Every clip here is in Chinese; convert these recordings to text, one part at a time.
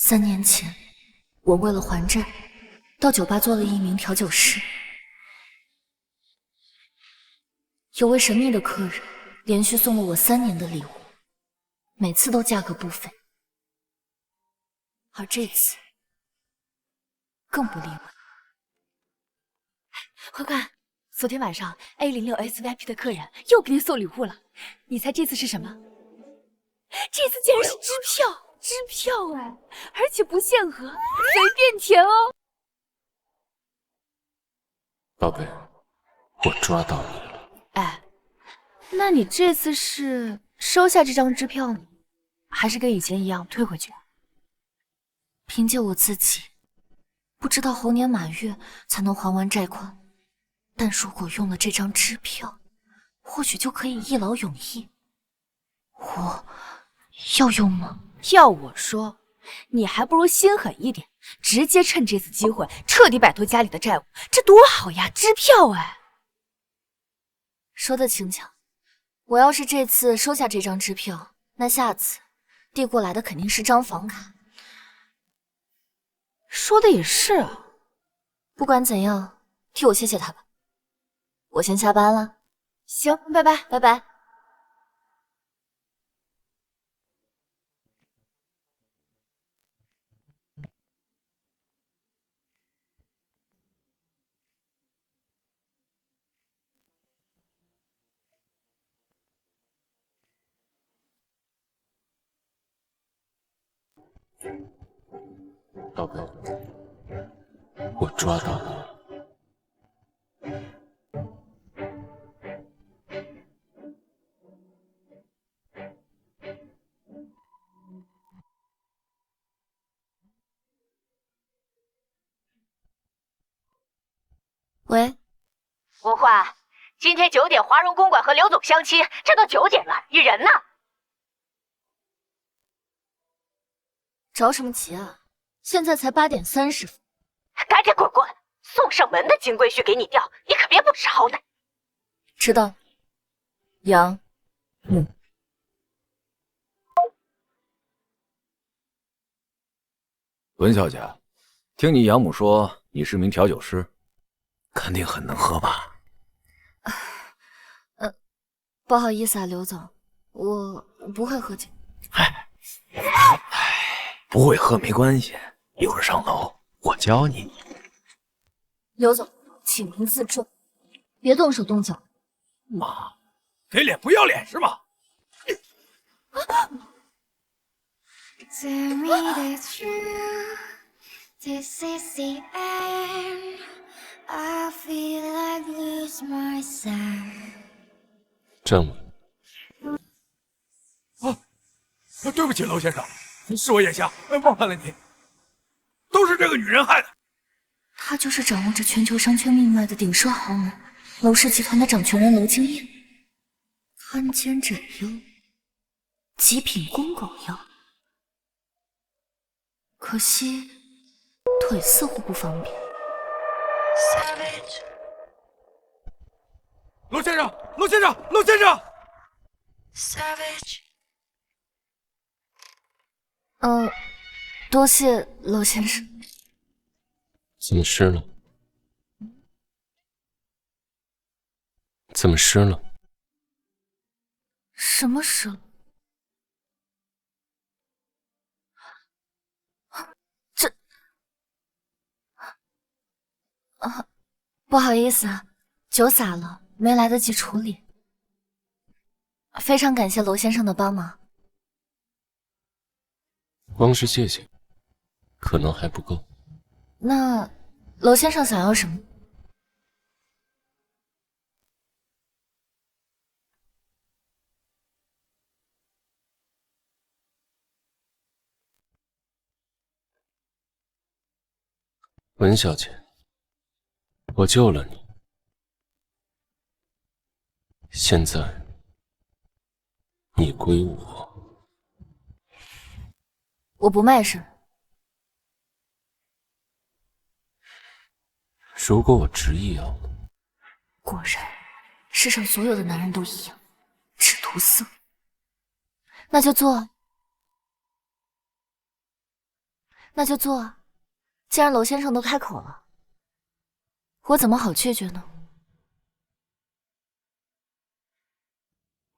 3年前，我为了还债，到酒吧做了一名调酒师。有位神秘的客人连续送了我3年的礼物，每次都价格不菲，而这次更不例外。欢欢，昨天晚上 A06S VIP 的客人又给你送礼物了，你猜这次是什么？这次竟然是支票！支票哎，而且不限额，随便填哦。宝贝，我抓到你了。哎，那你这次是收下这张支票呢，还是跟以前一样退回去？凭借我自己，不知道猴年马月才能还完债款，但如果用了这张支票，或许就可以一劳永逸。我要用吗？要我说，你还不如心狠一点，直接趁这次机会彻底摆脱家里的债务，这多好呀！支票哎，说得轻巧。我要是这次收下这张支票，那下次递过来的肯定是张房卡。说的也是啊。不管怎样，替我谢谢他吧。我先下班了。行，拜拜，拜拜。宝贝，我抓到你了。喂，吴焕，今天9点华荣公馆和刘总相亲，这都9点了，你人呢？着什么急啊？现在才8点30分。赶紧滚过来！送上门的金龟婿给你钓，你可别不识好歹。知道。杨母。文小姐，听你养母说你是名调酒师，肯定很能喝吧？不好意思啊，刘总，我不会喝酒。不会喝没关系，一会儿上楼我教你。刘总，请您自重，别动手动脚。妈，给脸不要脸是吧？Tell me the truth, this is the end. I feel like lose myself. 站稳。对不起，娄先生，是我眼瞎，冒犯了你，都是这个女人害的。他就是掌握着全球商圈命脉的鼎奢豪门娄氏集团的掌权人娄敬业，看奸斩妖，极品公狗药。可惜腿似乎不方便。娄先生，娄先生，娄先生！ Savage. 多谢娄先生。怎么湿了？怎么湿了？什么湿了？这……不好意思啊，酒洒了，没来得及处理。非常感谢娄先生的帮忙。光是谢谢，可能还不够。那娄先生想要什么？文小姐，我救了你，现在你归我。我不卖身。如果我执意要了，果然，世上所有的男人都一样，只图色。那就做。那就做啊！既然娄先生都开口了，我怎么好拒绝呢？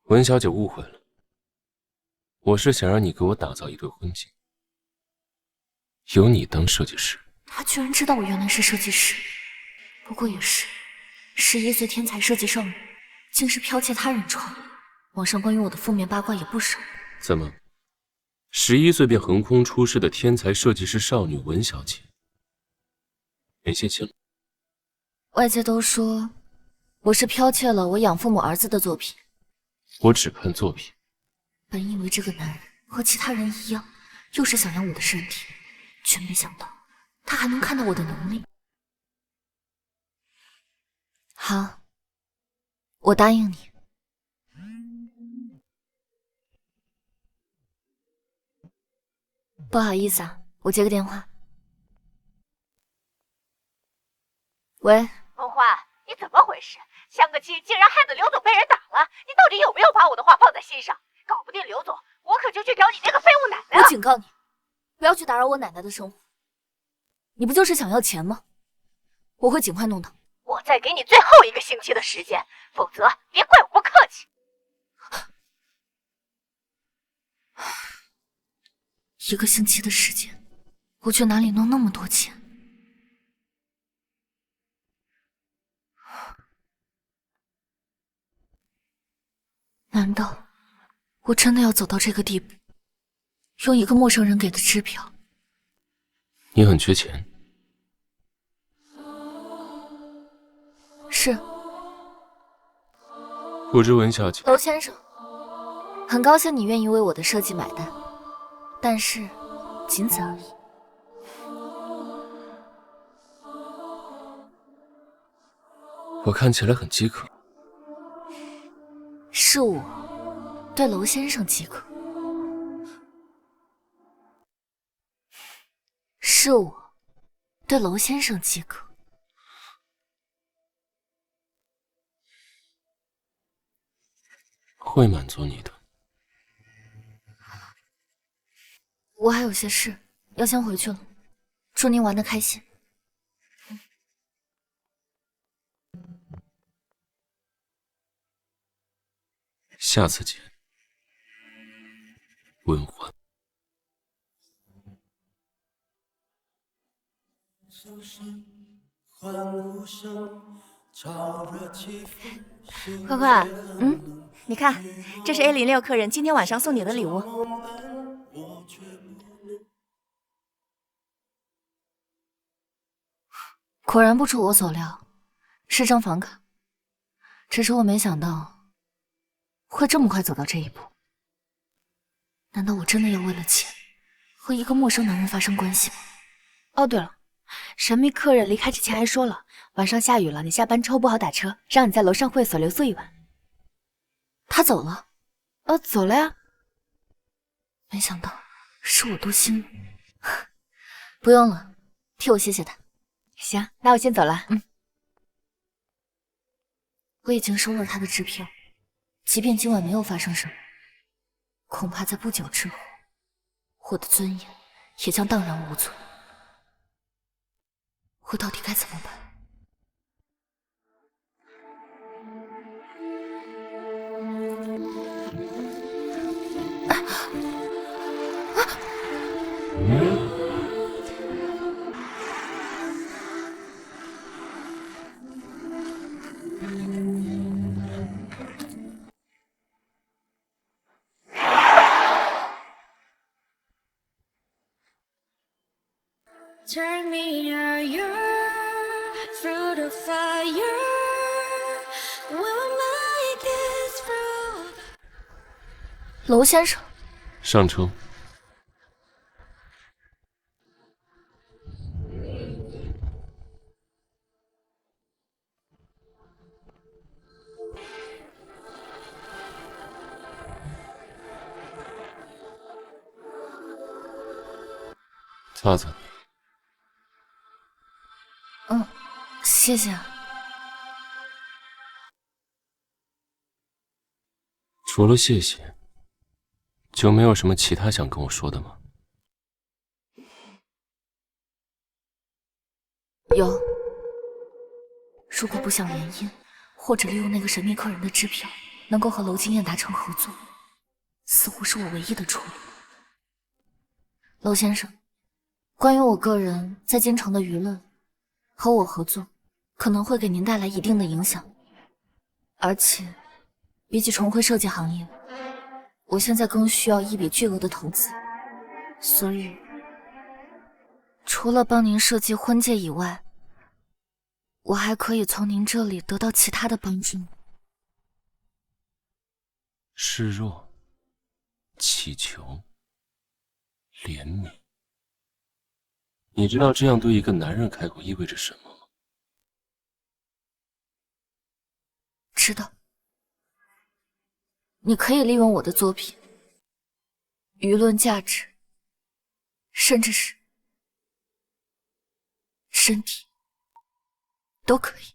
文小姐误会了，我是想让你给我打造一对婚景，由你当设计师。他居然知道我原来是设计师，不过也是，11岁天才设计少女，竟是剽窃他人创意。网上关于我的负面八卦也不少。怎么，11岁便横空出世的天才设计师少女文小姐，没信心了？外界都说我是剽窃了我养父母儿子的作品。我只看作品。本以为这个男人和其他人一样，又是想要我的身体，却没想到他还能看到我的能力。好，我答应你。不好意思啊，我接个电话。喂，风花，你怎么回事？相个亲竟然害得刘总被人打了，你到底有没有把我的话放在心上？搞不定刘总，我可就去找你这个废物奶奶了！我警告你，不要去打扰我奶奶的生活。你不就是想要钱吗？我会尽快弄到。我再给你最后一个星期的时间，否则别怪我不客气。1个星期的时间，我去哪里弄那么多钱？难道我真的要走到这个地步，用一个陌生人给的支票？你很缺钱？是。不知文小姐，娄先生，很高兴你愿意为我的设计买单，但是仅此而已。我看起来很饥渴。是我对娄先生饥渴，是我对娄先生饥渴。会满足你的。我还有些事要先回去了，祝您玩得开心。下次见，文欢。欢欢，你看，这是 A06客人今天晚上送你的礼物。果然不出我所料，是张房卡。只是我没想到会这么快走到这一步。难道我真的要为了钱和一个陌生男人发生关系吗？哦，对了，神秘客人离开之前还说了，晚上下雨了，你下班之后不好打车，让你在楼上会所留宿一晚。他走了？走了呀。没想到是我多心了。不用了，替我谢谢他。行，那我先走了。我已经收了他的支票，即便今晚没有发生什么，恐怕在不久之后，我的尊严也将荡然无存。我到底该怎么办？Turn me through the fire. We'll make it through. 娄先生，上车。擦擦。谢谢。除了谢谢，就没有什么其他想跟我说的吗？有。如果不想联姻，或者利用那个神秘客人的支票，能够和娄经燕达成合作，似乎是我唯一的出路。娄先生，关于我个人在京城的舆论，和我合作可能会给您带来一定的影响，而且比起重绘设计行业，我现在更需要一笔巨额的投资，所以除了帮您设计婚戒以外，我还可以从您这里得到其他的帮助。示弱、乞求、怜悯，你知道这样对一个男人开口意味着什么吗？知道。你可以利用我的作品、舆论价值，甚至是身体，都可以。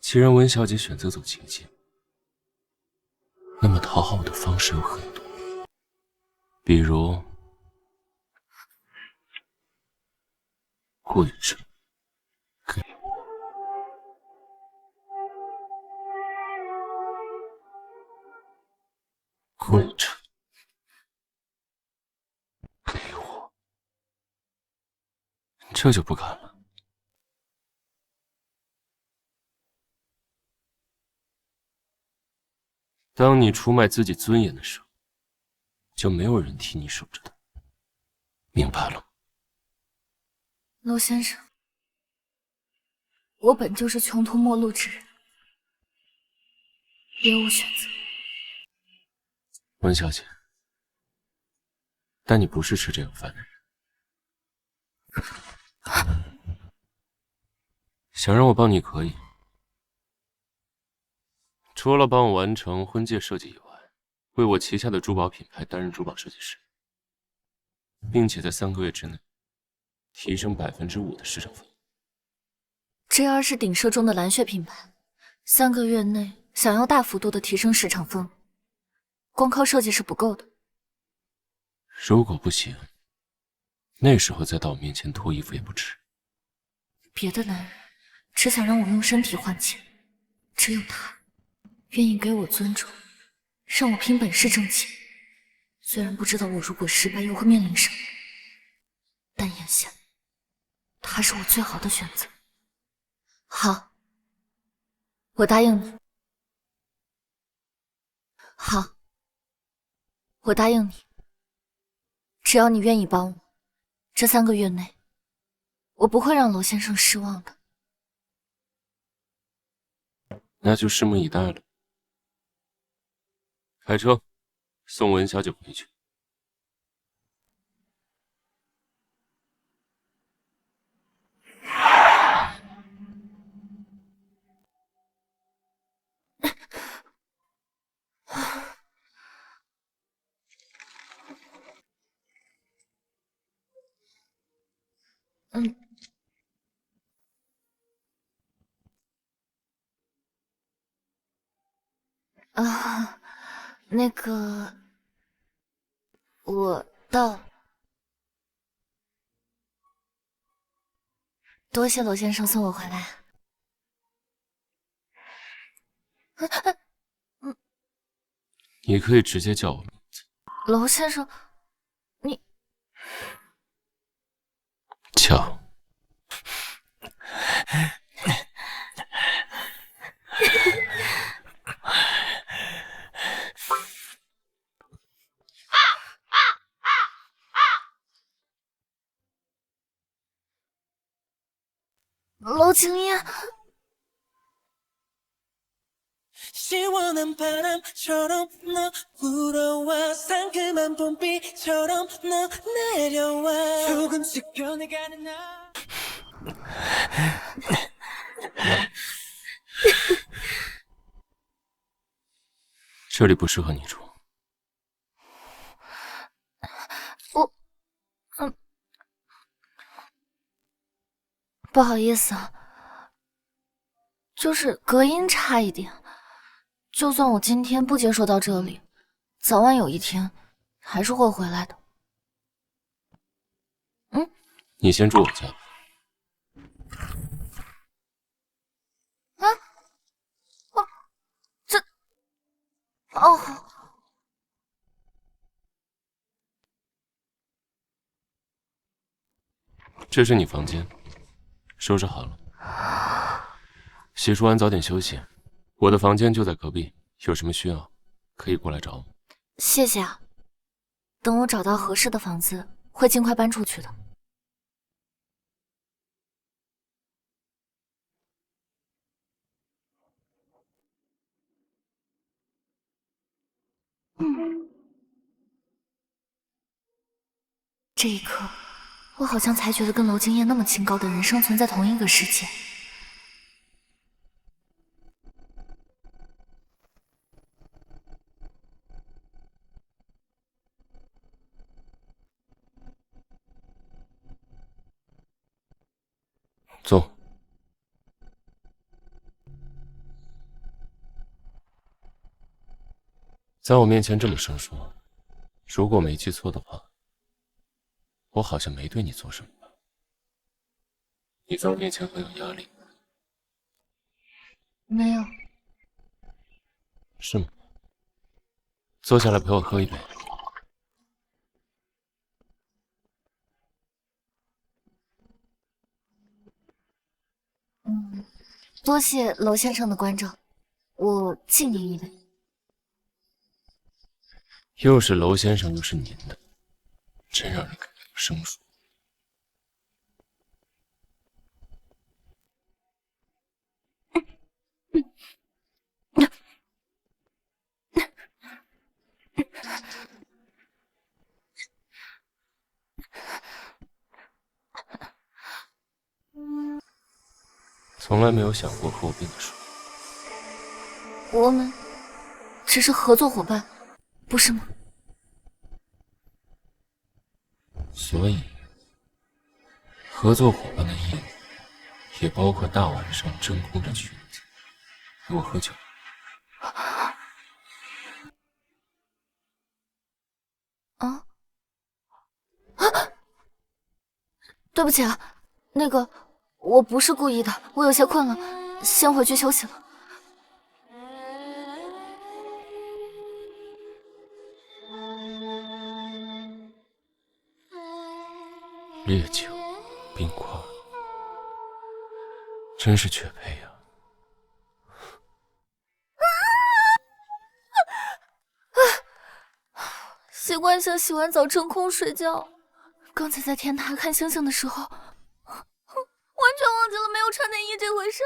既然文小姐选择走情界，那么讨好我的方式有很多，比如跪着给我，跪着给我，这就不敢了。当你出卖自己尊严的时候，就没有人替你守着的，明白了吗？娄先生，我本就是穷途末路之人，别无选择。文小姐，但你不是吃这个饭的人。想让我帮你可以，除了帮我完成婚戒设计以外，为我旗下的珠宝品牌担任珠宝设计师，并且在3个月之内提升5%的市场份额。JR 是鼎社中的蓝血品牌，3个月内想要大幅度的提升市场份额，光靠设计是不够的。如果不行，那时候再到我面前脱衣服也不迟。别的男人只想让我用身体换钱，只有他愿意给我尊重，让我凭本事挣钱。虽然不知道我如果失败又会面临什么，但眼下他是我最好的选择。好，我答应你。好，我答应你。只要你愿意帮我，这3个月内，我不会让娄先生失望的。那就拭目以待了。开车，送文小姐回去。那个，我到。多谢娄先生送我回来。你可以直接叫我名字。娄先生，你叫。娄经燕， 시원한 바람처럼 너 불어와 상큼한 봄비처럼 너 내려와 조금씩 변해가는 나 这里不适合你住。不好意思啊，就是隔音差一点。就算我今天不接受到这里，早晚有一天还是会回来的。你先住我家。啊？这……哦，好。这是你房间，收拾好了。洗漱完早点休息。我的房间就在隔壁，有什么需要可以过来找我。谢谢啊。等我找到合适的房子，会尽快搬出去的。这一刻，我好像才觉得跟娄敬燕那么清高的人生存在同一个世界。坐。在我面前这么生疏，如果没记错的话，我好像没对你做什么吧？你在我面前很有压力。没有。是吗？坐下来陪我喝一杯。多谢娄先生的关照，我敬您一杯。又是娄先生，又是您的，真让人感觉到生疏。从来没有想过和我变得熟。我们只是合作伙伴，不是吗？所以，合作伙伴的义务也包括大晚上真空着裙子陪我喝酒。啊！对不起啊，那个我不是故意的，我有些困了，先回去休息了。烈酒、冰块，真是绝配呀！习惯性洗完澡真空睡觉，刚才在天台看星星的时候，完全忘记了没有穿内衣这回事。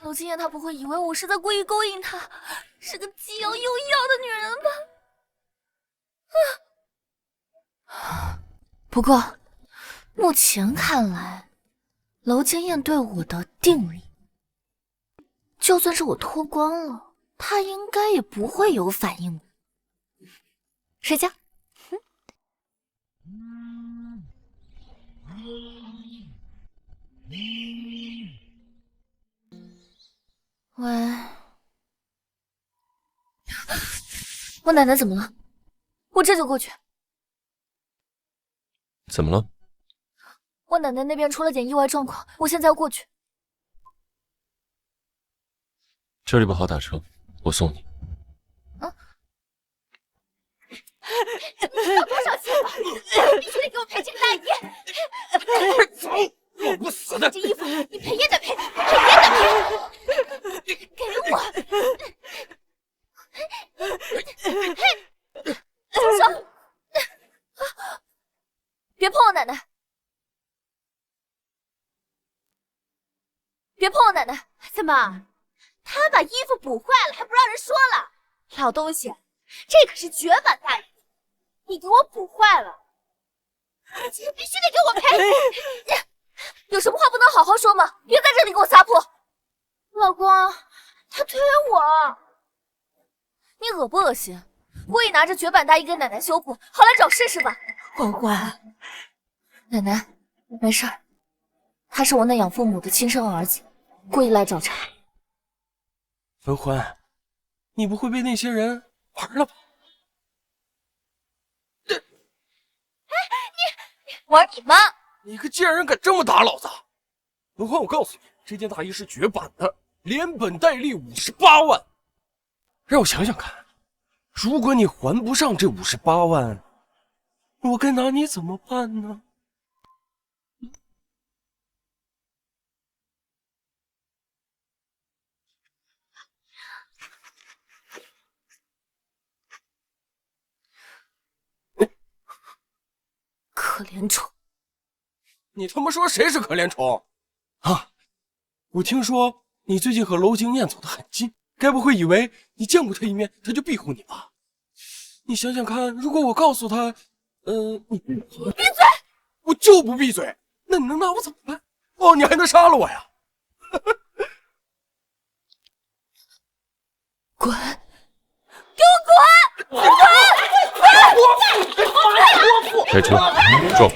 娄敬燕她不会以为我是在故意勾引她，是个既要又要的女人吧？不过，目前看来，娄敬燕对我的定力，就算是我脱光了，她应该也不会有反应。睡觉。喂，我奶奶怎么了？我这就过去。怎么了？我奶奶那边出了点意外状况，我现在要过去。这里不好打车，我送你。啊？你知道多少钱吗？必须得给我赔这个大爷！走，要不死的！这衣服你赔也得赔，赔也得赔！给我！住手！别碰我奶奶！别碰我奶奶！怎么，他把衣服补坏了还不让人说了？老东西，这可是绝版大衣，你给我补坏了，你必须得给我赔！有什么话不能好好说吗？别在这里给我撒泼！老公，他推我，你恶不恶心？故意拿着绝版大衣给奶奶修补，好来找事是吧？欢欢，奶奶，没事儿，他是我那养父母的亲生儿子，故意来找茬。文欢，你不会被那些人玩了吧？玩你妈！你个贱人敢这么打老子！文欢，我告诉你，这件大衣是绝版的，连本带利58万。让我想想看，如果你还不上这58万，我该拿你怎么办呢？可怜虫！你他妈说谁是可怜虫？啊！我听说你最近和娄经燕走得很近，该不会以为你见过他一面，他就庇护你吧？你想想看，如果我告诉他，你闭嘴！我就不闭嘴。那你能拿我怎么办？哦，你还能杀了我呀？滚！给我滚！开车，撞！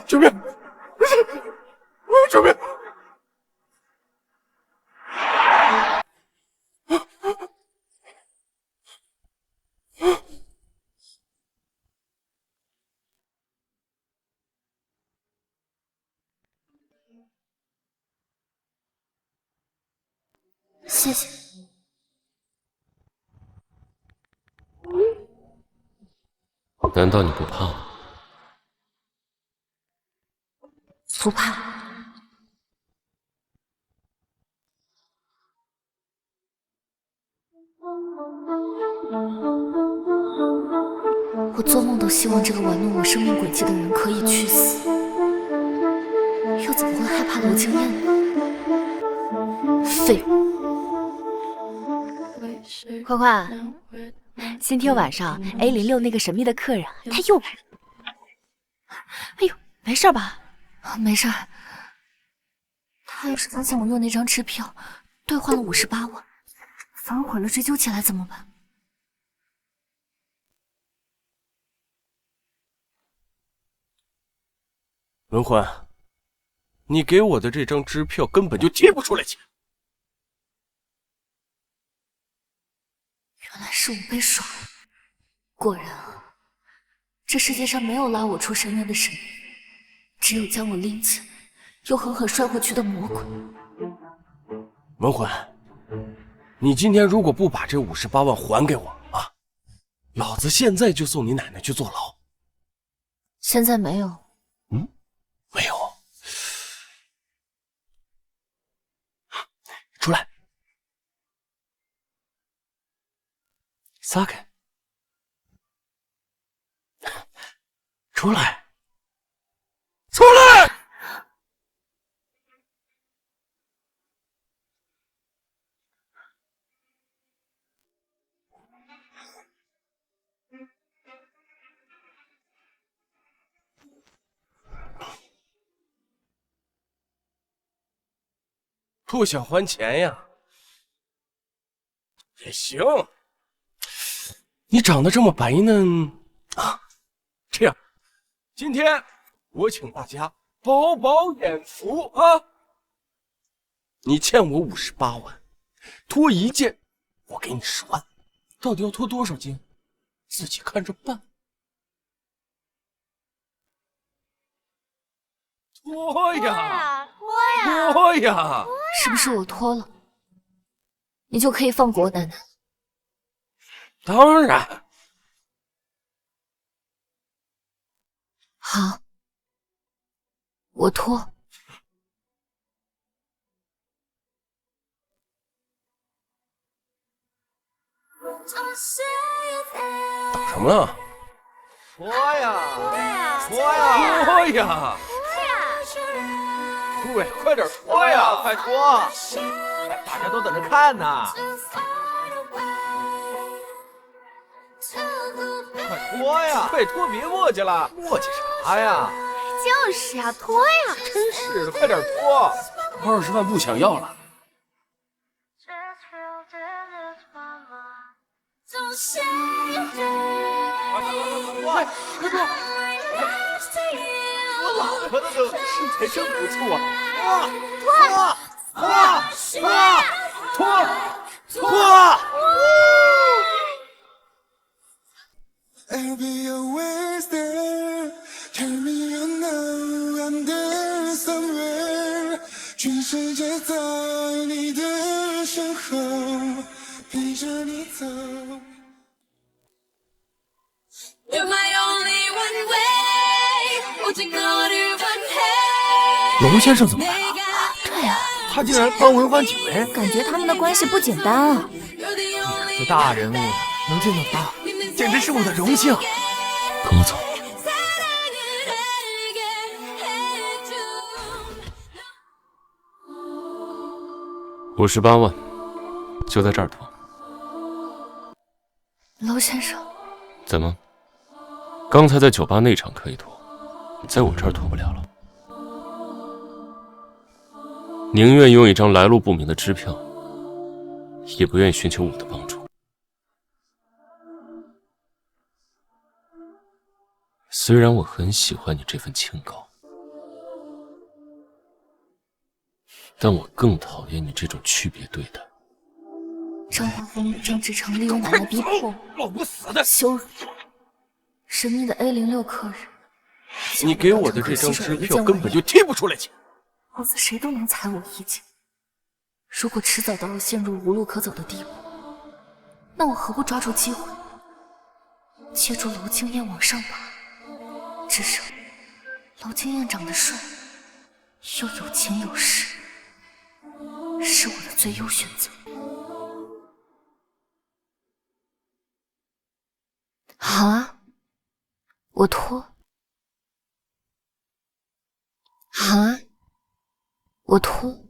救命！救命！谢谢。难道你不怕我？不怕。我做梦都希望这个玩弄我生命轨迹的人可以去死，又怎么会害怕娄经燕呢？废物！宽宽，今天晚上 A06那个神秘的客人他又来了。哎呦，没事吧？没事儿。他要是发现我用那张支票兑换了58万，反而毁了追究起来怎么办？文欢，你给我的这张支票根本就提不出来钱。原来是我被耍了。果然啊，这世界上没有拉我出深渊的神，只有将我拎起来又狠狠摔回去的魔鬼。文欢，你今天如果不把这58万还给我啊，老子现在就送你奶奶去坐牢。现在没有。没有。出来，撒开，出来，出来！不想还钱呀？也行。你长得这么白嫩啊，这样，今天我请大家饱饱眼福啊！你欠我58万，脱一件，我给你10万，到底要脱多少件，自己看着办。脱呀！脱呀！是不是我脱了，你就可以放过我奶奶？当然。好，我脱。等什么呢？脱呀！脱呀！脱呀！对，快点脱呀！快脱！大家都等着看呢。快脱呀！快脱，别磨叽了，磨叽啥呀？就是呀，脱呀！真是的，快点脱！20万不想要了。快脱！我老婆的都身材真不错啊！脱！ I'll be always there. Tell me you know I'm there somewhere. 全世界在你的身后，陪着你走。You're my only one way. 龙先生怎么来了？对呀，他竟然帮文欢解围，感觉他们的关系不简单啊！这大人物能见到他，简直是我的荣幸。跟我走。58万，就在这儿脱。娄先生，怎么？刚才在酒吧那场可以脱，在我这儿脱不了了。宁愿用一张来路不明的支票，也不愿意寻求我的帮助。虽然我很喜欢你这份清高，但我更讨厌你这种区别对待。张华峰以张志成利用奶奶逼迫老不死的，羞辱神秘的 A06客人。你给我的这张支票根本就提不出来钱，好似谁都能踩我一脚。如果迟早到了陷入无路可走的地步，那我何不抓住机会，借助娄清燕往上爬？至少娄清燕长得帅，又有钱有势，是我的最优选择。好啊，我脱。好啊，我脱。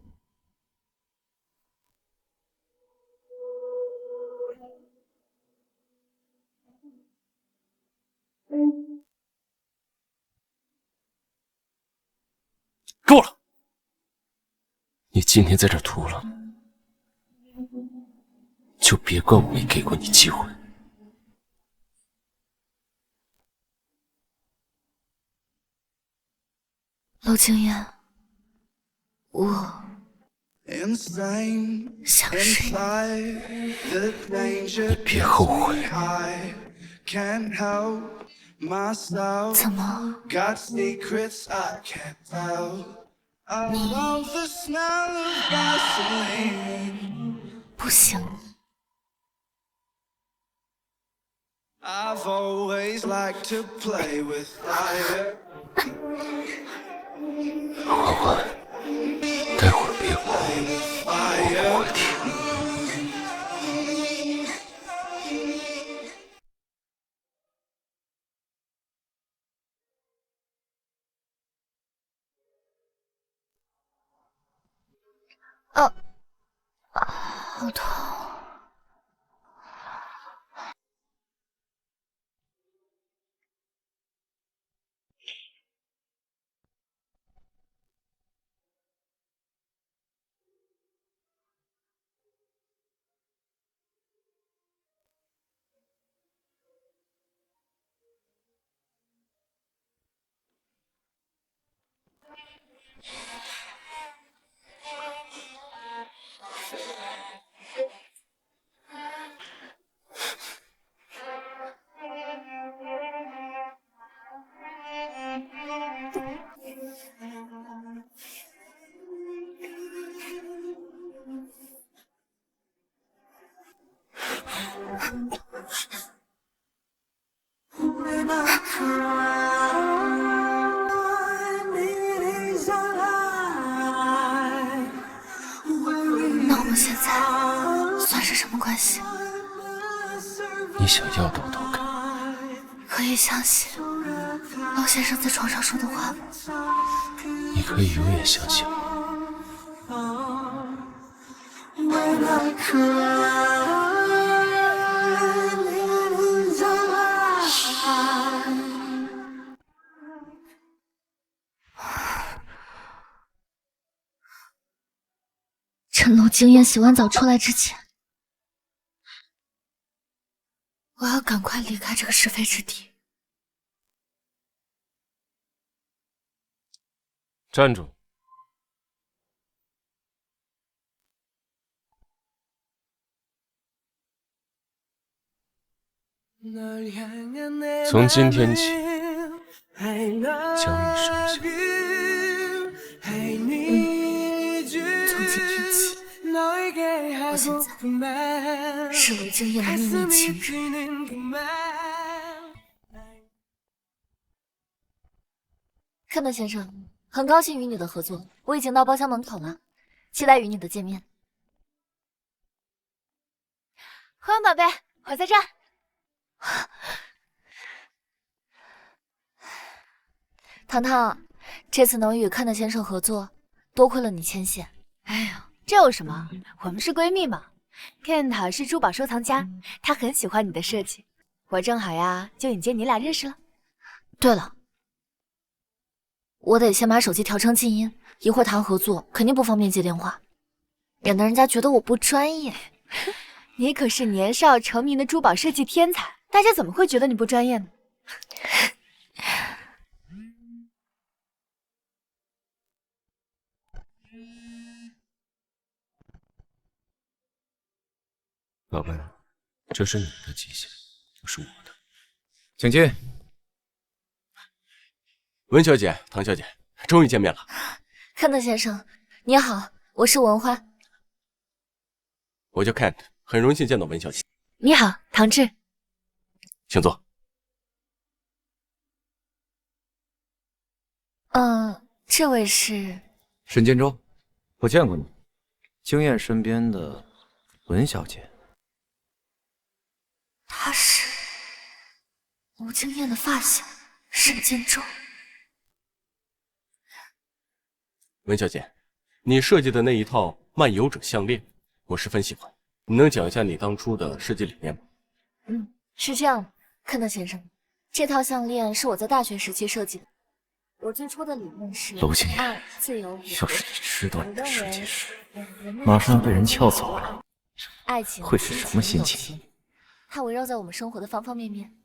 够了！你今天在这儿脱了，就别怪我没给过你机会。娄清燕，我想睡。你别后悔。怎么？你不行。欢欢，待会儿别哭，我不会停。好痛。那我们现在算是什么关系？你想要的我都给。可以相信娄先生在床上说的话吗？你可以永远相信我。趁娄惊艳洗完澡出来之前，我要赶快离开这个是非之地。站住！从今天起，将你生下。从今天起，我现在是娄惊艳的秘密情人。看到先生，很高兴与你的合作，我已经到包厢门口了，期待与你的见面。欢欢宝贝，我在这儿。糖糖，这次能与看的先生合作，多亏了你牵线。哎呀，这有什么？我们是闺蜜嘛。Kent 是珠宝收藏家，他很喜欢你的设计，我正好呀，就引荐你俩认识了。对了，我得先把手机调成静音，一会儿谈合作肯定不方便接电话，免得人家觉得我不专业。你可是年少成名的珠宝设计天才，大家怎么会觉得你不专业呢？宝贝，这是你的极限，不是我的。请进。文小姐、唐小姐，终于见面了。看的先生，你好，我是文欢。我叫 Kent， 很荣幸见到文小姐。你好，唐志。请坐。这位是沈建州，我见过你，惊艳身边的文小姐。他是娄惊艳的发小沈建州。文小姐，你设计的那一套漫游者项链，我十分喜欢。你能讲一下你当初的设计理念吗？是这样的，看到先生，这套项链是我在大学时期设计的。我最初的理念是娄惊艳，爱、自由、要是你知道你的设计师马上被人撬走了，爱情会是什么心情？它围绕在我们生活的方方面面。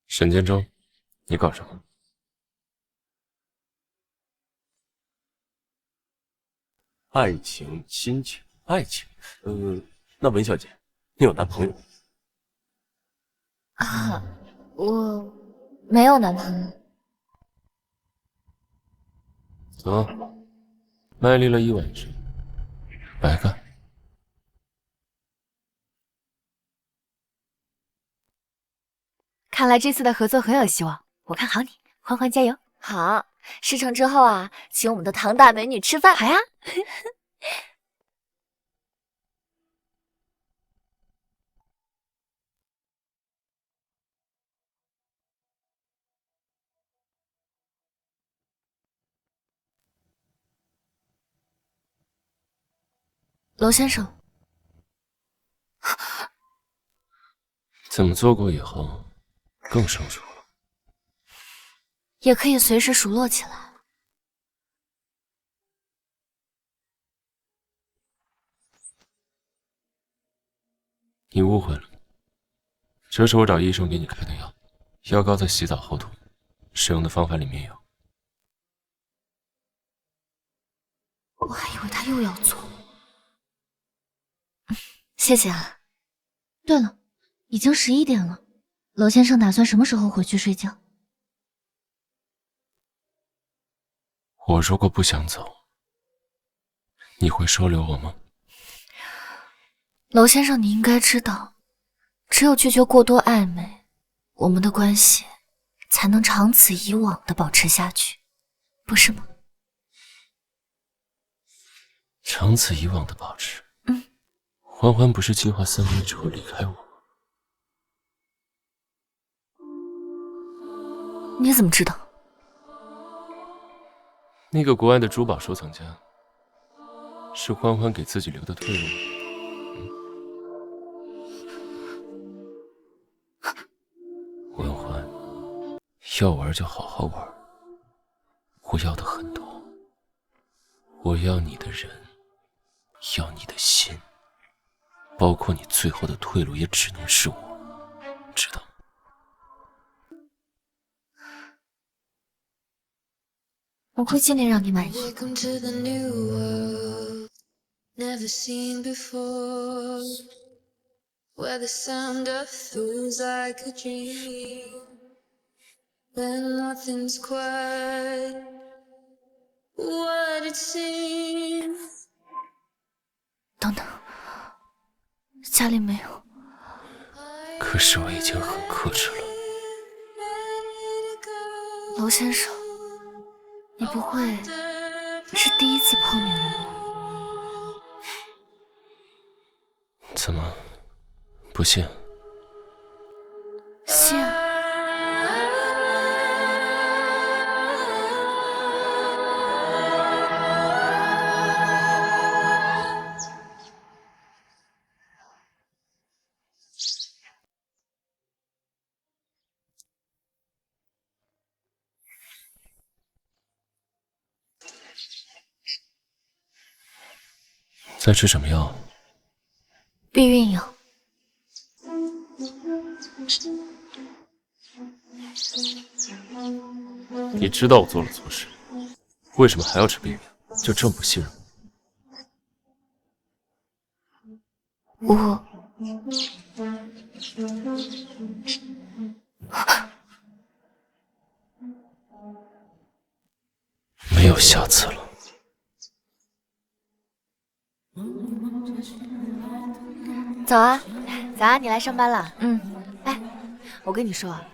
沈建州，你搞什么？爱情、亲情、爱情。那文小姐，你有男朋友吗？我没有男朋友。走，卖力了一晚上，白干。看来这次的合作很有希望，我看好你，欢欢加油！好，事成之后啊，请我们的唐大美女吃饭。好呀。娄先生，怎么做过以后更生疏了？也可以随时熟络起来。你误会了，这是我找医生给你开的药，药膏在洗澡后涂，使用的方法里面有。我还以为他又要做。谢谢啊。对了，已经11点了，娄先生打算什么时候回去睡觉？我如果不想走，你会收留我吗？娄先生，你应该知道，只有拒绝过多暧昧，我们的关系才能长此以往的保持下去，不是吗？长此以往的保持。欢欢不是计划3个月之后离开我？你怎么知道？那个国外的珠宝收藏家是欢欢给自己留的退路。要玩就好好玩，我要的很多，我要你的人，要你的心，包括你最后的退路也只能是我，知道吗？我会尽力让你满意。 Welcome to the new world, never seen before, where the sound of feels like a dream, when nothing's quite what it seems. 等等，家里没有。可是我已经很克制了。娄先生，你不会是第一次碰女人吧？怎么，不信？信。在吃什么药？避孕药。你知道我做了错事，为什么还要吃避孕药？就这么不信任我？我没有下次了。早啊，早啊，你来上班了？嗯。哎，我跟你说啊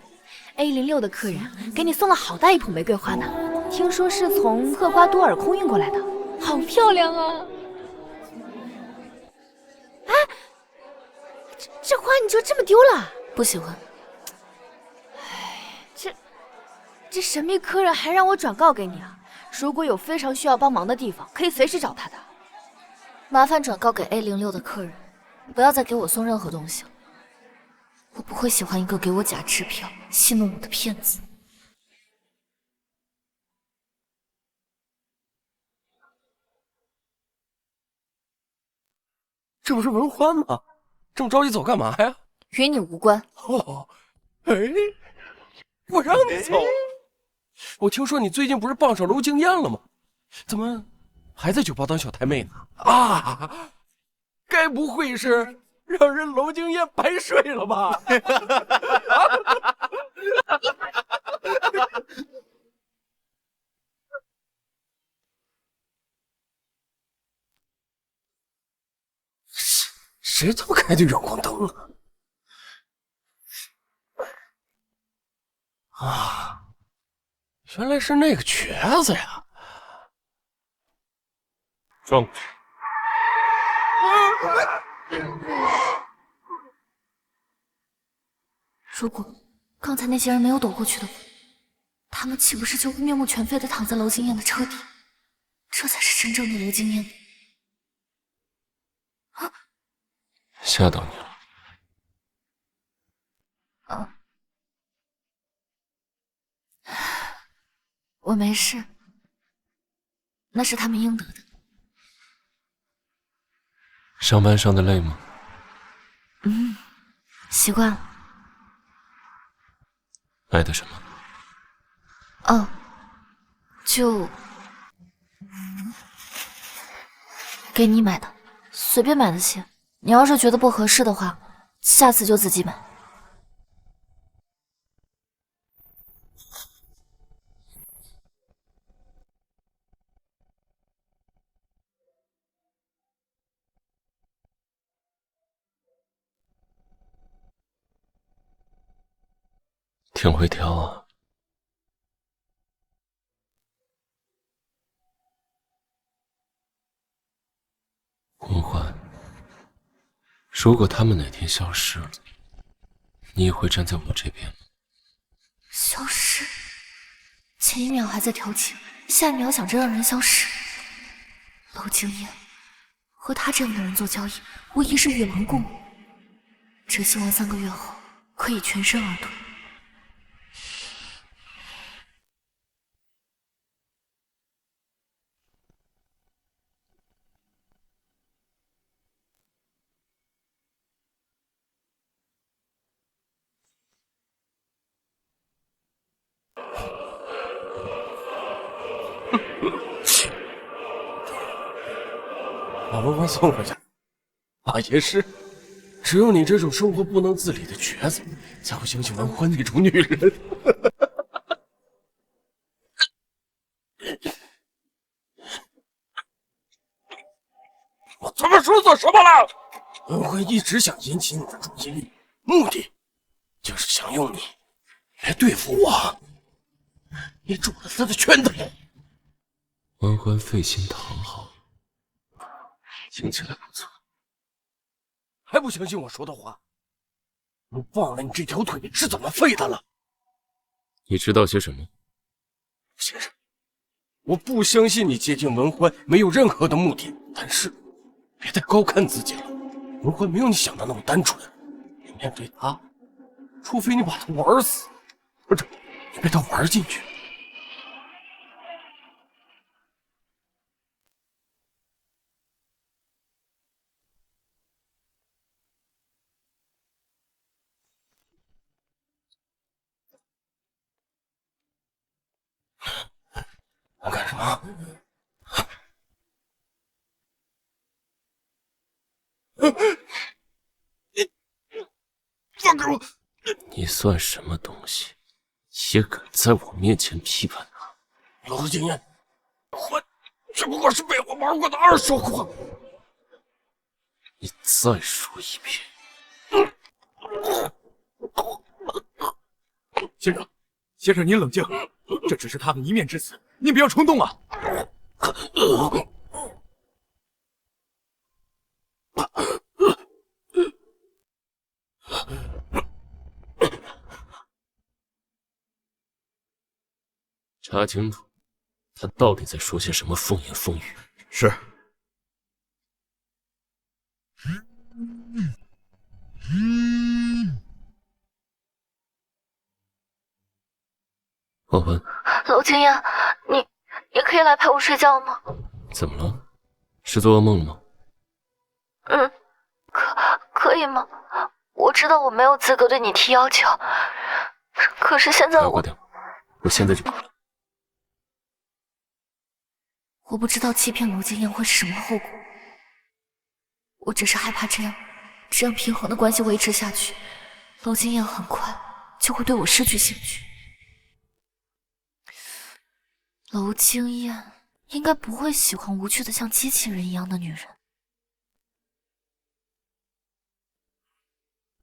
，A06的客人给你送了好大一捧玫瑰花呢，听说是从厄瓜多尔空运过来的，好漂亮啊！哎，这花你就这么丢了？不喜欢。这神秘客人还让我转告给你啊，如果有非常需要帮忙的地方，可以随时找他的。麻烦转告给 A06的客人，不要再给我送任何东西了。我不会喜欢一个给我假支票、戏弄我的骗子。这不是文欢吗？这么着急走干嘛呀？与你无关。哦，哎，我让你走。我听说你最近不是傍上娄经燕了吗？怎么还在酒吧当小太妹呢？啊，该不会是让人娄经燕白睡了吧？谁他妈开的远光灯啊？啊，原来是那个瘸子呀！转过去。如果刚才那些人没有躲过去的话，他们岂不是就会面目全非的躺在娄经燕的车底？这才是真正的娄经燕。啊！吓到你了。我没事，那是他们应得的。上班上的累吗？习惯了。买的什么？哦，就给你买的，随便买的钱。你要是觉得不合适的话，下次就自己买。挺会挑啊。文欢，如果他们哪天消失了，你也会站在我这边吗？消失？前一秒还在调情，下一秒想着让人消失。娄经燕和他这样的人做交易，无疑是与狼共舞。折新完3个月后，可以全身而退。把文文送回去。啊，也是，只有你这种生活不能自理的瘸子，才会相信文欢那种女人。我他妈说错什么了？文欢一直想引起你的注意力，目的就是想用你来对付我。你中了他的圈套。文欢费心讨好，听起来不错。还不相信我说的话？你忘了你这条腿是怎么废的了？你知道些什么？先生，我不相信你接近文欢没有任何的目的，但是别太高看自己了。文欢没有你想的那么单纯，你面对他，除非你把他玩死，或者你被他玩进去。干什么？放开我！你算什么东西，也敢在我面前批判他？有了经验，我只不过是被我玩过的二手货。你再说一遍。先生您冷静，这只是他的一面之词，您不要冲动啊。查清楚，他到底在说些什么风言风语。是。文欢，娄经验，你可以来陪我睡觉吗？怎么了？是做噩梦了吗？可以吗？我知道我没有资格对你提要求，可是现在挂掉，我现在就过来。我不知道欺骗娄经验会是什么后果，我只是害怕这样平衡的关系维持下去，娄经验很快就会对我失去兴趣。娄经验应该不会喜欢无趣的像机器人一样的女人。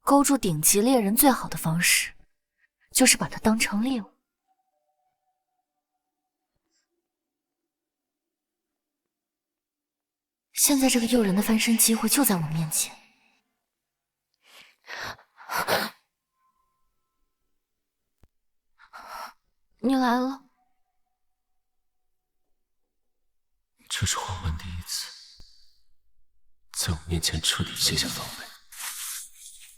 勾住顶级猎人最好的方式，就是把她当成猎物。现在这个诱人的翻身机会就在我面前。你来了。这是黄文第一次在我面前彻底卸下防备，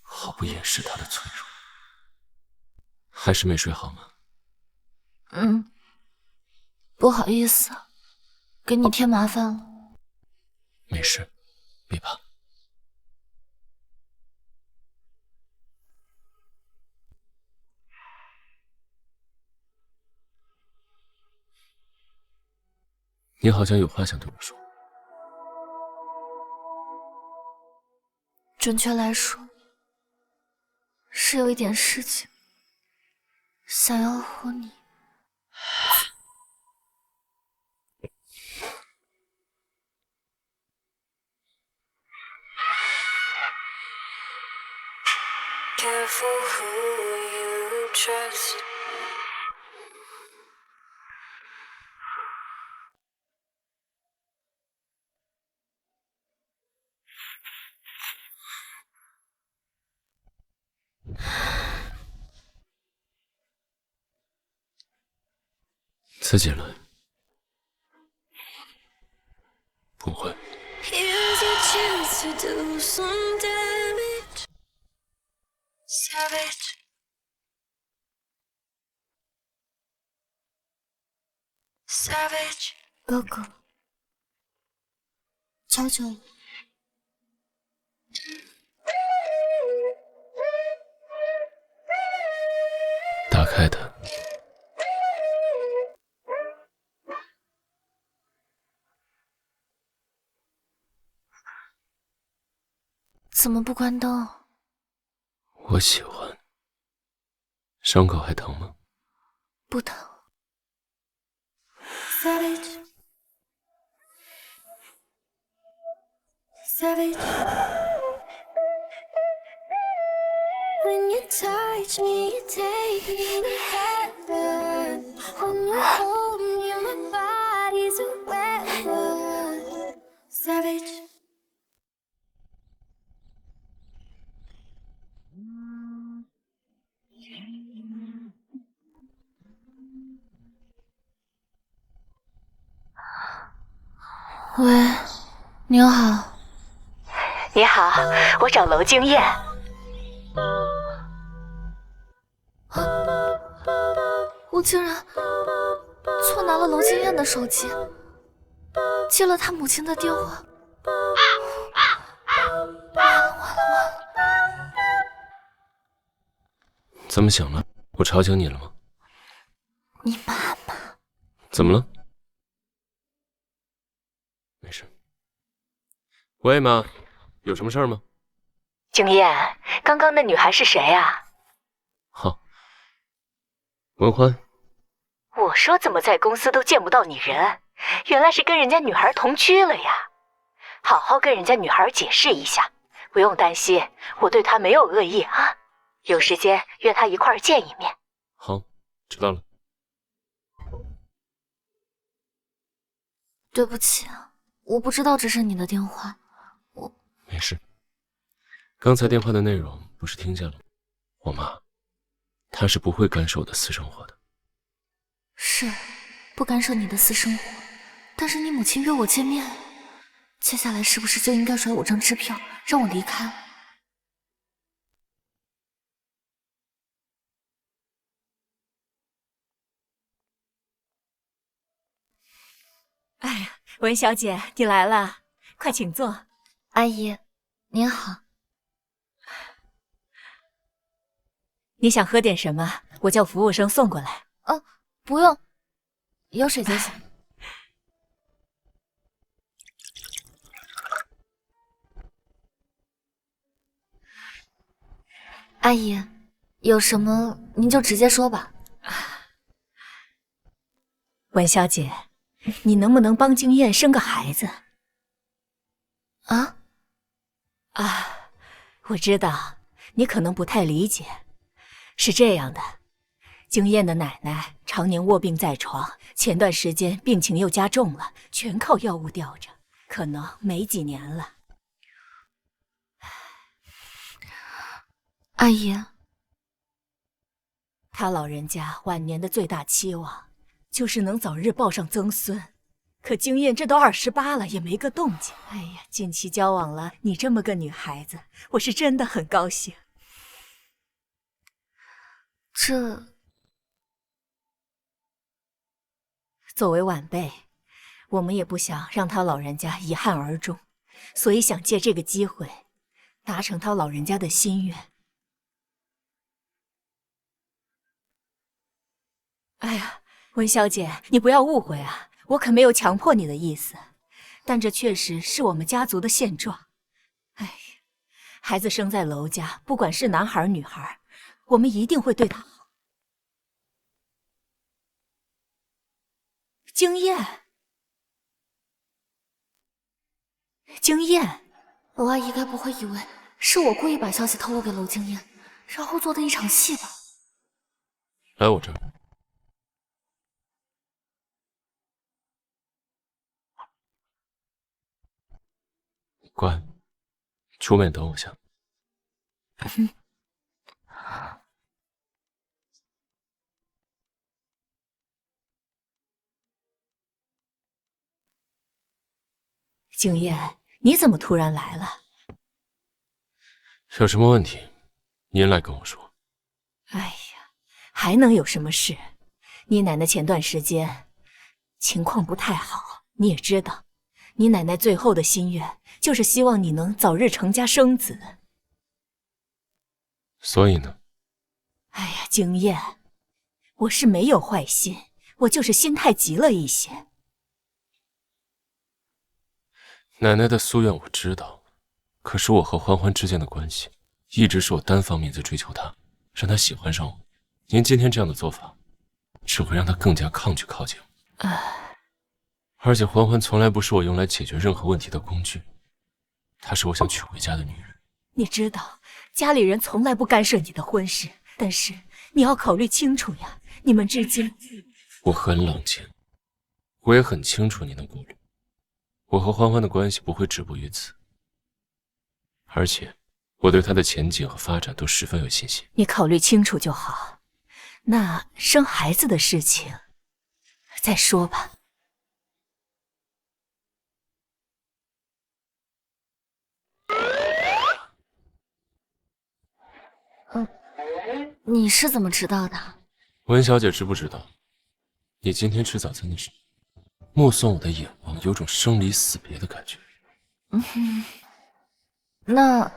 毫不掩饰他的脆弱。还是没睡好吗？不好意思，给你添麻烦了。没事，别怕。你好像有话想对我说。准确来说，是有一点事情想要和你。Careful who you trust.自己来，不会。 Here's your chance to do some damage. Savage. Savage. 哥哥，求求了。打开它。怎么不关灯？我喜欢。伤口还疼吗？不疼。Savage. Savage. When you touch me, you take me to heaven. When you hold me, my body's a weapon. Savage. 喂，您好。你好，我找娄经燕。我竟然错拿了娄经燕的手机，接了她母亲的电话。完了！怎么醒了？我吵醒你了吗？你妈妈怎么了？没事。喂，妈，有什么事儿吗？经燕，刚刚那女孩是谁啊？好，文欢。我说怎么在公司都见不到你人，原来是跟人家女孩同居了呀。好好跟人家女孩解释一下，不用担心，我对她没有恶意啊。有时间约她一块儿见一面。好，知道了。对不起，我不知道这是你的电话。没事。刚才电话的内容不是听见了吗？我妈，她是不会干涉我的私生活的。是，不干涉你的私生活，但是你母亲约我见面，接下来是不是就应该甩我张支票，让我离开？哎呀，文小姐，你来了，快请坐。阿姨，您好。你想喝点什么？我叫服务生送过来。不用，有水就行。阿姨，有什么您就直接说吧。文小姐，你能不能帮经燕生个孩子？我知道你可能不太理解，是这样的，经燕的奶奶常年卧病在床，前段时间病情又加重了，全靠药物吊着，可能没几年了。阿姨，她老人家晚年的最大期望就是能早日抱上曾孙，可经燕这都28了，也没个动静。哎呀，近期交往了你这么个女孩子，我是真的很高兴。作为晚辈，我们也不想让他老人家遗憾而终，所以想借这个机会达成他老人家的心愿。哎呀，温小姐，你不要误会啊，我可没有强迫你的意思，但这确实是我们家族的现状。哎呀，孩子生在娄家，不管是男孩女孩，我们一定会对他好。经燕，经燕，娄阿姨该不会以为是我故意把消息透露给娄经燕，然后做的一场戏吧？来我这儿。乖，出面等我下。经燕，你怎么突然来了？有什么问题，您来跟我说。哎呀，还能有什么事？你奶奶前段时间情况不太好，你也知道，你奶奶最后的心愿就是希望你能早日成家生子。所以呢？哎呀，经燕，我是没有坏心，我就是心太急了一些。奶奶的夙愿我知道，可是我和欢欢之间的关系，一直是我单方面在追求她，让她喜欢上我。您今天这样的做法，只会让她更加抗拒靠近我。而且欢欢从来不是我用来解决任何问题的工具，她是我想娶回家的女人。你知道家里人从来不干涉你的婚事，但是你要考虑清楚呀，你们之间……我很冷静，我也很清楚您的顾虑。我和欢欢的关系不会止步于此，而且我对她的前景和发展都十分有信心。你考虑清楚就好。那生孩子的事情再说吧。你是怎么知道的？温小姐知不知道，你今天吃早餐的时候，目送我的眼光有种生离死别的感觉。那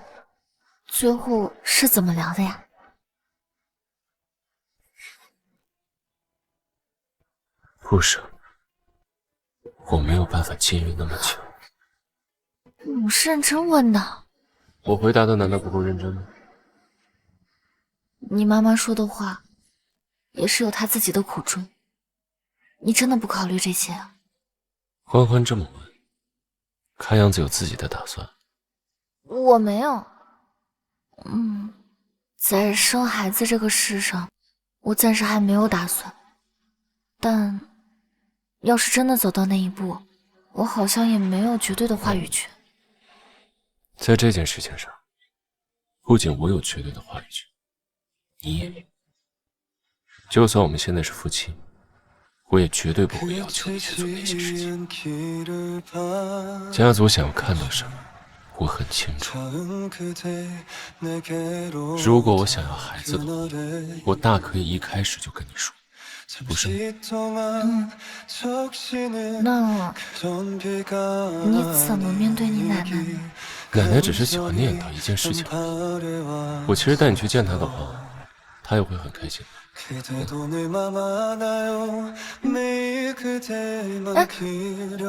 最后是怎么聊的呀？不舍，我没有办法禁欲那么久。我是认真问的。我回答的难道不够认真吗？你妈妈说的话，也是有她自己的苦衷。你真的不考虑这些啊？欢欢这么问，看样子有自己的打算。我没有。在生孩子这个事上，我暂时还没有打算。但要是真的走到那一步，我好像也没有绝对的话语权。在这件事情上，不仅我有绝对的话语权，你也有。就算我们现在是夫妻，我也绝对不会要求你去做那些事情。家族想要看到什么，我很清楚。如果我想要孩子的话，我大可以一开始就跟你说，不是吗？那你怎么面对你奶奶呢？奶奶只是喜欢念叨一件事情而已。我其实带你去见她的话，她也会很开心。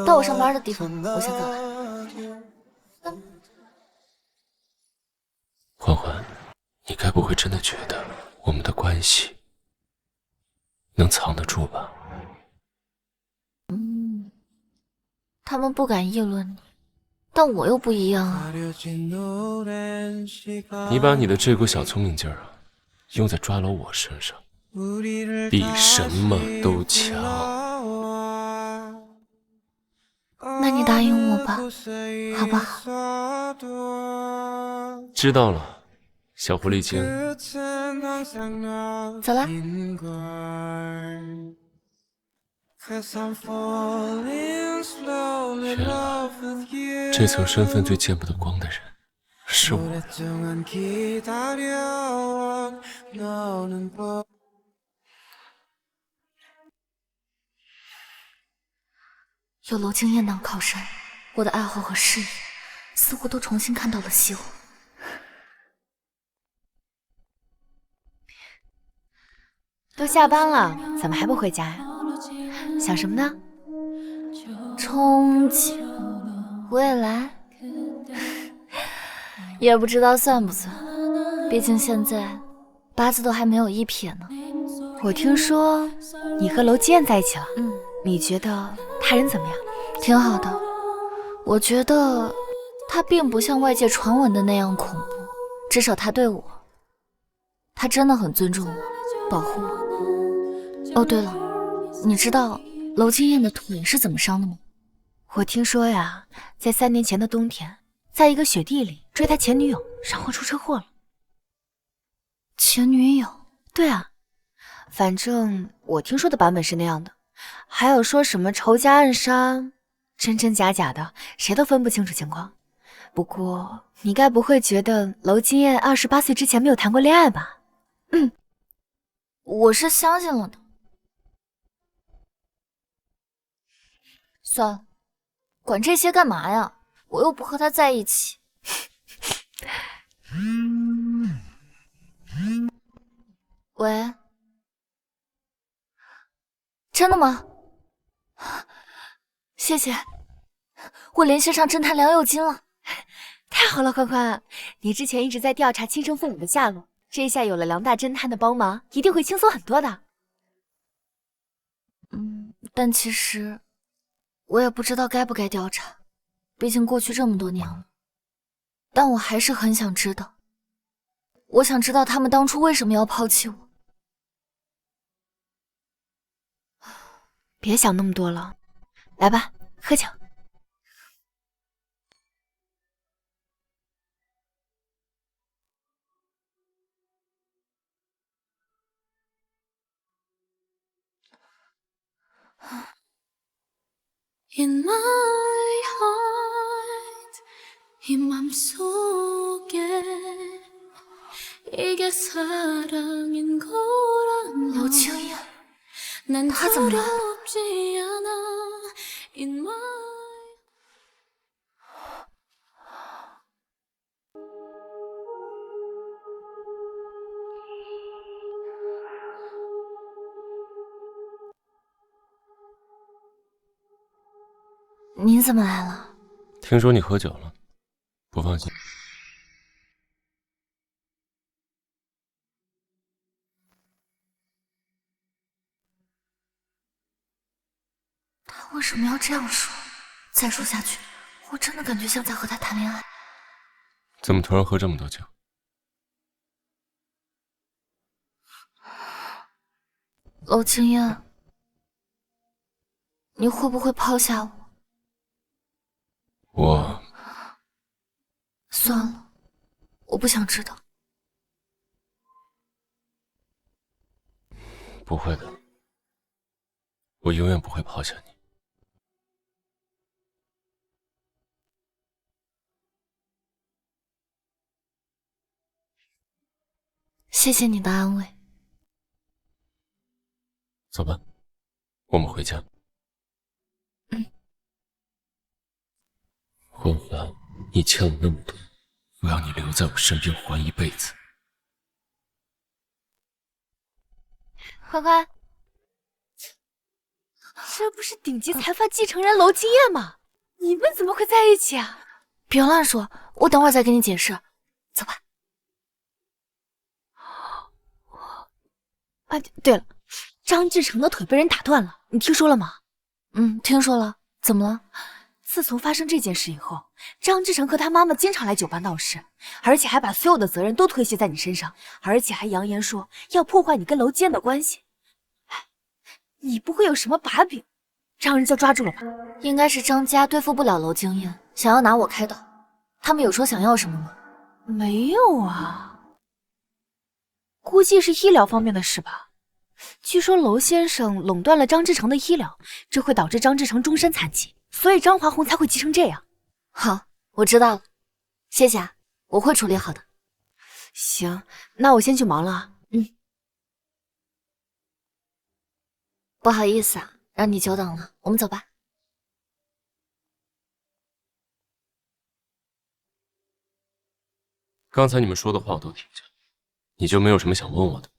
到我上班的地方，我先走了。欢欢，你该不会真的觉得我们的关系能藏得住吧？他们不敢议论你，但我又不一样啊。你把你的这股小聪明劲儿啊，用在抓牢我身上，比什么都强。那你答应我吧，好不好？知道了，小狐狸精。走了。原来这层身份最见不得光的人是我。有娄敬燕当靠山，我的爱好和事业似乎都重新看到了希望。都下班了，怎么还不回家呀？想什么呢？憧憬未来，也不知道算不算，毕竟现在八字都还没有一撇呢。我听说你和娄敬燕在一起了，你觉得他人怎么样？挺好的，我觉得他并不像外界传闻的那样恐怖，至少他对我，他真的很尊重我，保护我。哦，对了，你知道娄敬燕的腿是怎么伤的吗？我听说呀，在3年前的冬天，在一个雪地里追他前女友，然后出车祸了。前女友？对啊，反正我听说的版本是那样的，还有说什么仇家暗杀，真真假假的，谁都分不清楚情况。不过你该不会觉得娄敬燕28岁之前没有谈过恋爱吧？我是相信了的。算了，管这些干嘛呀？我又不和他在一起。喂，真的吗？谢谢，我联系上侦探梁又金了。太好了，宽宽，你之前一直在调查亲生父母的下落，这下有了梁大侦探的帮忙，一定会轻松很多的。但其实我也不知道该不该调查，毕竟过去这么多年了。但我还是很想知道，我想知道他们当初为什么要抛弃我。别想那么多了，来吧，喝酒。In my heart, 이 맘속에 이게 사랑인 거란 姚青燕， 난 她怎么来了？ 두렵지 않아. In my 您怎么来了？听说你喝酒了，不放心。他为什么要这样说？再说下去，我真的感觉像在和他谈恋爱。怎么突然喝这么多酒？娄青燕，你会不会抛下我？我算了，我不想知道。不会的，我永远不会抛下你。谢谢你的安慰。走吧，我们回家。欢欢，你欠我那么多，我要你留在我身边还一辈子。宽宽，这不是顶级财阀继承人娄青燕吗？你们怎么会在一起啊？别乱说，我等会儿再跟你解释。走吧。啊，对了，张志成的腿被人打断了，你听说了吗？听说了。怎么了？自从发生这件事以后，张志成和他妈妈经常来酒吧闹事，而且还把所有的责任都推卸在你身上，而且还扬言说要破坏你跟娄坚的关系。你不会有什么把柄，让人家抓住了吧？应该是张家对付不了娄经燕，想要拿我开刀。他们有说想要什么吗？没有啊，估计是医疗方面的事吧。据说娄先生垄断了张志成的医疗，这会导致张志成终身残疾，所以张华红才会急成这样。好，我知道了，谢谢啊，我会处理好的。行，那我先去忙了啊。不好意思啊，让你久等了，我们走吧。刚才你们说的话我都听见了，你就没有什么想问我的？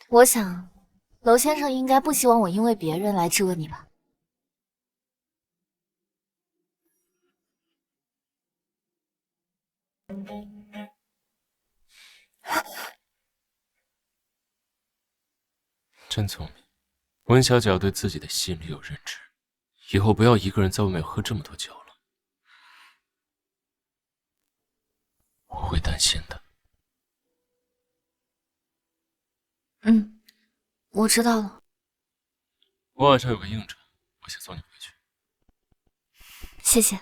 我想，娄先生应该不希望我因为别人来质问你吧？真聪明，温小姐要对自己的吸引力有认知，以后不要一个人在外面喝这么多酒了，我会担心的。我知道了。我晚上有个应酬，我先送你回去。谢谢。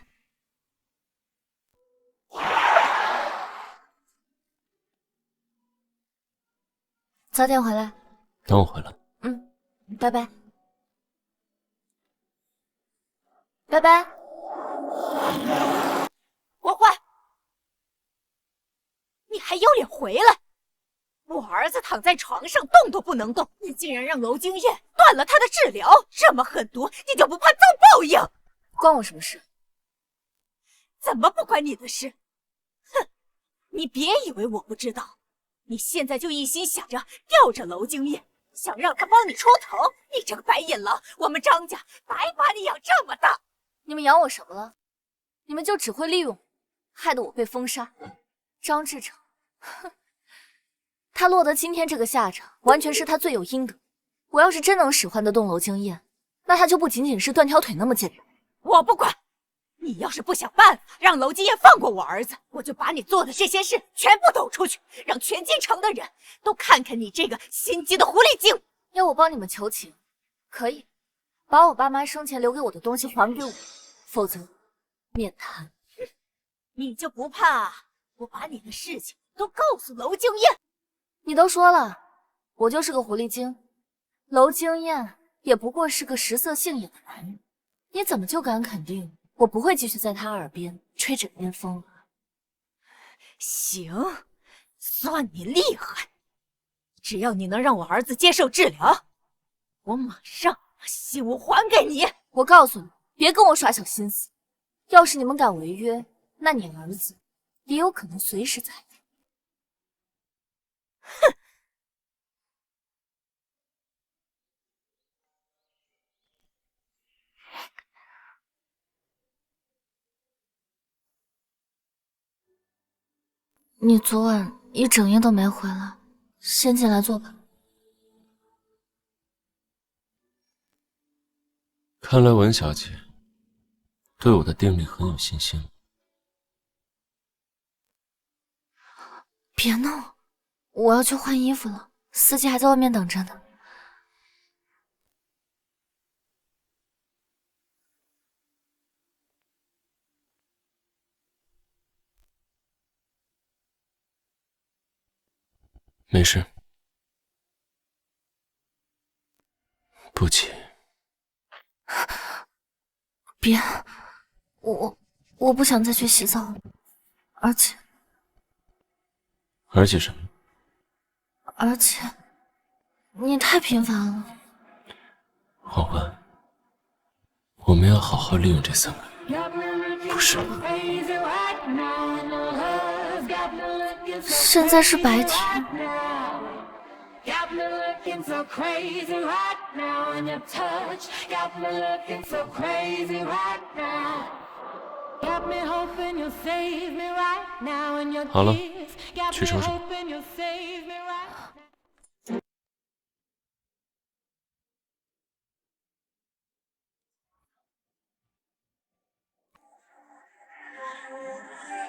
早点回来。等我回来。拜拜。拜拜。欢欢，你还有脸回来？我儿子躺在床上动都不能动，你竟然让娄经燕断了他的治疗，这么狠毒，你就不怕遭报应？关我什么事？怎么不关你的事？哼，你别以为我不知道，你现在就一心想着吊着娄经燕，想让他帮你出头。你这个白眼狼，我们张家白把你养这么大。你们养我什么了？你们就只会利用我，害得我被封杀。张志成，哼，他落得今天这个下场，完全是他罪有应得。我要是真能使唤得动娄京燕，那他就不仅仅是断条腿那么简单。我不管，你要是不想办法让娄金燕放过我儿子，我就把你做的这些事全部抖出去，让全京城的人都看看你这个心机的狐狸精。要我帮你们求情，可以，把我爸妈生前留给我的东西还给我，否则免谈。你就不怕我把你的事情都告诉娄京燕？你都说了，我就是个狐狸精，娄京燕也不过是个食色性也的男人，你怎么就敢肯定我不会继续在他耳边吹枕边风了？行，算你厉害。只要你能让我儿子接受治疗，我马上把信物还给你。我告诉你，别跟我耍小心思，要是你们敢违约，那你儿子也有可能随时裁决。哼！你昨晚一整夜都没回来，先进来坐吧。看来文小姐对我的定力很有信心。别闹，我要去换衣服了，司机还在外面等着呢。没事，不急。别，我不想再去洗澡了，而且什么？而且你太频繁了。黄欢，我们要好好利用这3个月，不是吗？现在是白天。好了，去收拾吧。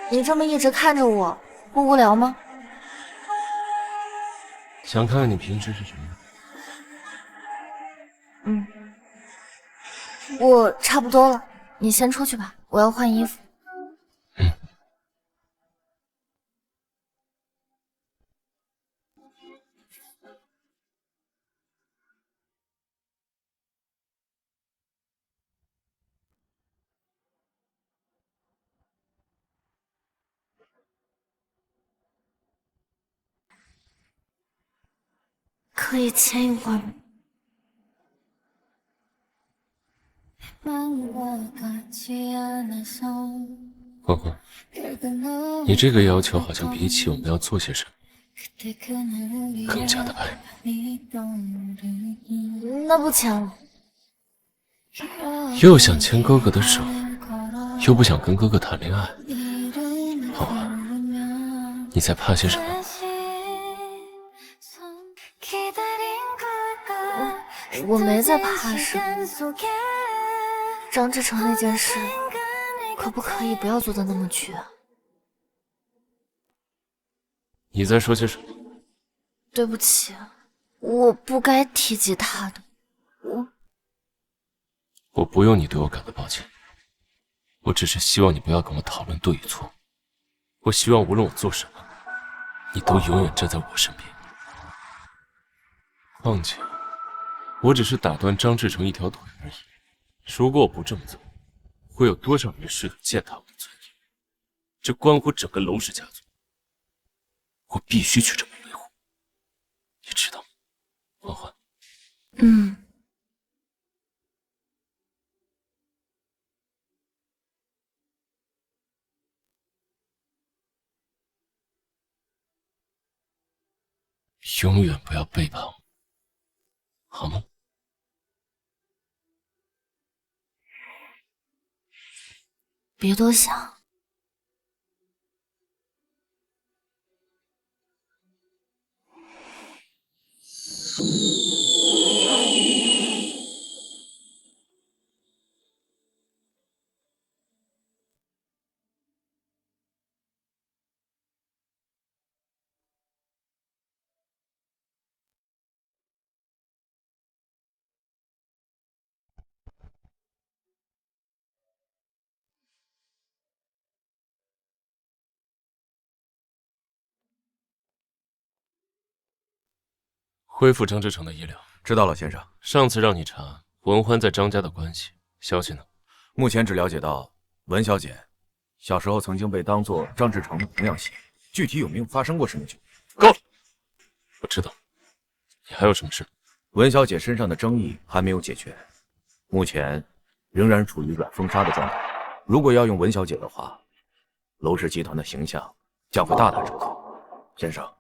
你这么一直看着我，不无聊吗？想看看你平时是什么样。我差不多了，你先出去吧，我要换衣服。可以牵一会儿吗？欢欢，你这个要求好像比起我们要做些什么更加的暧昧。那不牵了。又想牵哥哥的手，又不想跟哥哥谈恋爱，欢欢，你在怕些什么？我没在怕什么。张志成那件事，可不可以不要做的那么绝啊？你在说些什么？对不起，我不该提及他的。我不用你对我感到抱歉，我只是希望你不要跟我讨论对与错。我希望无论我做什么，你都永远站在我身边。况且，我只是打断张志成一条腿而已。如果我不这么做，会有多少人试图践踏我的尊严？这关乎整个娄氏家族，我必须去这么维护，你知道吗，欢欢？永远不要背叛我，好吗？别多想，恢复张志成的医疗。知道了，先生。上次让你查文欢在张家的关系，消息呢？目前只了解到文小姐小时候曾经被当作张志成的童养媳，具体有没有发生过什么就够了。我知道。你还有什么事？文小姐身上的争议还没有解决，目前仍然处于软封杀的状态。如果要用文小姐的话，楼氏集团的形象将会大打折扣。先生，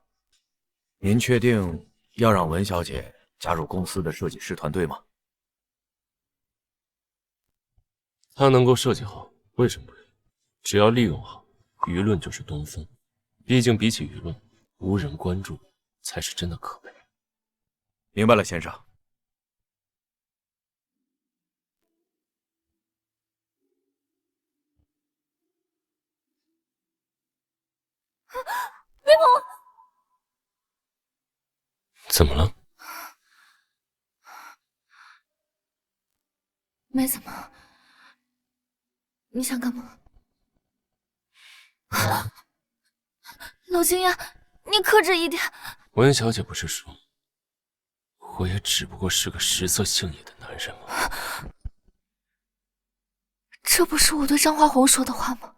您确定要让文小姐加入公司的设计师团队吗？她能够设计好，为什么不愿意？只要利用好，舆论就是东风。毕竟比起舆论，无人关注才是真的可悲。明白了，先生。别碰我！怎么了？没怎么。你想干嘛？老金呀，你克制一点。文小姐不是说，我也只不过是个食色性也的男人吗？这不是我对张华红说的话吗？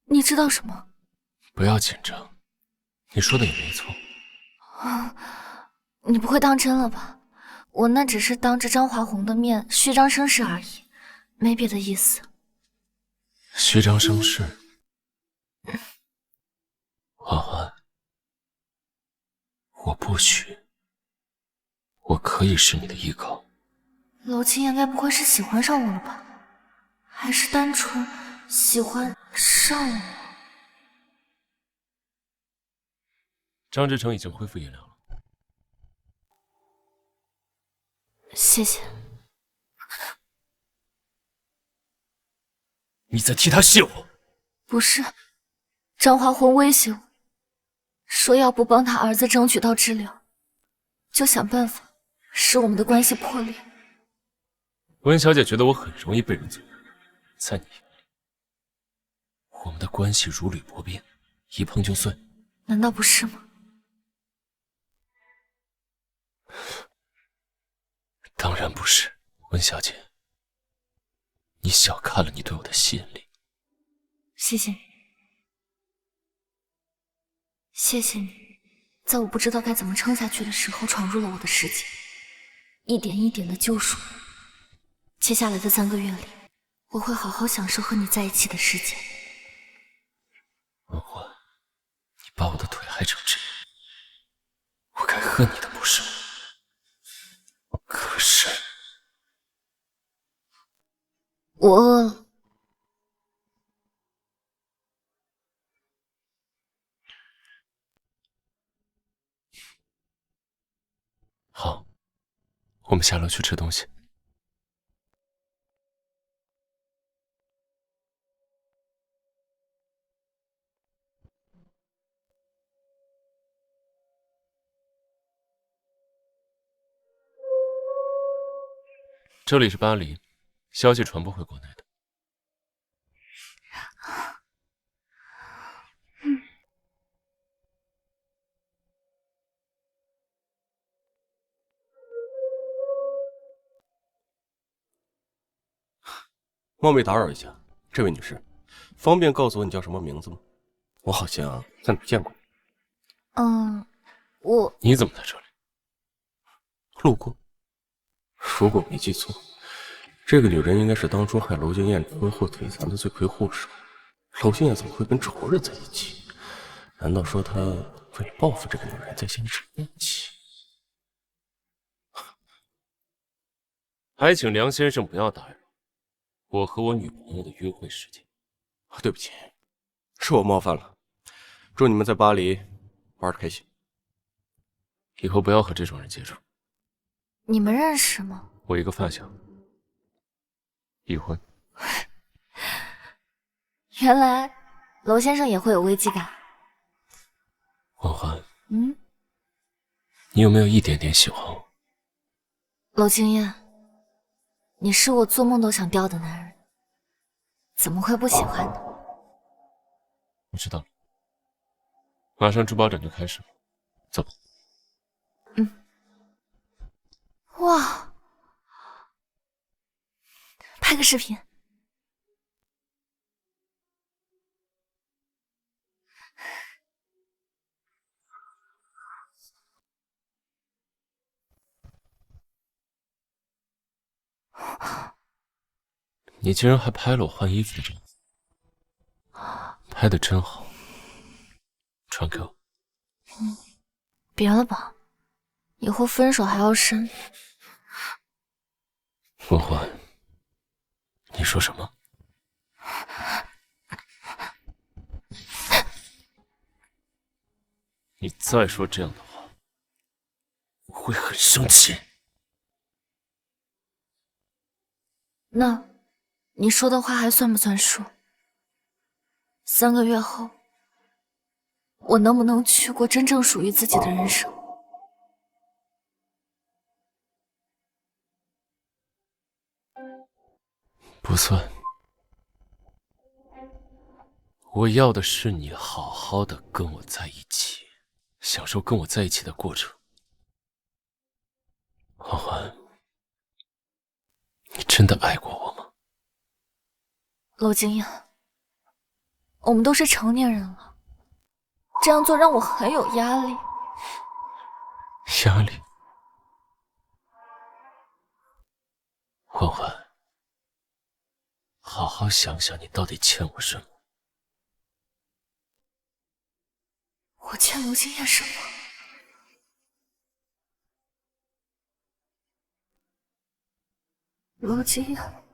你知道什么？不要紧张，你说的也没错。你不会当真了吧？我那只是当着张华红的面虚张声势而已，没别的意思。虚张声势？婉婉，我不虚，我可以是你的依靠。娄青言该不会是喜欢上我了吧？还是单纯喜欢上我？张志成已经恢复医疗了。谢谢。你在替他谢我？不是，张华红威胁我，说要不帮他儿子争取到治疗，就想办法使我们的关系破裂。温小姐觉得我很容易被人左右，在你眼里，我们的关系如履薄冰，一碰就碎。难道不是吗？当然不是，温小姐，你小看了你对我的吸引力。谢谢你，谢谢你，在我不知道该怎么撑下去的时候闯入了我的世界，一点一点的救赎我。接下来的3个月里，我会好好享受和你在一起的时间。文欢，你把我的腿害成这样，我该恨你的不是吗？可是我饿了。好，我们下楼去吃东西。这里是巴黎，消息传不回国内的。冒昧打扰一下，这位女士，方便告诉我你叫什么名字吗？我好像在哪儿见过你。你怎么在这里？路过。如果没记错，这个女人应该是当初害娄金燕车祸腿残的罪魁祸首。娄金燕怎么会跟仇人在一起？难道说她为了报复这个女人，在向你生怨气？还请梁先生不要打扰我和我女朋友的约会时间。对不起，是我冒犯了。祝你们在巴黎玩得开心。以后不要和这种人接触。你们认识吗？我一个发小，已婚。原来娄先生也会有危机感。婉欢，你有没有一点点喜欢我？娄经燕，你是我做梦都想钓的男人，怎么会不喜欢呢？我知道了，马上珠宝展就开始了，走吧。哇，拍个视频。你竟然还拍了我换衣服的照片，拍的真好，传给我。别了吧，以后分手还要删。文欢，你说什么？你再说这样的话，我会很生气。那，你说的话还算不算数？3个月后，我能不能去过真正属于自己的人生？不算。我要的是你好好的跟我在一起，享受跟我在一起的过程。欢欢，你真的爱过我吗？娄经验，我们都是成年人了，这样做让我很有压力。压力？欢欢，好好想想，你到底欠我什么？我欠娄经验什么？娄经验，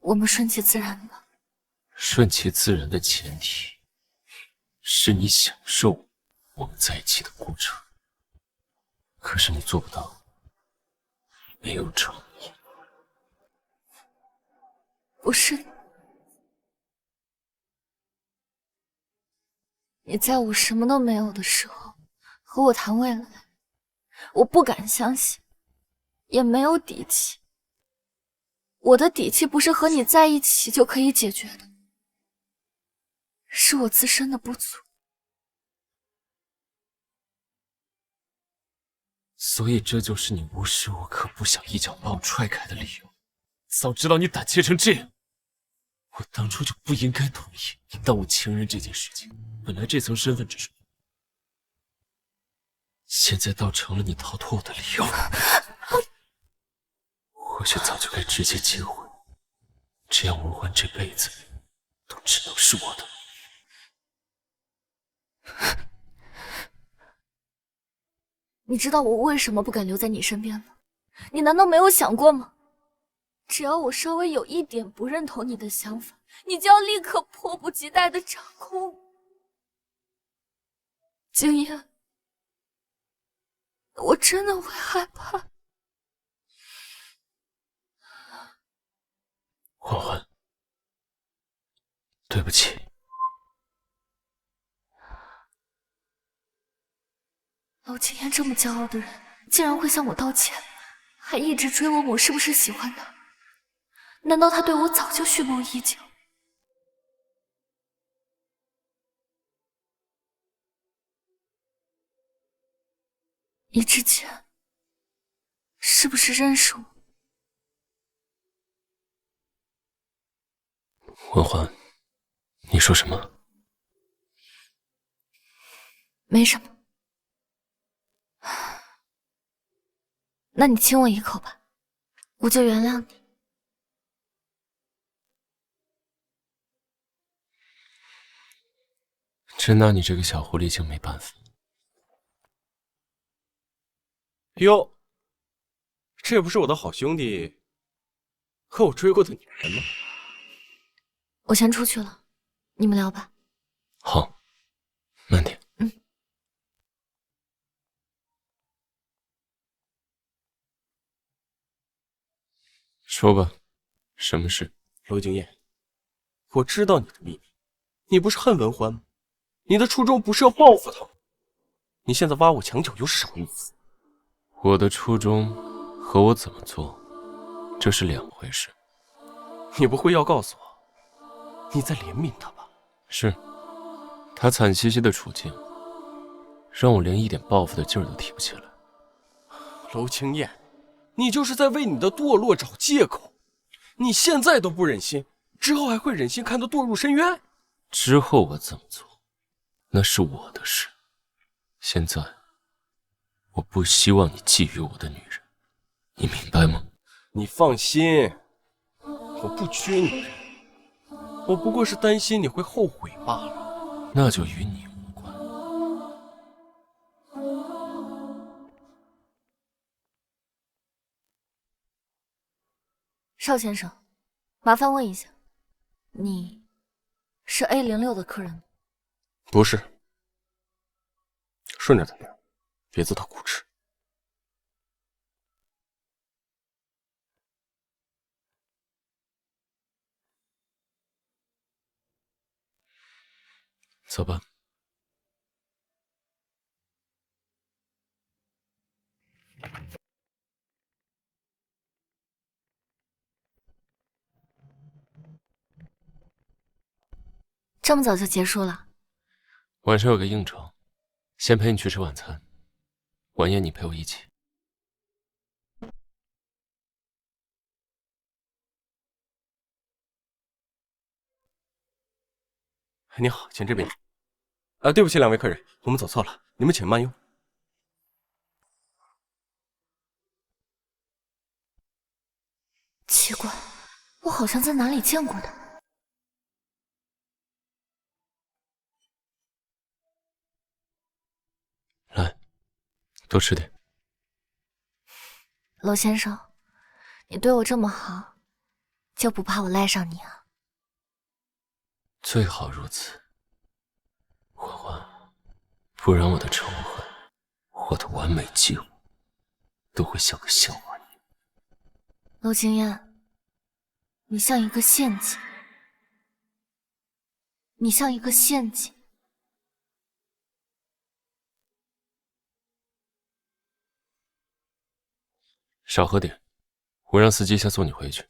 我们顺其自然吧。顺其自然的前提是你享受我们在一起的过程，可是你做不到，没有诚意。不是，你在我什么都没有的时候和我谈未来，我不敢相信，也没有底气。我的底气不是和你在一起就可以解决的，是我自身的不足。所以这就是你无时无刻不想一脚把我踹开的理由。早知道你胆怯成这样，我当初就不应该同意你当我情人这件事情。本来这层身份只是，现在倒成了你逃脱我的理由。或许早就该直接结婚，这样文欢这辈子都只能是我的。你知道我为什么不敢留在你身边吗？你难道没有想过吗？只要我稍微有一点不认同你的想法，你就要立刻迫不及待地掌控我。经验，我真的会害怕。欢欢，对不起。娄经验这么骄傲的人，竟然会向我道歉，还一直追问我是不是喜欢他？难道他对我早就蓄谋已久？你之前是不是认识我？文欢，你说什么？没什么。那你亲我一口吧，我就原谅你。真拿你这个小狐狸精没办法。哟，这不是我的好兄弟和我追过的女人吗？我先出去了，你们聊吧。好，慢点。说吧，什么事？娄经验，我知道你的秘密，你不是恨文欢吗？你的初衷不是要报复他吗？你现在挖我墙角又是什么意思？我的初衷和我怎么做，这是两回事。你不会要告诉我，你在怜悯他吧？是，他惨兮兮的处境，让我连一点报复的劲儿都提不起来。娄青燕，你就是在为你的堕落找借口。你现在都不忍心，之后还会忍心看他堕入深渊？之后我怎么做，那是我的事。现在，我不希望你觊觎我的女人，你明白吗？你放心，我不缺女人，我不过是担心你会后悔罢了。那就与你无关。邵先生，麻烦问一下，你是 A06 的客人吗？不是，顺着他点，别自讨苦吃。走吧。这么早就结束了？晚上有个应酬，先陪你去吃晚餐，晚宴你陪我一起。你好，请这边。对不起，两位客人，我们走错了，你们请慢用。奇怪，我好像在哪里见过他。来，多吃点。娄先生，你对我这么好，就不怕我赖上你啊？最好如此，欢欢，不然我的仇恨，我的完美计划，都会像个笑话一样。娄青燕，你像一个陷阱，你像一个陷阱。少喝点，我让司机先送你回去。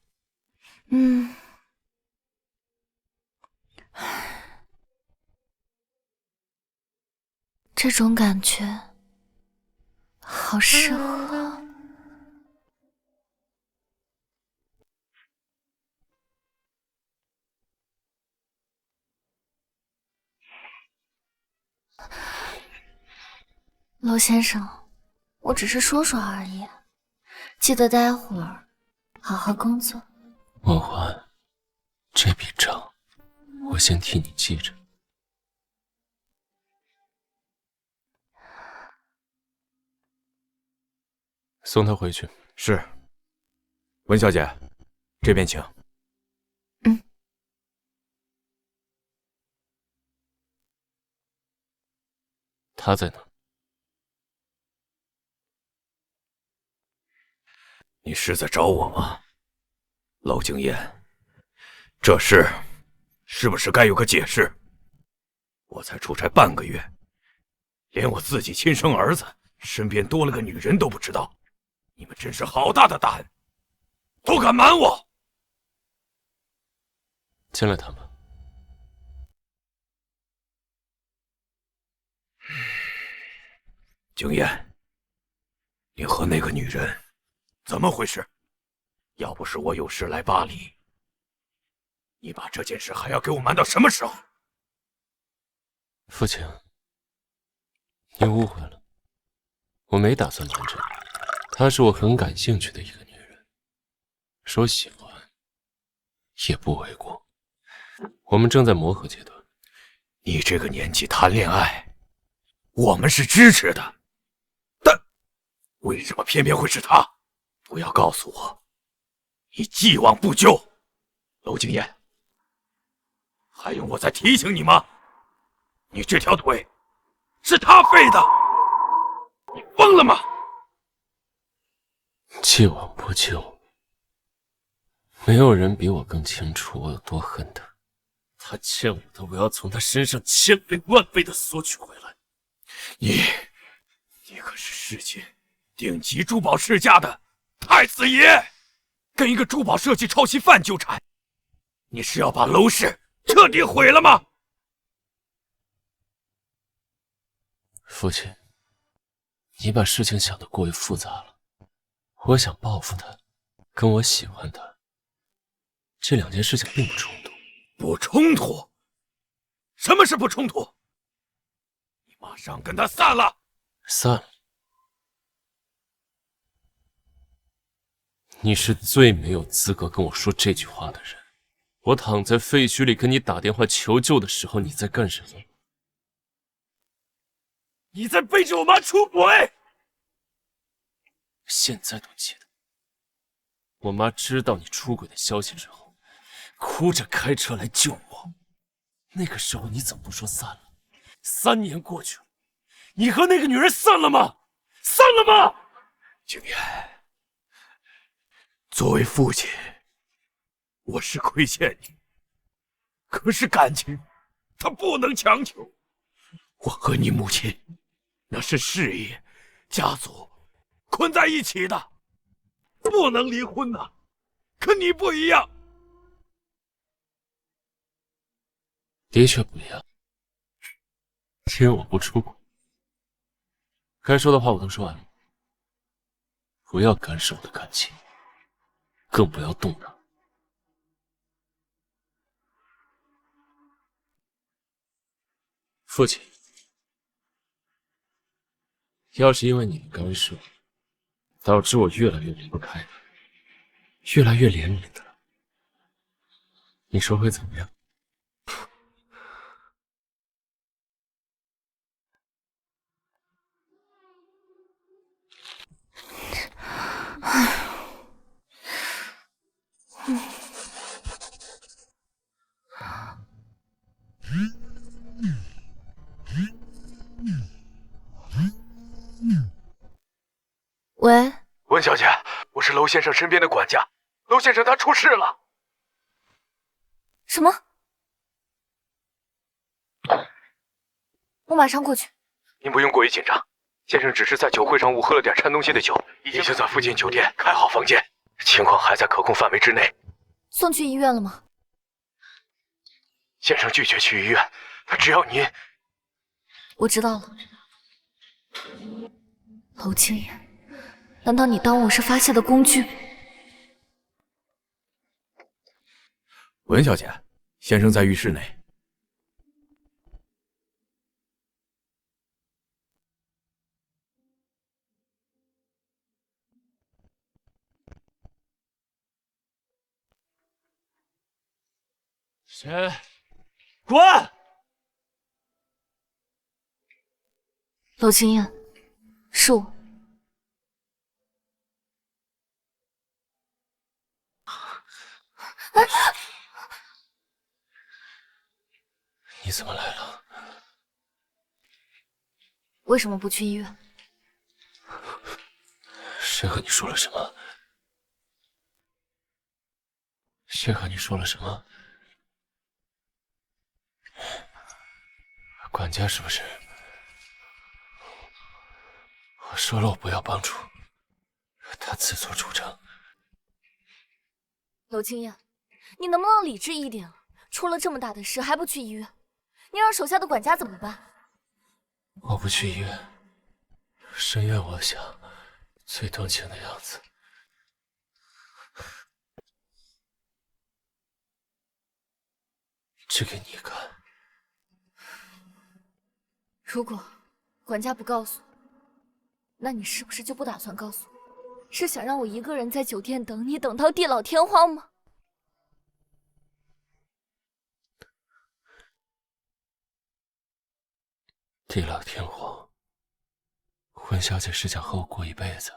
这种感觉好适合。娄先生，我只是说说而已，记得待会儿好好工作。婉婉，这笔账我先替你记着。送他回去。是。文小姐，这边请。他在哪？你是在找我吗，娄景琰？这事是不是该有个解释？我才出差半个月，连我自己亲生儿子身边多了个女人都不知道，你们真是好大的胆，都敢瞒我！进来谈吧。景琰，你和那个女人怎么回事？要不是我有事来巴黎，你把这件事还要给我瞒到什么时候？父亲，你误会了，我没打算瞒着你。她是我很感兴趣的一个女人，说喜欢也不为过。我们正在磨合阶段。你这个年纪谈恋爱，我们是支持的，但为什么偏偏会是她？不要告诉我，你既往不咎。娄景琰，还用我再提醒你吗？你这条腿是他废的，你疯了吗？既往不咎，没有人比我更清楚我有多恨他。他欠我的，我要从他身上千倍万倍的索取回来。你可是世界顶级珠宝世家的太子爷，跟一个珠宝设计抄袭犯纠缠，你是要把娄氏彻底毁了吗？父亲，你把事情想得过于复杂了。我想报复他，跟我喜欢他，这两件事情并不冲突。不冲突？什么是不冲突？你马上跟他散了。散了。你是最没有资格跟我说这句话的人。我躺在废墟里跟你打电话求救的时候，你在干什么？你在背着我妈出轨！现在都记得。我妈知道你出轨的消息之后，哭着开车来救我。那个时候你怎么不说散了？3年过去了，你和那个女人散了吗？散了吗？景琰，作为父亲，我是亏欠你，可是感情，他不能强求。我和你母亲，那是事业、家族捆在一起的，不能离婚呐。可你不一样。的确不一样，因为我不出轨。该说的话我都说完了，不要干涉我的感情，更不要动它。父亲，要是因为你的干涉，导致我越来越离不开你，越来越怜悯他，你说会怎么样？喂，温小姐，我是娄先生身边的管家，娄先生他出事了。什么？我马上过去。您不用过于紧张，先生只是在酒会上误喝了点掺东西的酒，已经在附近酒店开好房间，情况还在可控范围之内。送去医院了吗？先生拒绝去医院，只要您……我知道了。娄清言，难道你当我是发泄的工具？文小姐，先生在浴室内。谁？滚！娄清言，是我。你怎么来了？为什么不去医院？谁和你说了什么？谁和你说了什么？管家是不是？我说了我不要帮助，他自作主张。娄清言，你能不能理智一点啊？出了这么大的事还不去医院，你让手下的管家怎么办？我不去医院，深愿我想最动情的样子。只给你看。如果管家不告诉我，那你是不是就不打算告诉我？是想让我一个人在酒店等你，等到地老天荒吗？地老天荒，温小姐是想和我过一辈子。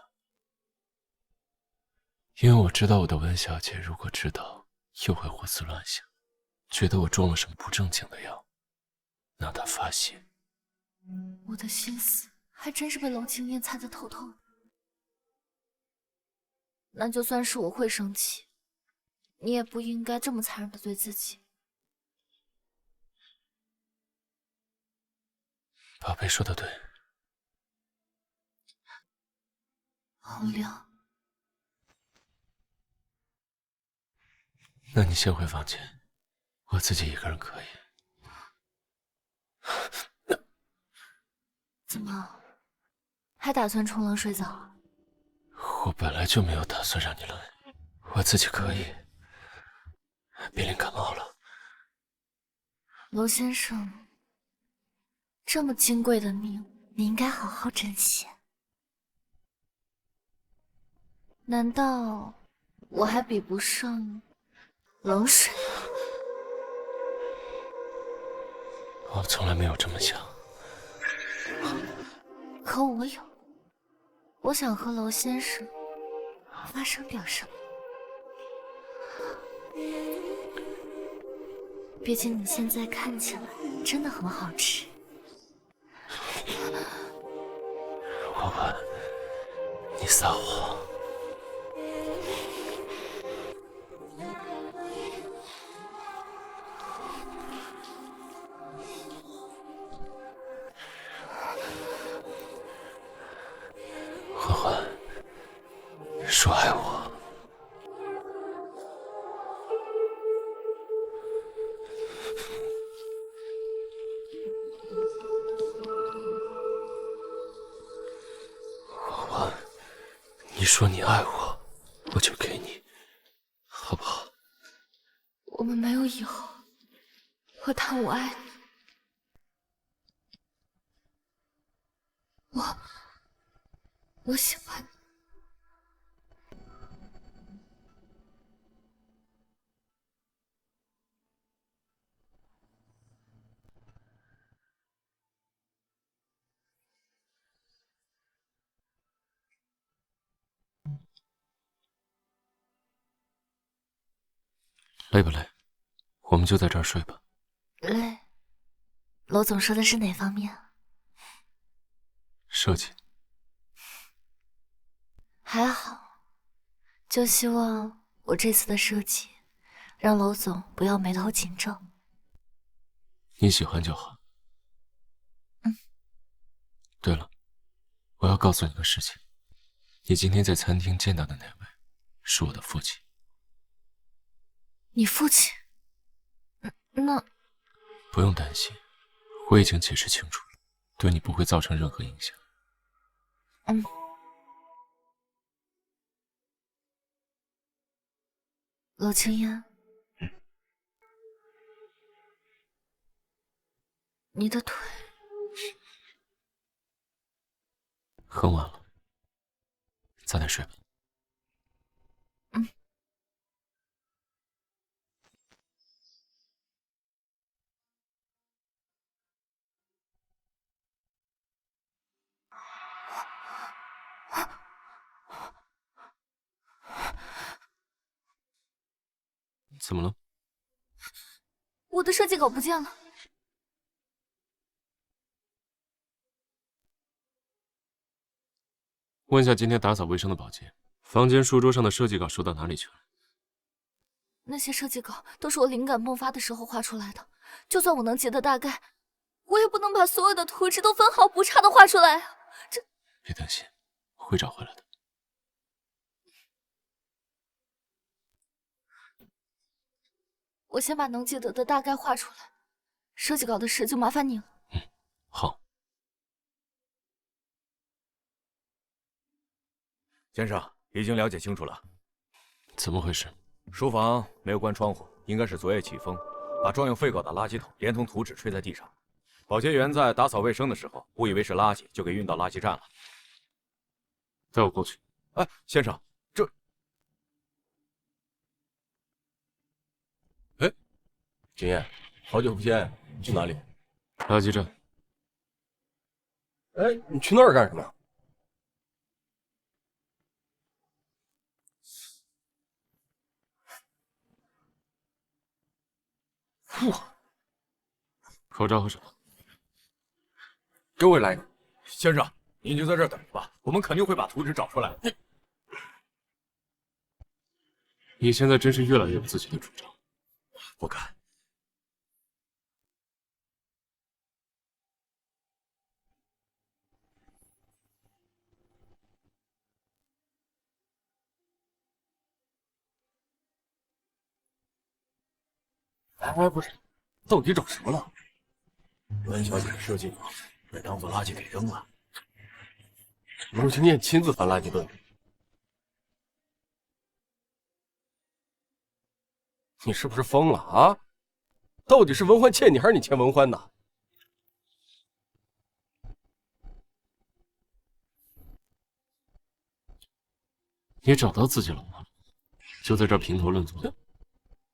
因为我知道我的温小姐如果知道，又会胡思乱想，觉得我中了什么不正经的药，拿她发泄。我的心思还真是被娄清言猜得透透的。那就算是我会生气，你也不应该这么残忍的对自己。宝贝说的对。洪亮，那你先回房间，我自己一个人可以。怎么，还打算冲冷水澡？我本来就没有打算让你冷，我自己可以。别淋感冒了。娄先生，这么金贵的命，你应该好好珍惜。难道我还比不上冷水？我从来没有这么想。可我有，我想和娄先生发生点什么。毕竟你现在看起来真的很好吃。婉婉，你撒谎。欢欢，说爱我。欢欢，你说你爱我，我就给你，好不好？我们没有以后，我谈我爱你。我喜欢你。累不累？我们就在这儿睡吧。累。娄总说的是哪方面？设计。还好，就希望我这次的设计让娄总不要眉头紧皱。你喜欢就好。嗯。对了，我要告诉你个事情，你今天在餐厅见到的那位是我的父亲。你父亲？那不用担心，我已经解释清楚了，对你不会造成任何影响。嗯。娄青烟，你的腿很晚了，早点睡吧。嗯。怎么了？我的设计稿不见了。问下今天打扫卫生的保洁，房间书桌上的设计稿收到哪里去了？那些设计稿都是我灵感迸发的时候画出来的，就算我能记得大概，我也不能把所有的图纸都分毫不差的画出来啊！这……别担心，我会找回来的。我先把能记得的大概画出来，设计稿的事就麻烦你了。嗯，好。先生，已经了解清楚了。怎么回事？书房没有关窗户，应该是昨夜起风，把装有废稿的垃圾桶连同图纸吹在地上。保洁员在打扫卫生的时候，误以为是垃圾，就给运到垃圾站了。带我过去。哎，先生，这……哎，景烨，好久不见，你去哪里？垃圾站。哎，你去那儿干什么？哇！口罩和手套，给我来一个。先生，您就在这儿等着吧，我们肯定会把图纸找出来的。你现在真是越来越有自己的主张。不敢。哎，不是，到底找什么了？文小姐的设计稿那当做垃圾给扔了。陆清燕亲自翻垃圾堆。你是不是疯了啊？到底是文欢欠你，还是你欠文欢呢？你找到自己了吗？就在这儿评头论足。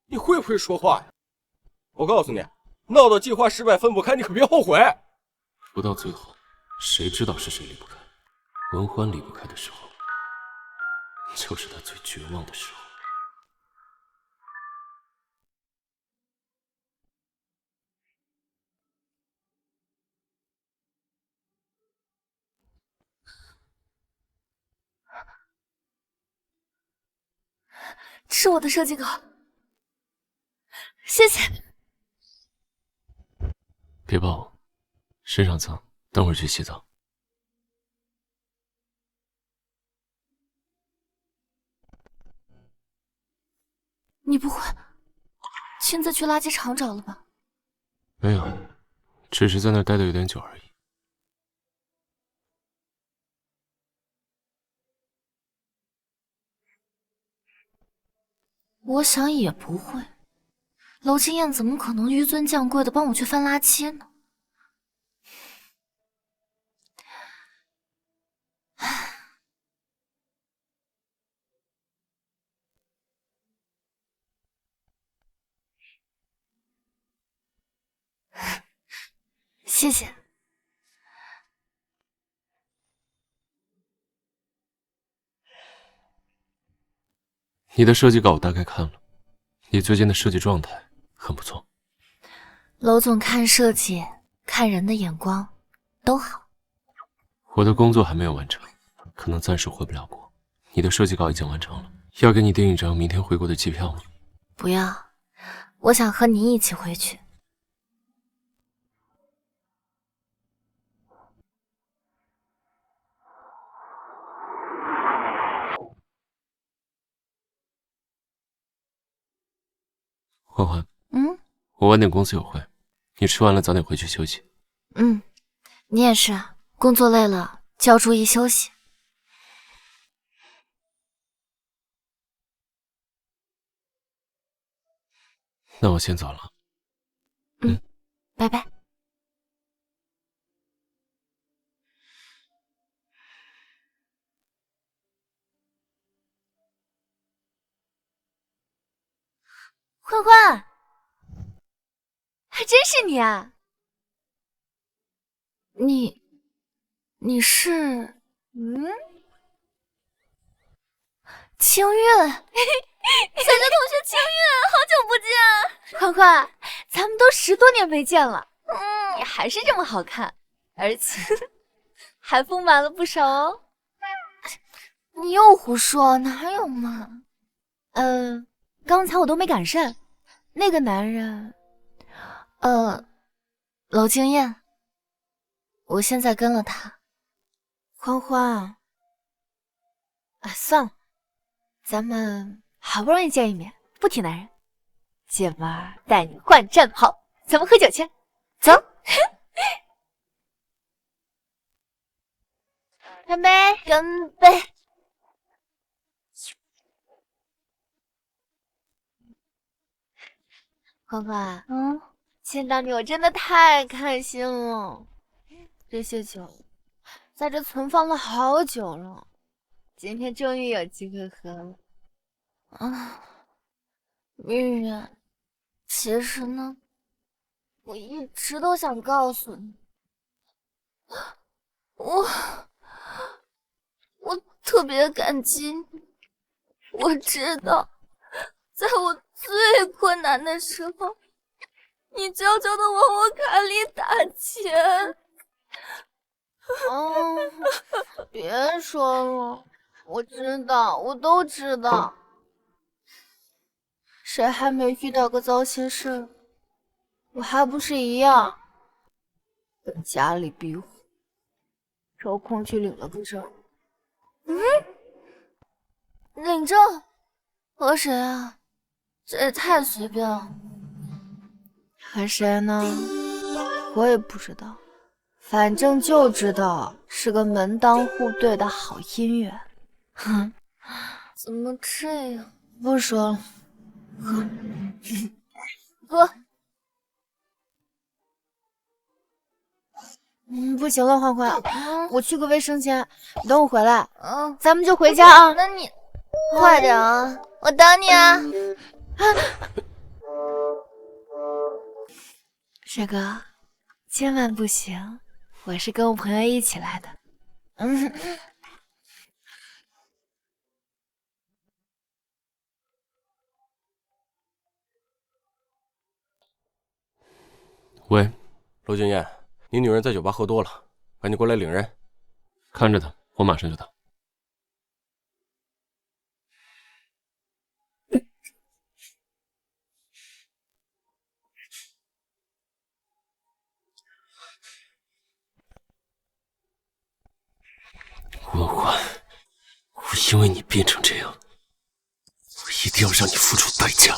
你会不会说话呀？我告诉你，闹到计划失败分不开，你可别后悔。不到最后，谁知道是谁离不开？文欢离不开的时候，就是他最绝望的时候。这是我的设计稿，谢谢。别抱我，身上脏，等会儿去洗澡。你不会亲自去垃圾场找了吧？没有，只是在那儿待的有点久而已。我想也不会，娄清燕怎么可能纡尊降贵的帮我去翻垃圾呢？谢谢。你的设计稿我大概看了，你最近的设计状态很不错。娄总看设计、看人的眼光都好。我的工作还没有完成，可能暂时回不了国。你的设计稿已经完成了，要给你订一张明天回国的机票吗？不要，我想和你一起回去。欢欢，我晚点公司有会，你吃完了早点回去休息。你也是，工作累了就要注意休息。那我先走了。拜拜。欢欢，还真是你啊！你是清韵，小学同学清韵，好久不见。欢欢，咱们都10多年没见了，你还是这么好看，而且还丰满了不少哦。你又胡说，哪有嘛？刚才我都没赶上，那个男人，娄清燕，我现在跟了他。欢欢，算了，咱们好不容易见一面，不提男人，姐们儿带你换战袍，咱们喝酒去，走。干杯！干杯！欢欢，见到你我真的太开心了。这些酒在这存放了好久了，今天终于有机会喝了。玉然，其实呢，我一直都想告诉你，我特别感激你。我知道，在我最困难的时候，你悄悄的往我卡里打钱。别说了，我知道，我都知道。谁还没遇到个糟心事？我还不是一样，跟家里逼婚，抽空去领了个证。领证？和谁啊？这也太随便了。和谁呢？我也不知道。反正就知道是个门当户对的好姻缘。哼，怎么这样？不说了，喝。不行了，欢欢，我去个卫生间，你等我回来。咱们就回家啊。那你快点啊，我等你啊。帅哥，千万不行，我是跟我朋友一起来的。喂，罗俊彦，你女人在酒吧喝多了，赶紧过来领人。看着他，我马上就到。文欢，我因为你变成这样，我一定要让你付出代价。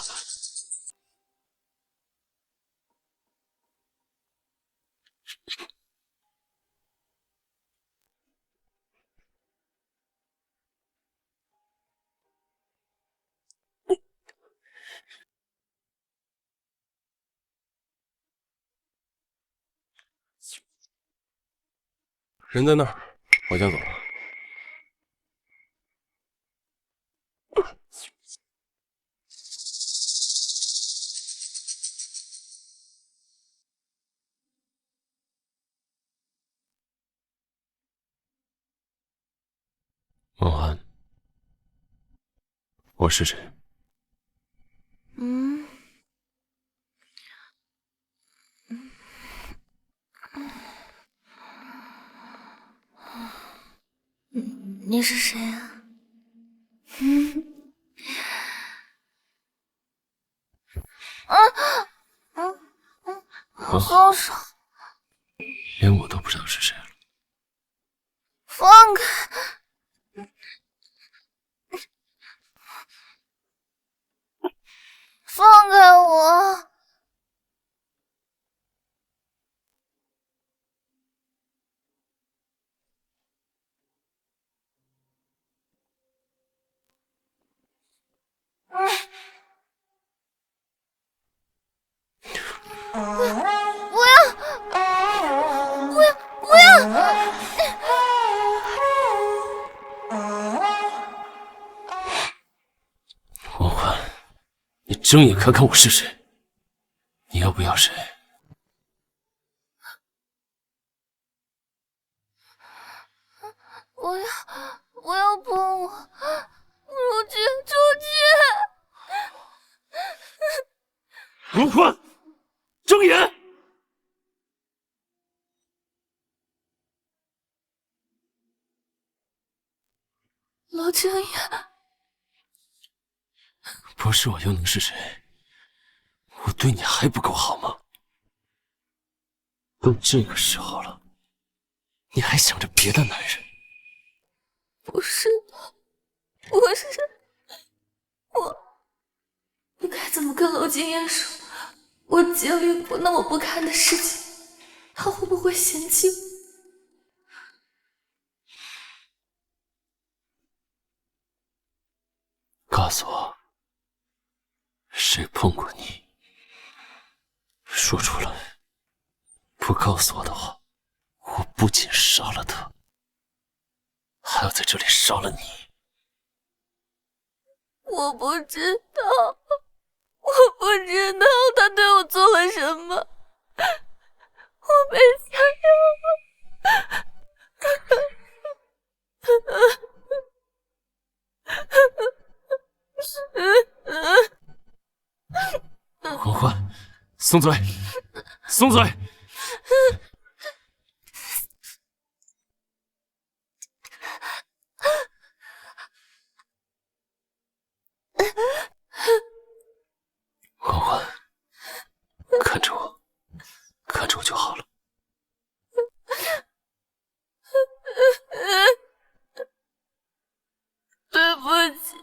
人在那儿，我先走了。文涵，我是谁？你是谁啊？松手！连我都不知道是谁了。放开！放开我！不要！文欢，你睁眼看看我是谁？你要不要谁？不要碰我！出去！文欢，睁眼！罗正言，不是我又能是谁？我对你还不够好吗？都这个时候了，你还想着别的男人？不是的，我该怎么跟娄金燕说？我经历过那么不堪的事情，他会不会嫌弃我？告诉我，谁碰过你？说出来。不告诉我的话，我不仅杀了他，还要在这里杀了你。我不知道他对我做了什么，我没想要。文欢，松嘴，松嘴！文欢，看着我，看着我就好了。对不起，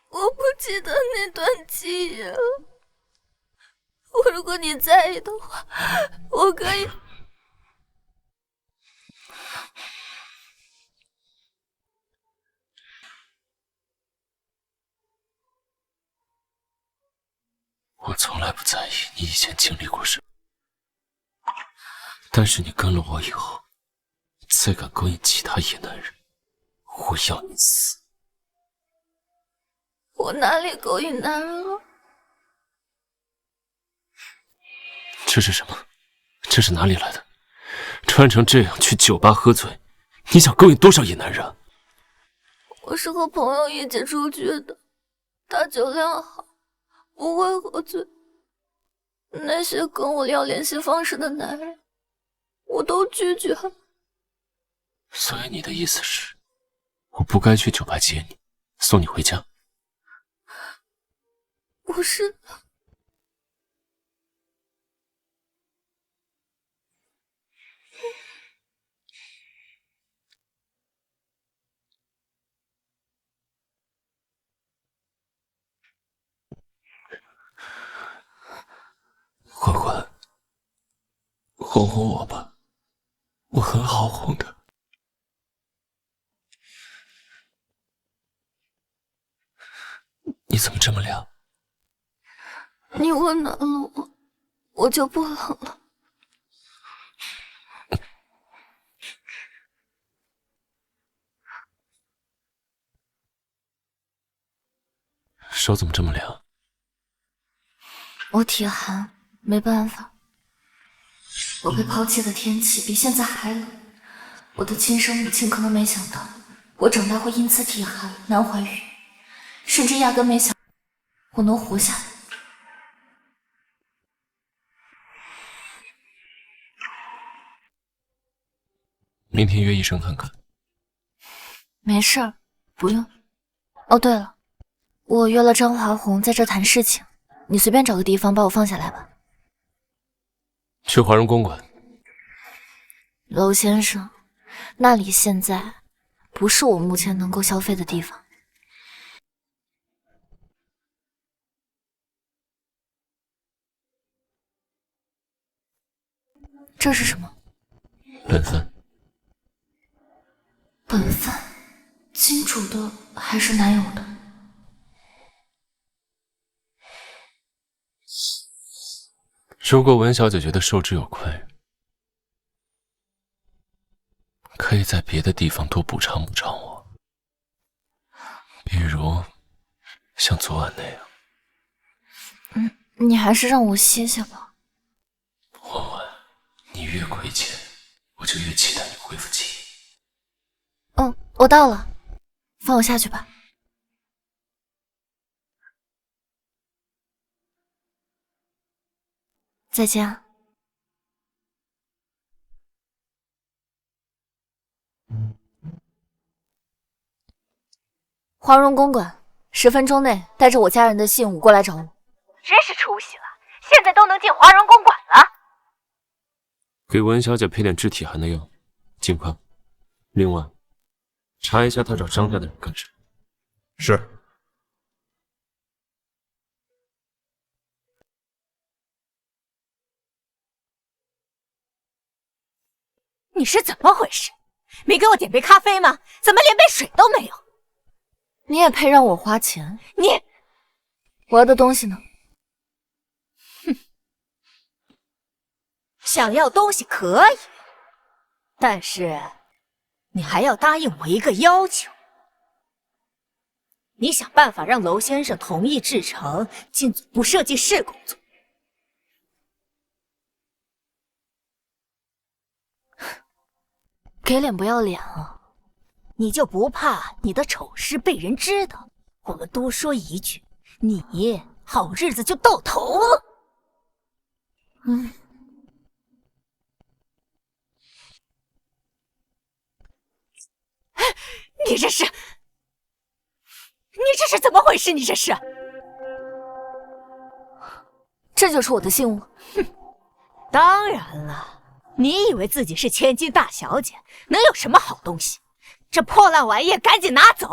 我不记得那段记忆了。如果你在意的话，我可以。我从来不在意你以前经历过什么，但是你跟了我以后，再敢勾引其他野男人，我要你死！我哪里勾引男人了？这是什么？这是哪里来的？穿成这样去酒吧喝醉，你想勾引多少野男人啊？我是和朋友一起出去的，他酒量好，不会喝醉。那些跟我要联系方式的男人，我都拒绝了。所以你的意思是，我不该去酒吧接你，送你回家？不是的。欢欢，哄哄我吧，我很好哄的。你怎么这么凉？你温暖了我，我就不冷了。手怎么这么凉？我体寒，没办法。我被抛弃的天气比现在还冷，我的亲生母亲可能没想到我长大会因此体寒难怀孕，甚至压根没想我能活下来。明天约医生看看。没事儿，不用。哦，对了，我约了张华红在这谈事情，你随便找个地方把我放下来吧。去华荣公馆。娄先生，那里现在不是我目前能够消费的地方。这是什么？本分。本分？金主的还是男友的？如果文小姐觉得受之有愧，可以在别的地方多补偿补偿我，比如像昨晚那样。你还是让我歇歇吧。欢欢，你越亏欠，我就越期待你恢复记忆。我到了，放我下去吧。再见啊。华荣公馆，10分钟内带着我家人的信物过来找我。真是出息了，现在都能进华荣公馆了。给文小姐配点治体寒的药，尽快。另外，查一下她找张家的人干什么。是。你是怎么回事？没给我点杯咖啡吗？怎么连杯水都没有？你也配让我花钱？你，我要的东西呢？哼，想要东西可以，但是你还要答应我一个要求。你想办法让娄先生同意志成进总部设计室工作。给脸不要脸啊！你就不怕你的丑事被人知道？我们多说一句，你好日子就到头了。你这是怎么回事？你这是？这就是我的信物。哼，当然了。你以为自己是千金大小姐，能有什么好东西？这破烂玩意赶紧拿走！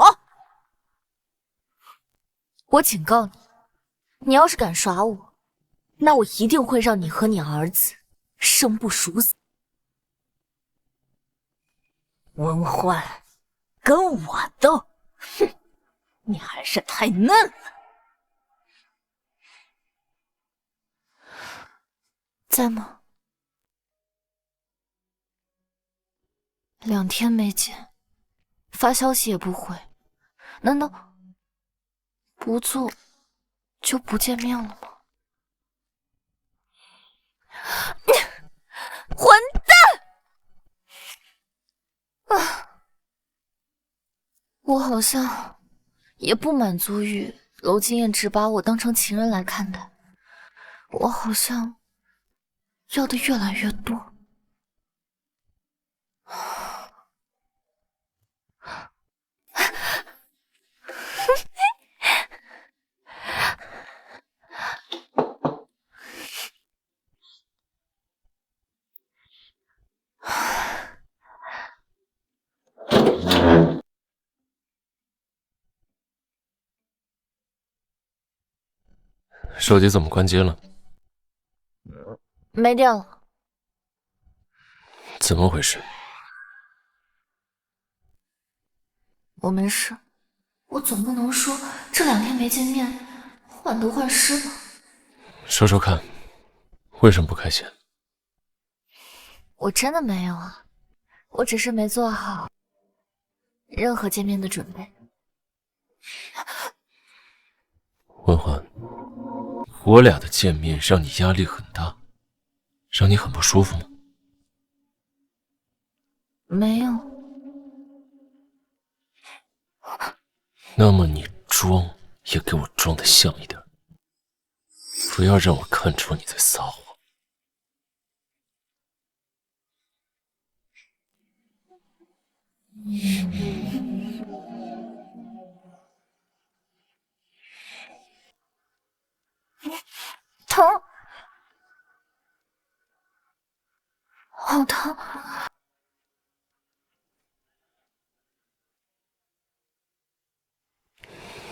我警告你，你要是敢耍我，那我一定会让你和你儿子生不属死。文焕，跟我斗，哼，你还是太嫩了。在吗？2天没见，发消息也不回，难道不做就不见面了吗？混蛋！啊，我好像也不满足于娄经验只把我当成情人来看待，我好像要的越来越多。手机怎么关机了？没电了。怎么回事？我没事，我总不能说这2天没见面，患得患失吧？说说看，为什么不开心？我真的没有啊，我只是没做好任何见面的准备。文焕，我俩的见面让你压力很大，让你很不舒服吗？没有。那么你装也给我装得像一点，不要让我看出你在撒谎。疼，好疼！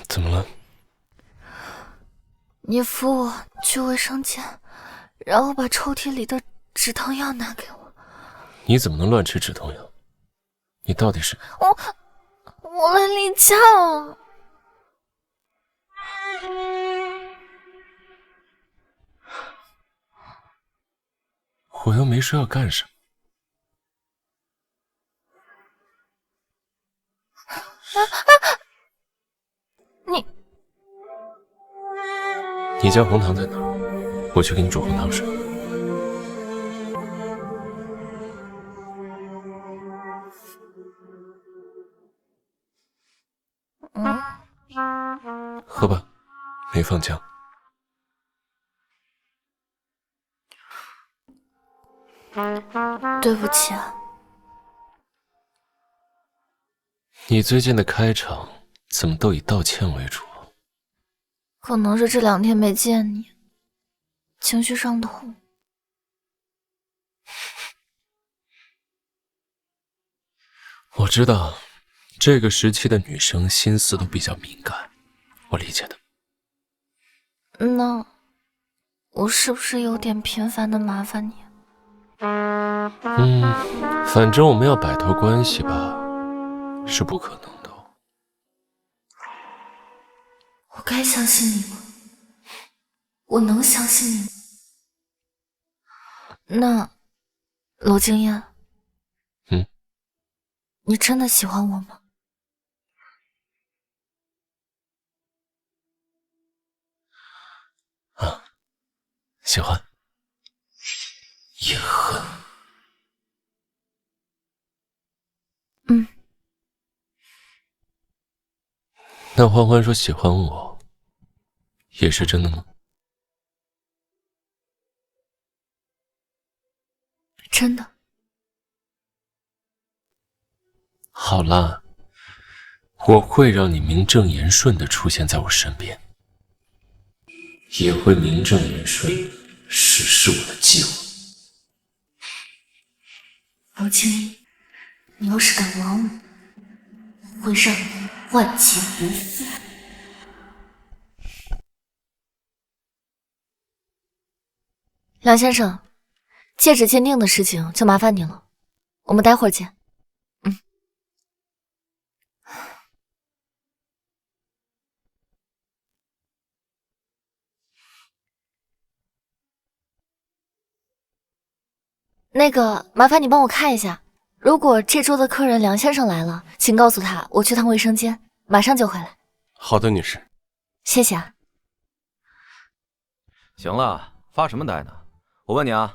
怎么了？你扶我去卫生间，然后把抽屉里的止疼药拿给我。你怎么能乱吃止痛药？你到底是……我来例假了。我又没说要干什么。你家红糖在哪儿？我去给你煮红糖水。喝吧，没放酱。对不起啊。你最近的开场怎么都以道歉为主？可能是这2天没见你，情绪上头。我知道，这个时期的女生心思都比较敏感，我理解的。那我是不是有点频繁的麻烦你？反正我们要摆脱关系吧，是不可能的。我该相信你吗？我能相信你吗？那娄经验，你真的喜欢我吗？啊，喜欢，也恨。那欢欢说喜欢我，也是真的吗？真的。好啦，我会让你名正言顺地出现在我身边，也会名正言顺地实施我的计划。娄经理，你要是敢玩我，会让你万劫不复。梁先生，戒指鉴定的事情就麻烦你了，我们待会儿见。那个，麻烦你帮我看一下，如果这桌的客人梁先生来了，请告诉他我去趟卫生间，马上就回来。好的，女士。谢谢啊。行了，发什么呆呢？我问你啊，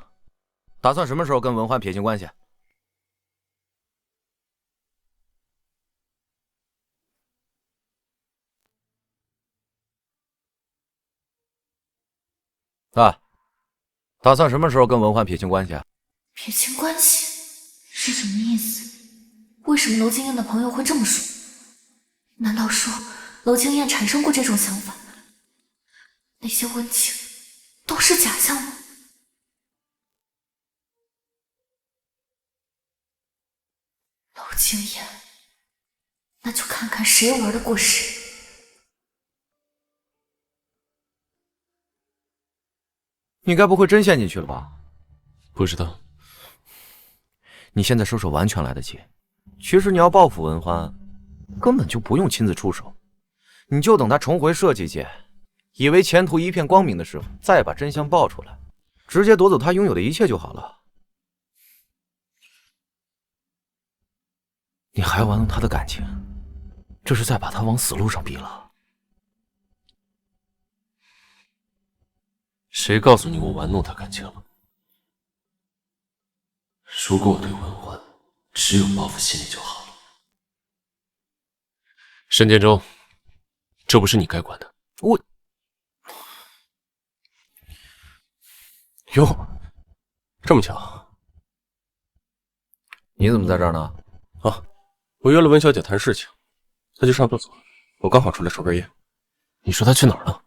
打算什么时候跟文欢撇清关系？啊，打算什么时候跟文欢撇清关系啊？撇清关系是什么意思？为什么娄经燕的朋友会这么说？难道说娄经燕产生过这种想法？那些温情都是假象吗？娄经燕，那就看看谁玩得过谁。你该不会真陷进去了吧？不知道。你现在收手完全来得及。其实你要报复文欢，根本就不用亲自出手，你就等他重回设计界，以为前途一片光明的时候，再把真相爆出来，直接夺走他拥有的一切就好了。你还玩弄他的感情，这是在把他往死路上逼了。谁告诉你我玩弄他感情了？如果我对文欢只有报复心理就好了。沈建州，这不是你该管的。我……哟，这么巧，你怎么在这儿呢？啊，我约了温小姐谈事情，她去上厕所，我刚好出来抽根烟。你说她去哪儿了？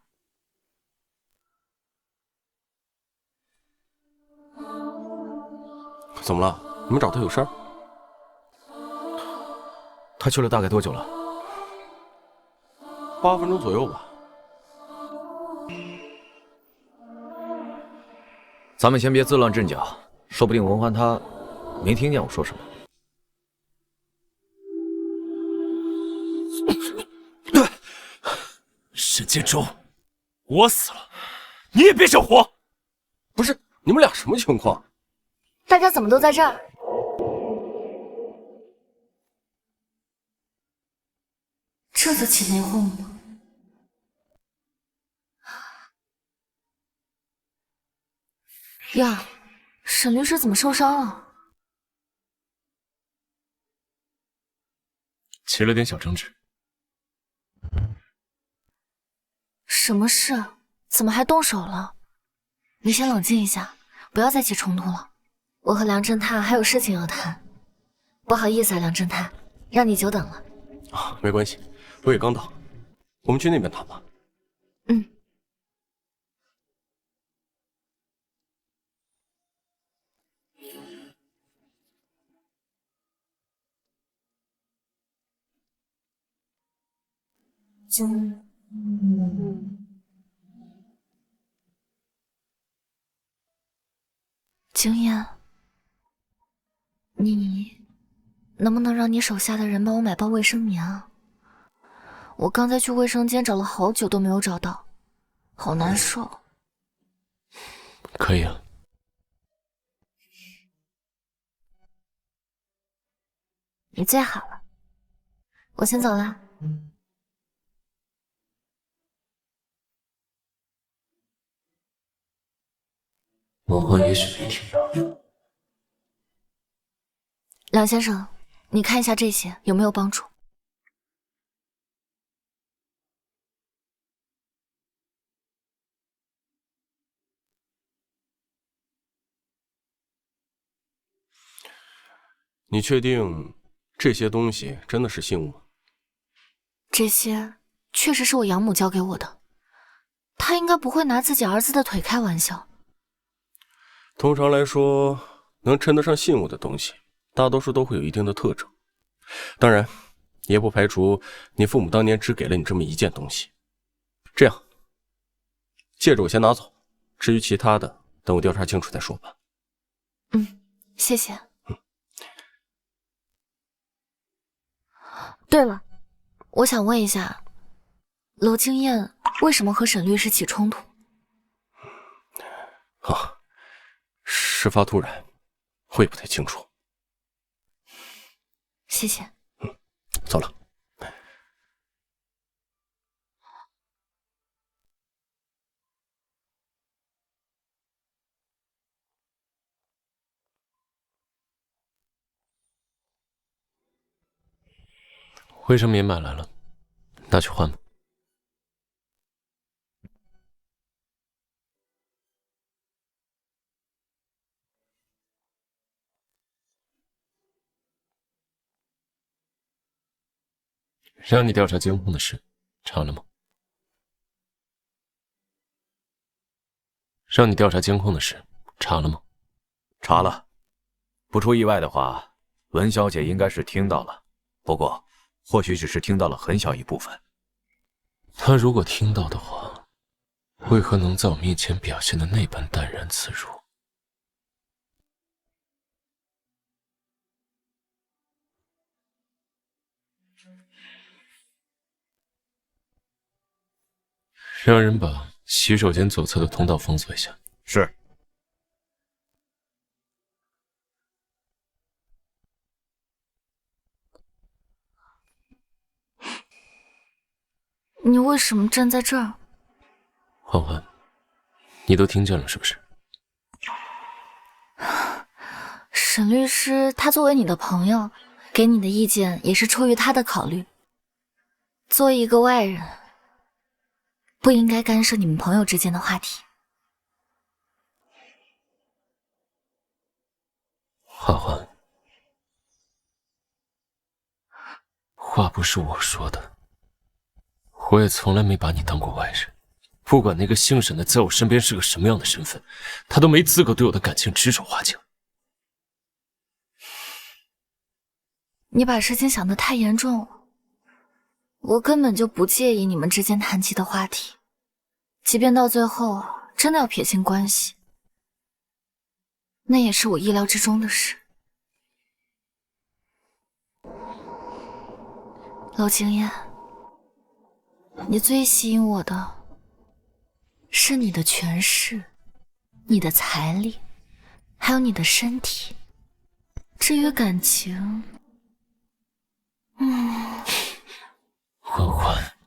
怎么了？你们找她有事儿？他去了大概多久了？8分钟左右吧。咱们先别自乱阵脚，说不定文欢他没听见我说什么。沈建州，我死了，你也别想活！不是，你们俩什么情况？大家怎么都在这儿？这就起内讧了。呀，沈律师怎么受伤了？起了点小争执。什么事？怎么还动手了？你先冷静一下，不要再起冲突了。我和梁侦探还有事情要谈。不好意思啊，梁侦探，让你久等了。啊，没关系，我也刚到，我们去那边谈吧。嗯。经验，你能不能让你手下的人帮我买包卫生棉啊？我刚才去卫生间找了好久都没有找到，好难受。可以啊。你最好了，我先走了。文欢也许没听到。梁先生，你看一下这些有没有帮助？你确定这些东西真的是信物吗？这些确实是我养母教给我的，她应该不会拿自己儿子的腿开玩笑。通常来说，能称得上信物的东西，大多数都会有一定的特征。当然，也不排除你父母当年只给了你这么一件东西。这样，戒指我先拿走，至于其他的，等我调查清楚再说吧。谢谢。对了，我想问一下，娄经燕为什么和沈律师起冲突？事发突然，我也不太清楚。谢谢。走了。卫生棉买来了，拿去换吧。让你调查监控的事，查了吗？让你调查监控的事，查了吗？查了，不出意外的话，文小姐应该是听到了，不过或许只是听到了很小一部分。她如果听到的话，为何能在我面前表现的那般淡然自如？让人把洗手间左侧的通道封锁一下。是。你为什么站在这儿？欢欢，你都听见了是不是？沈律师他作为你的朋友，给你的意见也是出于他的考虑。作为一个外人，不应该干涉你们朋友之间的话题。欢欢，话不是我说的，我也从来没把你当过外人。不管那个姓沈的在我身边是个什么样的身份，他都没资格对我的感情指手画脚。你把事情想得太严重了，我根本就不介意你们之间谈起的话题，即便到最后真的要撇清关系，那也是我意料之中的事。娄经燕，你最吸引我的是你的权势、你的财力，还有你的身体。至于感情，欢欢，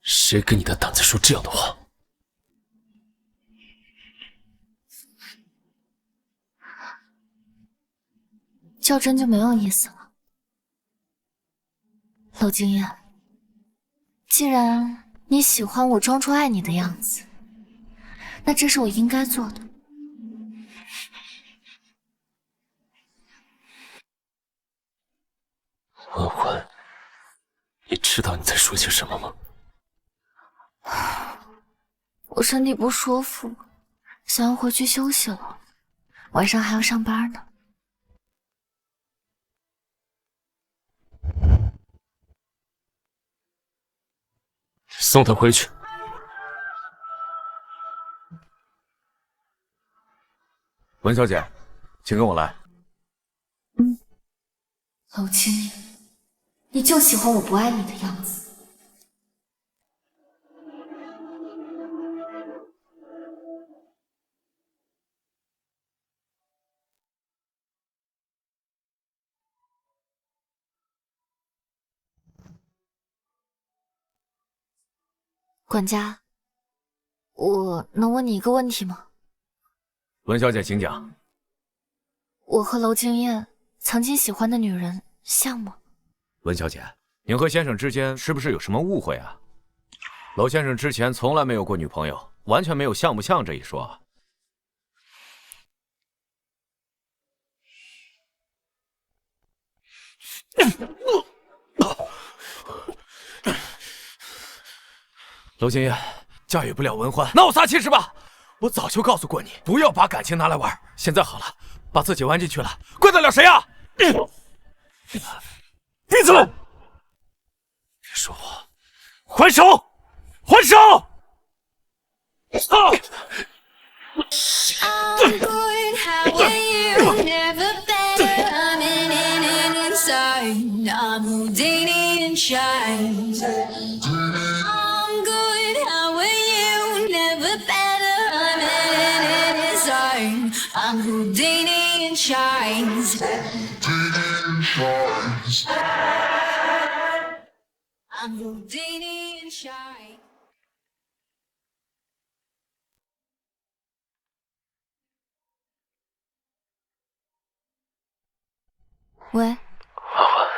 谁给你的胆子说这样的话？较真就没有意思了。娄经燕，既然你喜欢我装出爱你的样子，那这是我应该做的。欢欢，你知道你在说些什么吗？我身体不舒服，想要回去休息了，晚上还要上班呢。送他回去。文小姐，请跟我来。娄经燕，你就喜欢我不爱你的样子。管家，我能问你一个问题吗？文小姐，请讲。我和娄经燕曾经喜欢的女人像吗？文小姐，您和先生之间是不是有什么误会啊？娄先生之前从来没有过女朋友，完全没有像不像这一说。娄经燕，驾驭不了文欢，那我撒气是吧？我早就告诉过你，不要把感情拿来玩。现在好了，把自己玩进去了，怪得了谁啊？闭嘴！别说话！还手！还手！ I'm good, how are you? Never better, I'm in inside. I'm Houdini and shines. I'm good, how are you? Never better, I'm in inside. I'm Houdini and shines. I'm Houdini and shines. 喂，欢欢，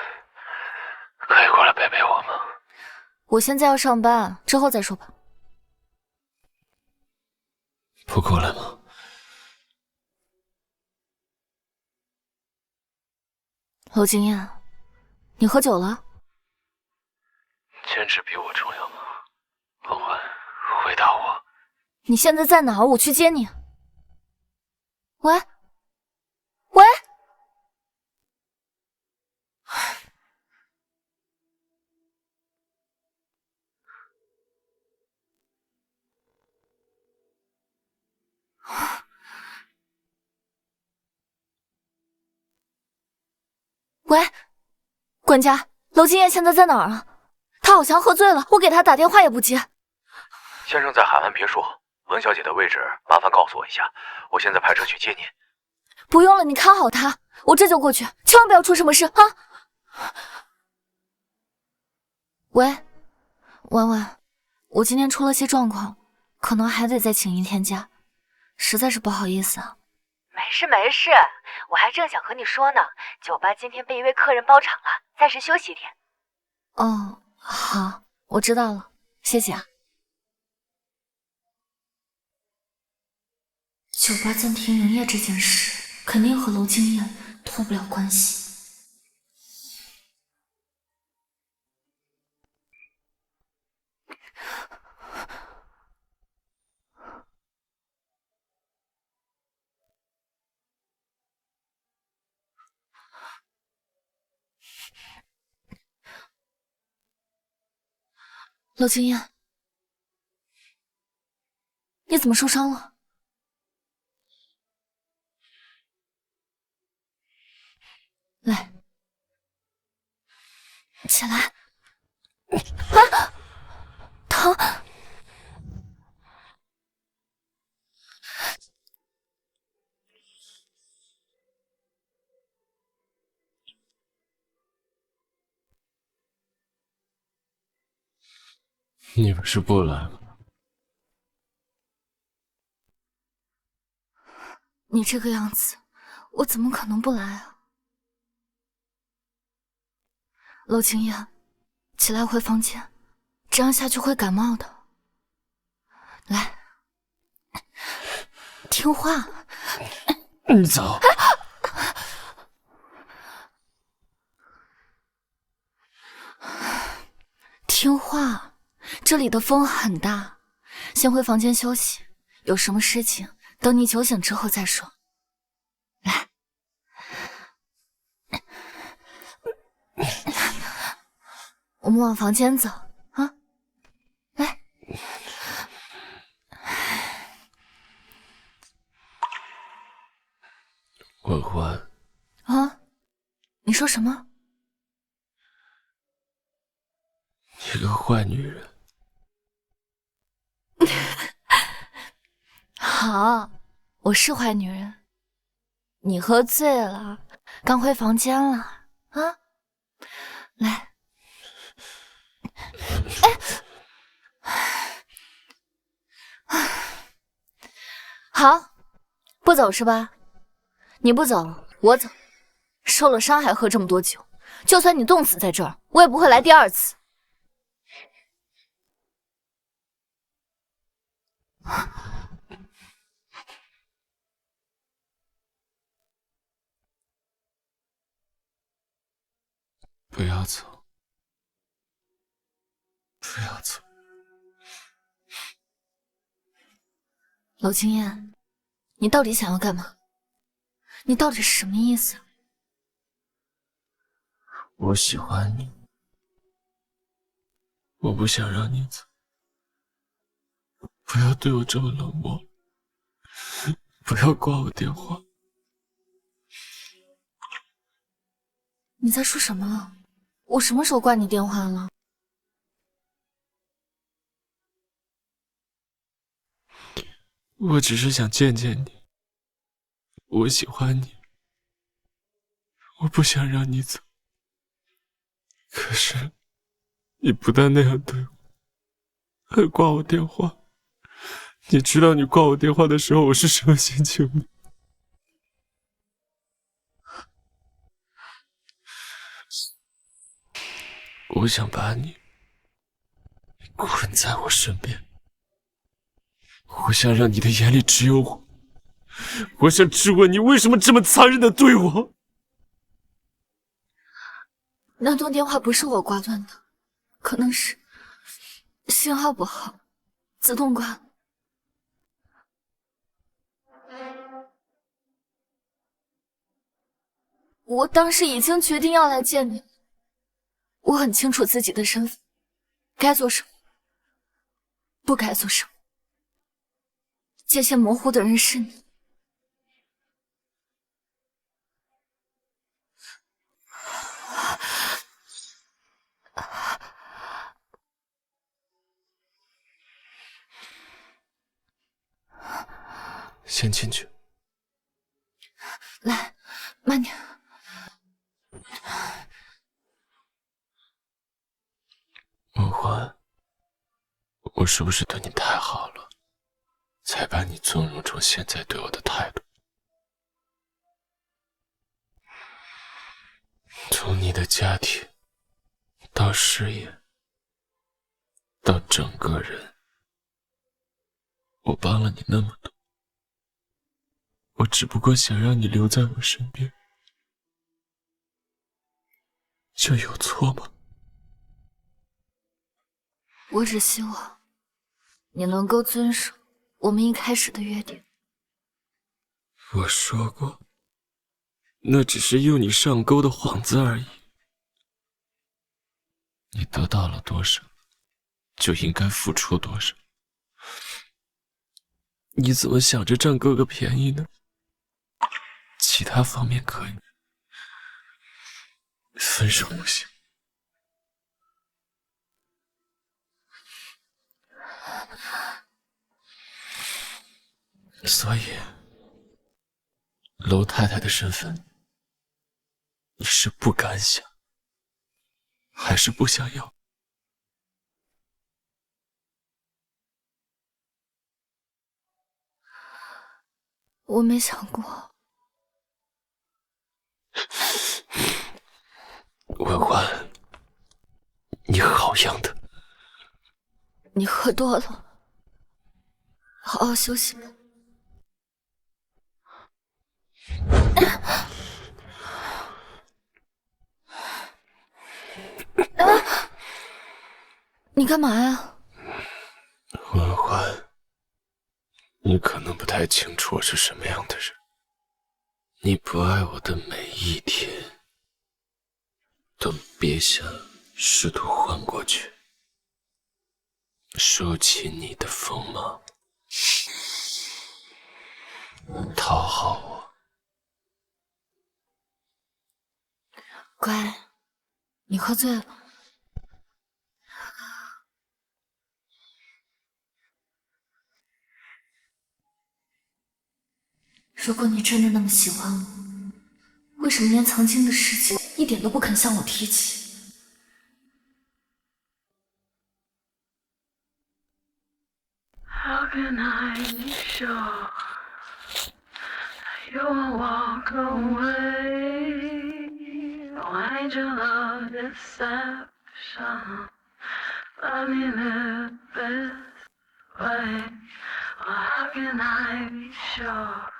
可以过来陪陪我吗？我现在要上班，之后再说吧。不过来吗？娄经验，你喝酒了？坚持比我重要吗？欢欢，回答我。你现在在哪儿？我去接你。喂，喂。 喂，管家，娄经验现在在哪儿啊？他好像喝醉了，我给他打电话也不接。先生在海岸别墅，文小姐的位置麻烦告诉我一下，我现在派车去接您。不用了，你看好他，我这就过去，千万不要出什么事啊！喂，婉婉，我今天出了些状况，可能还得再请一天假，实在是不好意思啊。 没事没事，我还正想和你说呢。酒吧今天被一位客人包场了，暂时休息一天。哦，好，我知道了，谢谢啊。酒吧暂停营业这件事，肯定和娄经验脱不了关系。娄经验，你怎么受伤了？来，起来。啊，疼！你不是不来吗？你这个样子，我怎么可能不来啊？娄经验，起来回房间，这样下去会感冒的。来，听话。你走。听话。 这里的风很大，先回房间休息。有什么事情，等你酒醒之后再说。来，我们往房间走啊！来，婉婉啊，你说什么？你个坏女人！好，我是坏女人。你喝醉了，刚回房间了啊！来，好，不走是吧？你不走，我走。受了伤还喝这么多酒，就算你冻死在这儿，我也不会来第二次。不要走，不要走。娄经验，你到底想要干嘛？你到底是什么意思？我喜欢你，我不想让你走。不要对我这么冷漠，不要挂我电话。你在说什么？我什么时候挂你电话了？我只是想见见你，我喜欢你，我不想让你走。可是，你不但那样对我，还挂我电话。你知道你挂我电话的时候我是什么心情吗？我想把你困在我身边，我想让你的眼里只有我，我想质问你为什么这么残忍的对我。那通电话不是我挂断的，可能是信号不好，自动挂了。我当时已经决定要来见你了，我很清楚自己的身份，该做什么，不该做什么。界限模糊的人是你。先进去。来，慢点。梦欢，我是不是对你太好了，才把你纵容成现在对我的态度？从你的家庭到事业到整个人，我帮了你那么多，我只不过想让你留在我身边，这有错吗？我只希望你能够遵守我们一开始的约定。我说过，那只是诱你上钩的幌子而已。你得到了多少，就应该付出多少。你怎么想着占哥哥便宜呢？其他方面可以，分手不行。所以，楼太太的身份，你是不敢想，还是不想要？我没想过。文欢，你好样的！你喝多了，好好休息吧。你干嘛呀？文欢，你可能不太清楚我是什么样的人。你不爱我的每一天，都别想试图换过去。收起你的锋芒，讨好我。乖，你喝醉了。如果你真的那么喜欢我，为什么连曾经的事情一点都不肯向我提起？How can I be sure you won't walk away? Why ain't your love deception? Love me the best way. How can I be sure?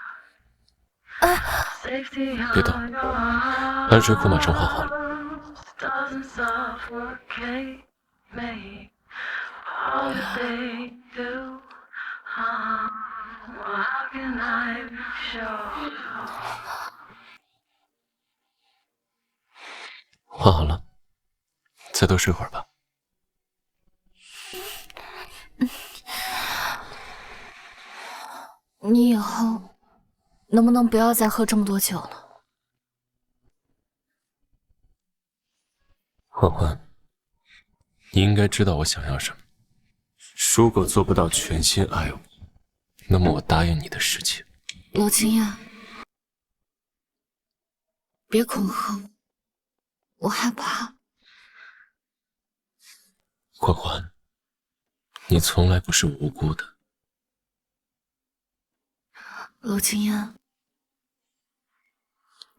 别动，安睡裤马上换好了。换好了，再多睡会儿吧。你以后能不能不要再喝这么多酒了？欢欢，你应该知道我想要什么。如果做不到全心爱我，那么我答应你的事情。罗青燕，别恐吓我，我害怕。欢欢，你从来不是无辜的。罗青燕，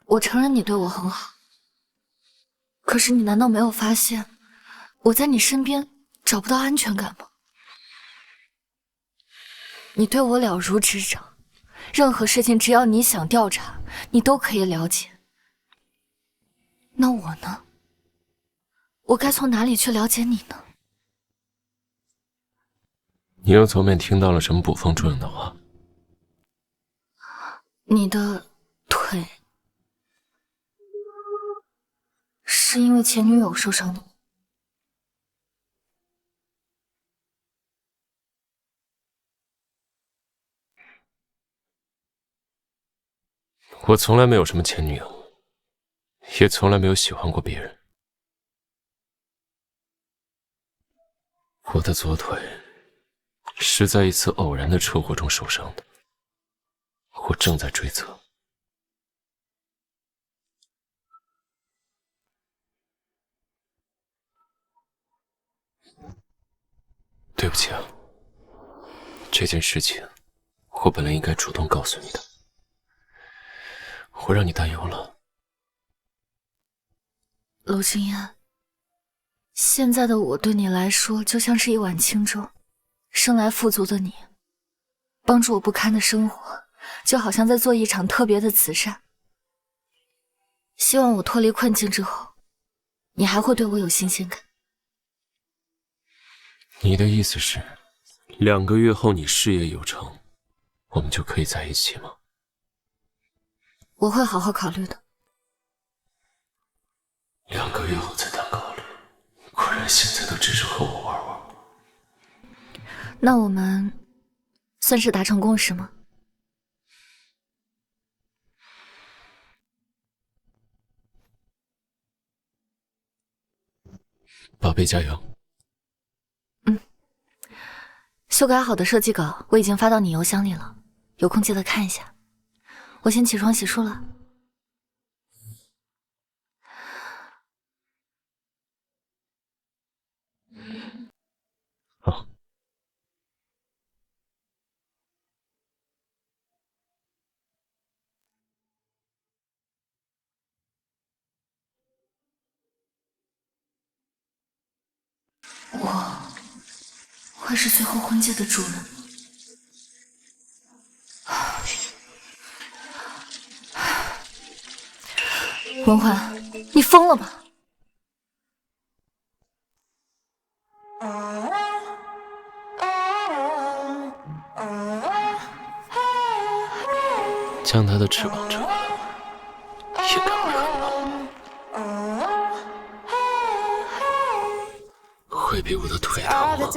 我承认你对我很好，可是你难道没有发现我在你身边找不到安全感吗？你对我了如指掌，任何事情只要你想调查，你都可以了解。那我呢？我该从哪里去了解你呢？你又从没听到了什么捕风捉影的话？你的腿是因为前女友受伤的吗？我从来没有什么前女友，也从来没有喜欢过别人。我的左腿是在一次偶然的车祸中受伤的，我正在追责。对不起啊，这件事情我本来应该主动告诉你的，我让你担忧了。娄青燕，现在的我对你来说就像是一碗清粥，生来富足的你，帮助我不堪的生活，就好像在做一场特别的慈善。希望我脱离困境之后，你还会对我有新鲜感。你的意思是，2个月后你事业有成，我们就可以在一起吗？我会好好考虑的。2个月后再谈考虑，果然现在都只是和我玩玩。那我们算是达成共识吗？宝贝，加油！修改好的设计稿我已经发到你邮箱里了，有空记得看一下。我先起床洗漱了。好。我会是最后婚戒的主人吗？文焕，你疯了吧？将它的翅膀折断了，应该会很痛的，会比我的腿疼吗？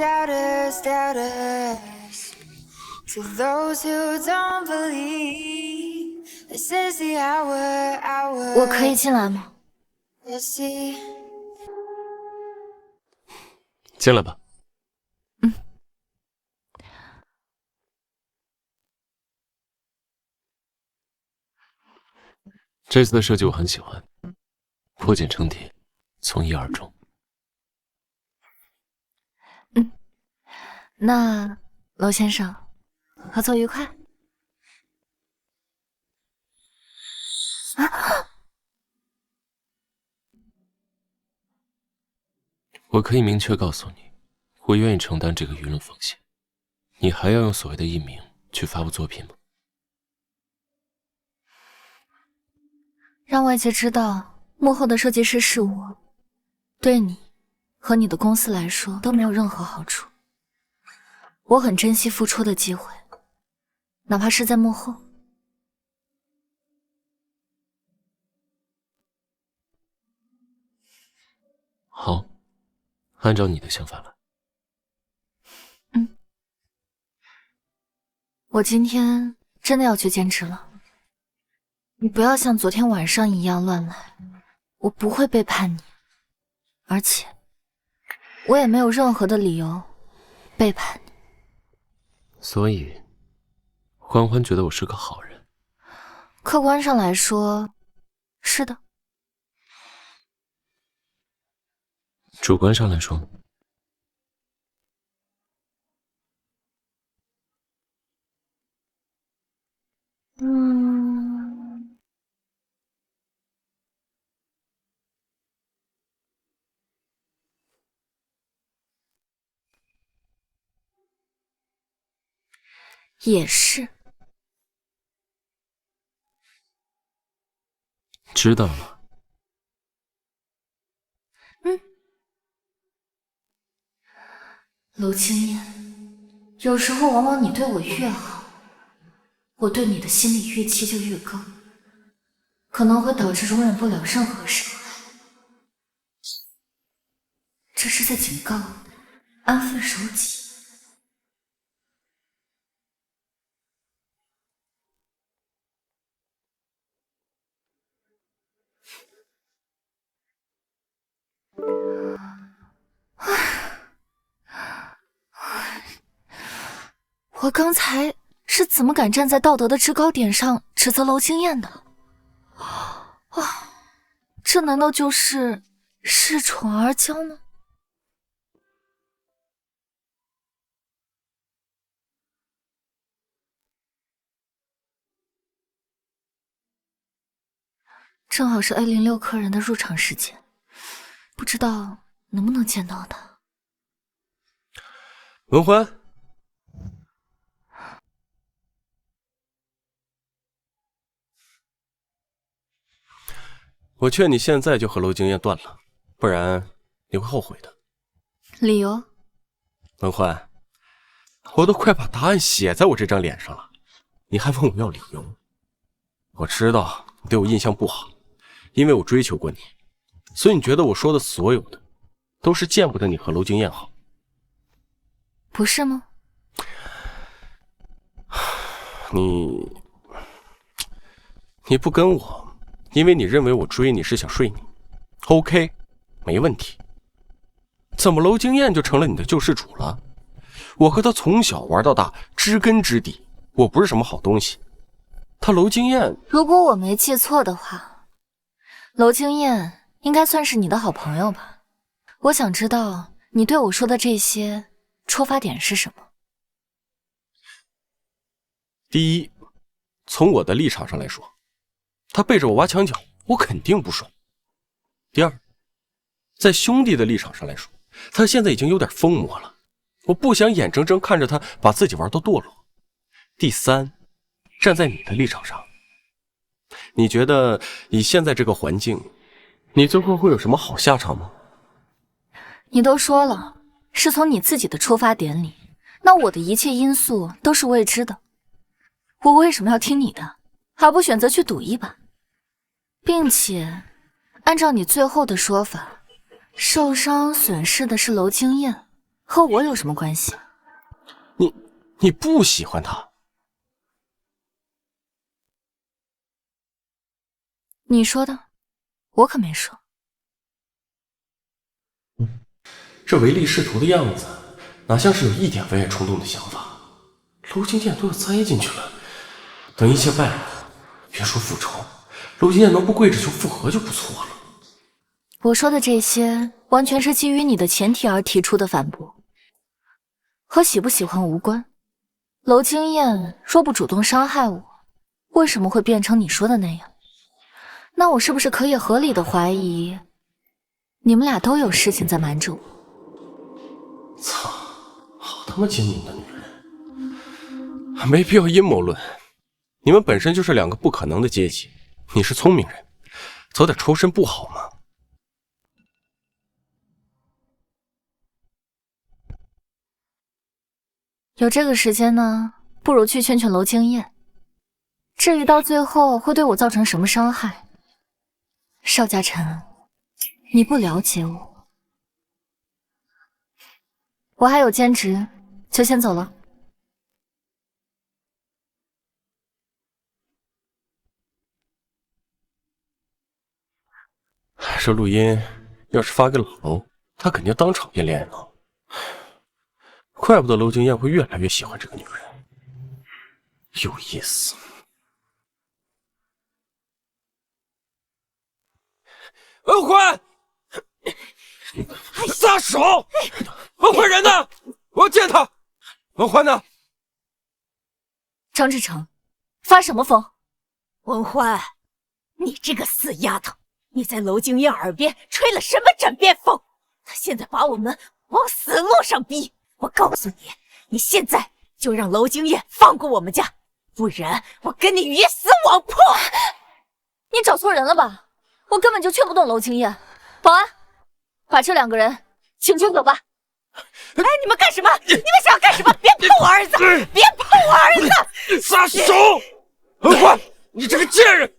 我可以进来吗？进来吧。这次的设计我很喜欢，破茧成蝶，从一而终。那娄先生，合作愉快。我可以明确告诉你，我愿意承担这个舆论风险。你还要用所谓的艺名去发布作品吗？让外界知道幕后的设计师是我，对你和你的公司来说都没有任何好处。我很珍惜付出的机会，哪怕是在幕后。好，按照你的想法来。我今天真的要去兼职了。你不要像昨天晚上一样乱来，我不会背叛你，而且我也没有任何的理由背叛你。所以，欢欢觉得我是个好人。客观上来说，是的。主观上来说，也是。知道了。娄青燕，有时候往往你对我越好，我对你的心理预期就越高，可能会导致容忍不了任何伤害。这是在警告我，安分守己。我刚才是怎么敢站在道德的制高点上指责娄青燕的？这难道就是恃宠而骄吗？正好是 A06 客人的入场时间，不知道能不能见到他。文欢，我劝你现在就和娄经验断了，不然你会后悔的。理由？文欢，我都快把答案写在我这张脸上了，你还问我要理由？我知道你对我印象不好，因为我追求过你，所以你觉得我说的所有的都是见不得你和娄经验好，不是吗？你不跟我，因为你认为我追你是想睡你 ，OK， 没问题。怎么娄经验就成了你的救世主了？我和他从小玩到大，知根知底，我不是什么好东西。他娄经验，如果我没记错的话，娄经验应该算是你的好朋友吧？我想知道你对我说的这些出发点是什么？第一，从我的立场上来说，他背着我挖墙脚，我肯定不爽。第二，在兄弟的立场上来说，他现在已经有点疯魔了，我不想眼睁睁看着他把自己玩到堕落。第三，站在你的立场上，你觉得以现在这个环境，你最后会有什么好下场吗？你都说了，是从你自己的出发点里，那我的一切因素都是未知的。我为什么要听你的，还不选择去赌一把？并且，按照你最后的说法，受伤损失的是娄经验，和我有什么关系？你不喜欢他？你说的，我可没说。这唯利是图的样子，哪像是有一点为爱冲动的想法？娄经验都要栽进去了，等一切败露，别说复仇，娄经验能不跪着求复合就不错了。我说的这些，完全是基于你的前提而提出的反驳，和喜不喜欢无关。娄经验若不主动伤害我，为什么会变成你说的那样？那我是不是可以合理的怀疑，你们俩都有事情在瞒着我？操，好他妈精明的女人，没必要阴谋论。你们本身就是两个不可能的阶级，你是聪明人，早点抽身不好吗？有这个时间呢，不如去劝劝娄经验。至于到最后会对我造成什么伤害，邵嘉诚，你不了解我。我还有兼职，就先走了。这录音要是发给老楼，他肯定当场变恋了。怪不得娄经燕会越来越喜欢这个女人，有意思。文欢，撒手！文欢人呢？我要见他。文欢呢？张志成，发什么疯？文欢，你这个死丫头，你在娄经燕耳边吹了什么枕边风？她现在把我们往死路上逼。我告诉你，你现在就让娄经燕放过我们家，不然我跟你鱼死网破！你找错人了吧？我根本就劝不动娄经燕。保安，把这2个人请出走吧。哎，你们干什么？你们想要干什么？别碰我儿子！别碰我儿子！撒手！文欢，你这个贱人！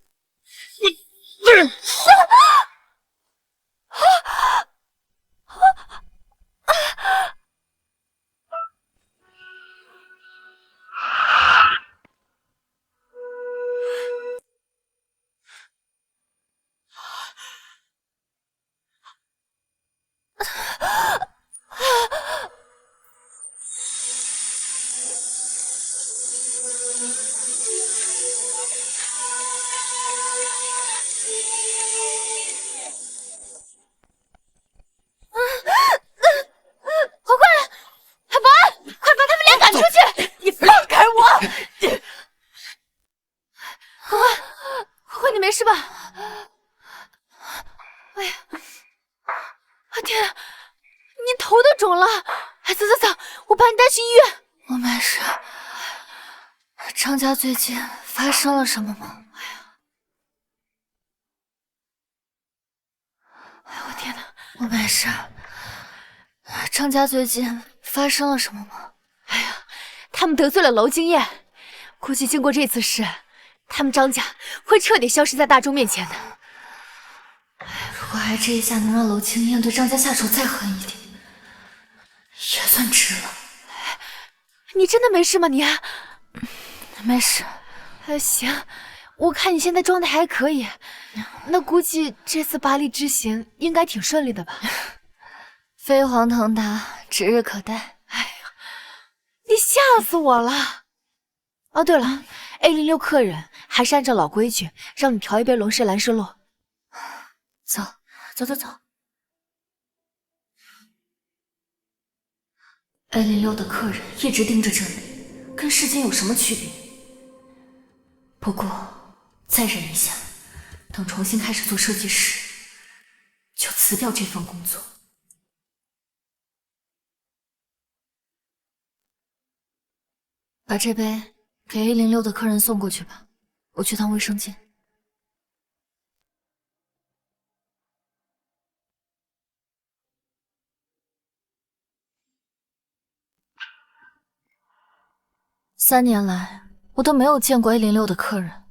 是吧？哎呀，天啊，你头都肿了！哎，走，我把你带去医院。我没事。张家最近发生了什么吗？哎呀，我天哪！我没事。张家最近发生了什么吗？哎呀，他们得罪了娄经燕，估计经过这次事，他们张家会彻底消失在大众面前的。如果挨这一下能让娄经燕对张家下手再狠一点，也算值了。你真的没事吗？你没事。行，我看你现在状态还可以，那估计这次巴黎之行应该挺顺利的吧？飞黄腾达，指日可待。哎呀，你吓死我了！哦，对了，A06客人还是按照老规矩，让你调一杯龙舌兰蒪洛。走。A06的客人一直盯着这里，跟世间有什么区别？不过再忍一下，等重新开始做设计师，就辞掉这份工作。把这杯给 A06的客人送过去吧，我去趟卫生间。3年来，我都没有见过 A06的客人，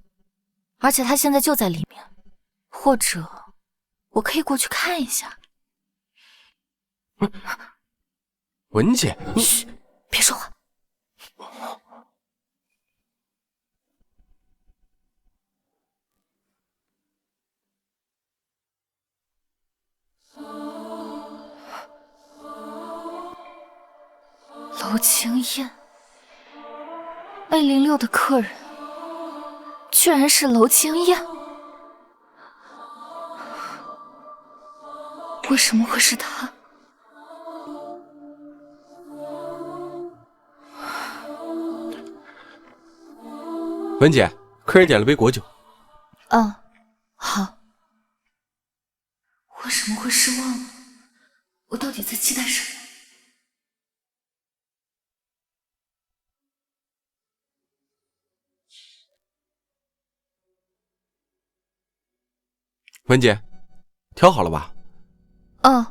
而且他现在就在里面，或者我可以过去看一下。文姐，你嘘，别说话。娄经燕。A06的客人居然是娄经燕，为什么会是他？文姐，客人点了杯果酒。嗯，好。为什么会失望呢？我到底在期待什么？文姐，调好了吧？嗯。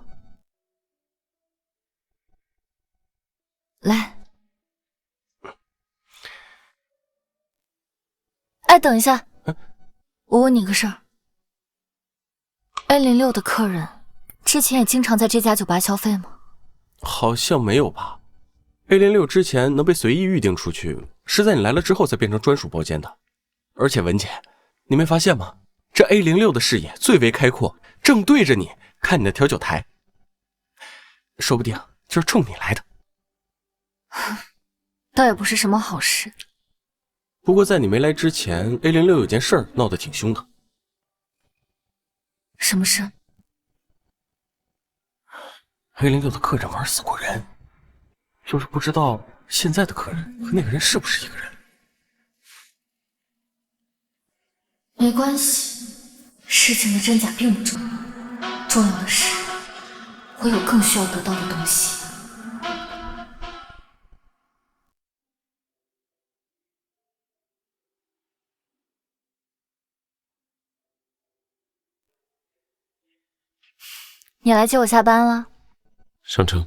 来。哎，等一下，我问你个事儿。A06的客人之前也经常在这家酒吧消费吗？好像没有吧。A06之前能被随意预定出去，是在你来了之后才变成专属包间的。而且文姐，你没发现吗？这 A06的视野最为开阔，正对着你看你的调酒台，说不定就是冲你来的。倒也不是什么好事。不过在你没来之前 ，A06 有件事儿闹得挺凶的。什么事？ A06 的客人玩死过人，就是不知道现在的客人和那个人是不是一个人。没关系，事情的真假并不重要，重要的是我有更需要得到的东西。你来接我下班了？上车。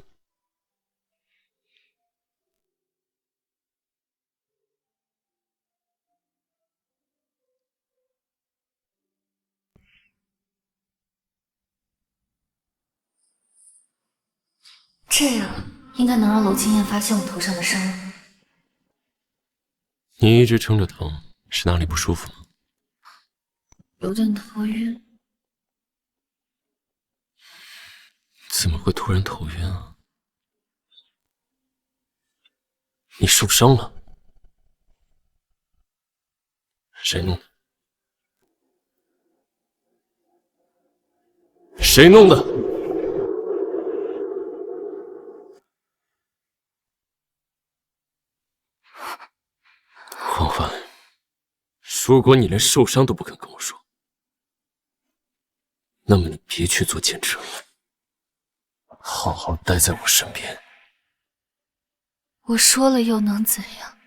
这样应该能让娄清燕发现我头上的伤了。你一直撑着疼，是哪里不舒服吗？有点头晕。怎么会突然头晕啊？你受伤了？谁弄的？谁弄的？黄欢，如果你连受伤都不肯跟我说，那么你别去做检测了，好好待在我身边。我说了又能怎样？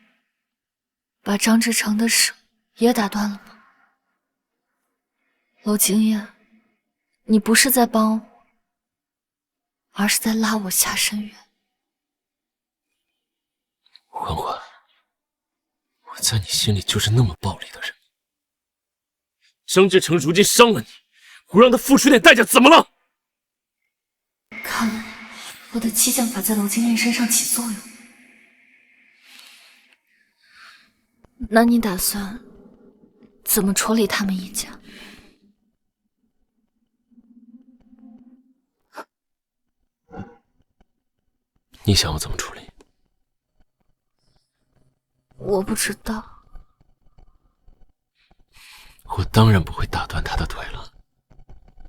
把张志成的手也打断了吗？娄清燕，你不是在帮我，而是在拉我下深渊。欢欢，我在你心里就是那么暴力的人。张志成如今伤了你，我让他付出点代价，怎么了？看来我的激将法在娄清燕身上起作用。那你打算怎么处理他们一家？你想要怎么处理？我不知道。我当然不会打断他的腿了，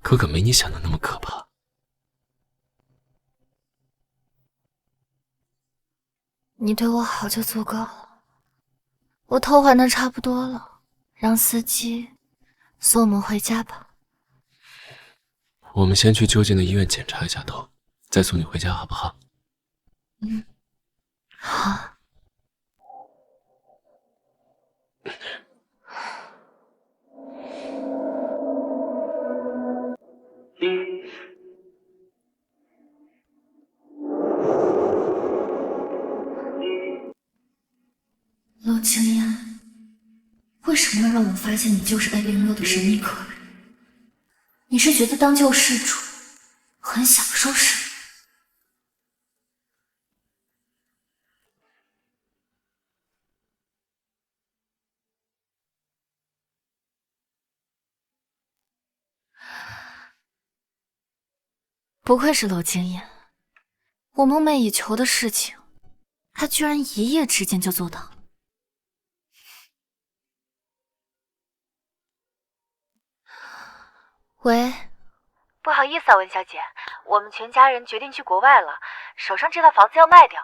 可没你想的那么可怕。你对我好就足够了，我偷还的差不多了，让司机送我们回家吧。我们先去就近的医院检查一下头，再送你回家，好不好？嗯，好。娄清燕，为什么要让我发现你就是 A06 的神秘客人？你是觉得当救世主很享受是吗？不愧是娄清燕，我梦寐以求的事情，她居然一夜之间就做到了。喂，不好意思啊，温小姐，我们全家人决定去国外了，手上这套房子要卖掉，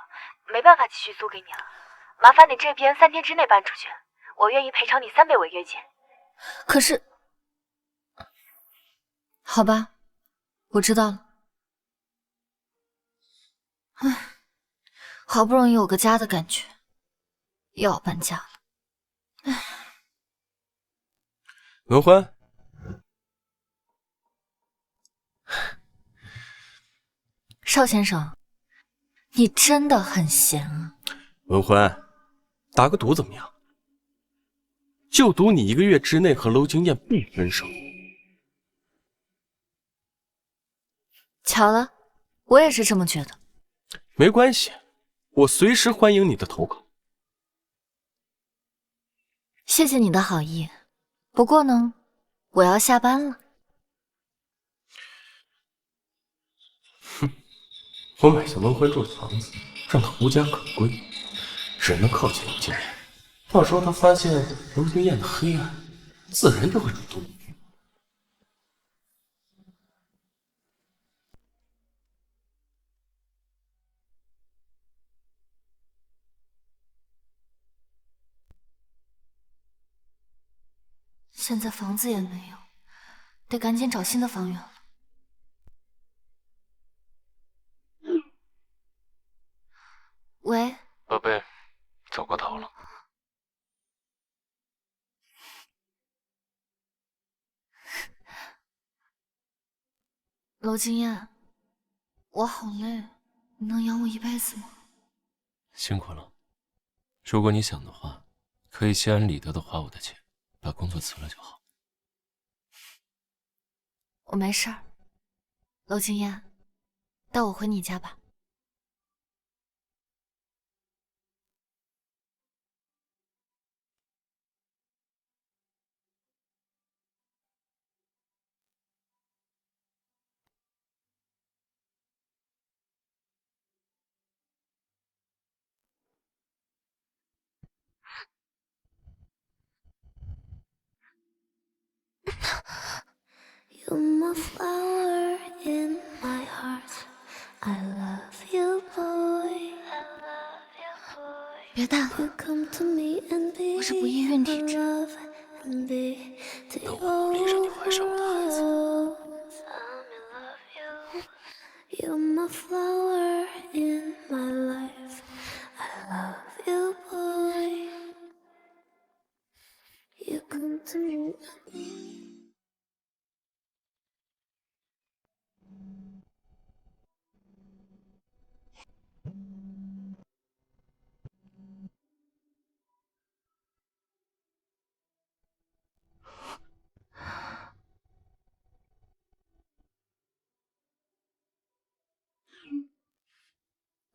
没办法继续租给你了，麻烦你这边3天之内搬出去，我愿意赔偿你3倍违约金。可是，好吧，我知道了。唉，好不容易有个家的感觉，又要搬家了。唉，文欢，邵先生，你真的很闲啊。文欢，打个赌怎么样？就赌你1个月之内和娄清燕不分手。巧了，我也是这么觉得。没关系，我随时欢迎你的投稿。谢谢你的好意，不过呢，我要下班了。我买下文怀柱的房子，让他无家可归，只能靠近娄敬燕。到时候他发现娄敬燕的黑暗，自然就会主动。现在房子也没有，得赶紧找新的房源了。喂，宝贝，走过头了。娄敬燕，我好累，你能养我一辈子吗？辛苦了。如果你想的话，可以心安理得的花我的钱，把工作辞了就好。我没事儿。娄敬燕，带我回你家吧。You're my flower in my heart. I love you, boy. 别淡 You 了， come to me and be 我是不孕孕体质。 love and be the 那我努力让你怀上我的孩子。 You're my flower in my life. I love you, boy. You come to me.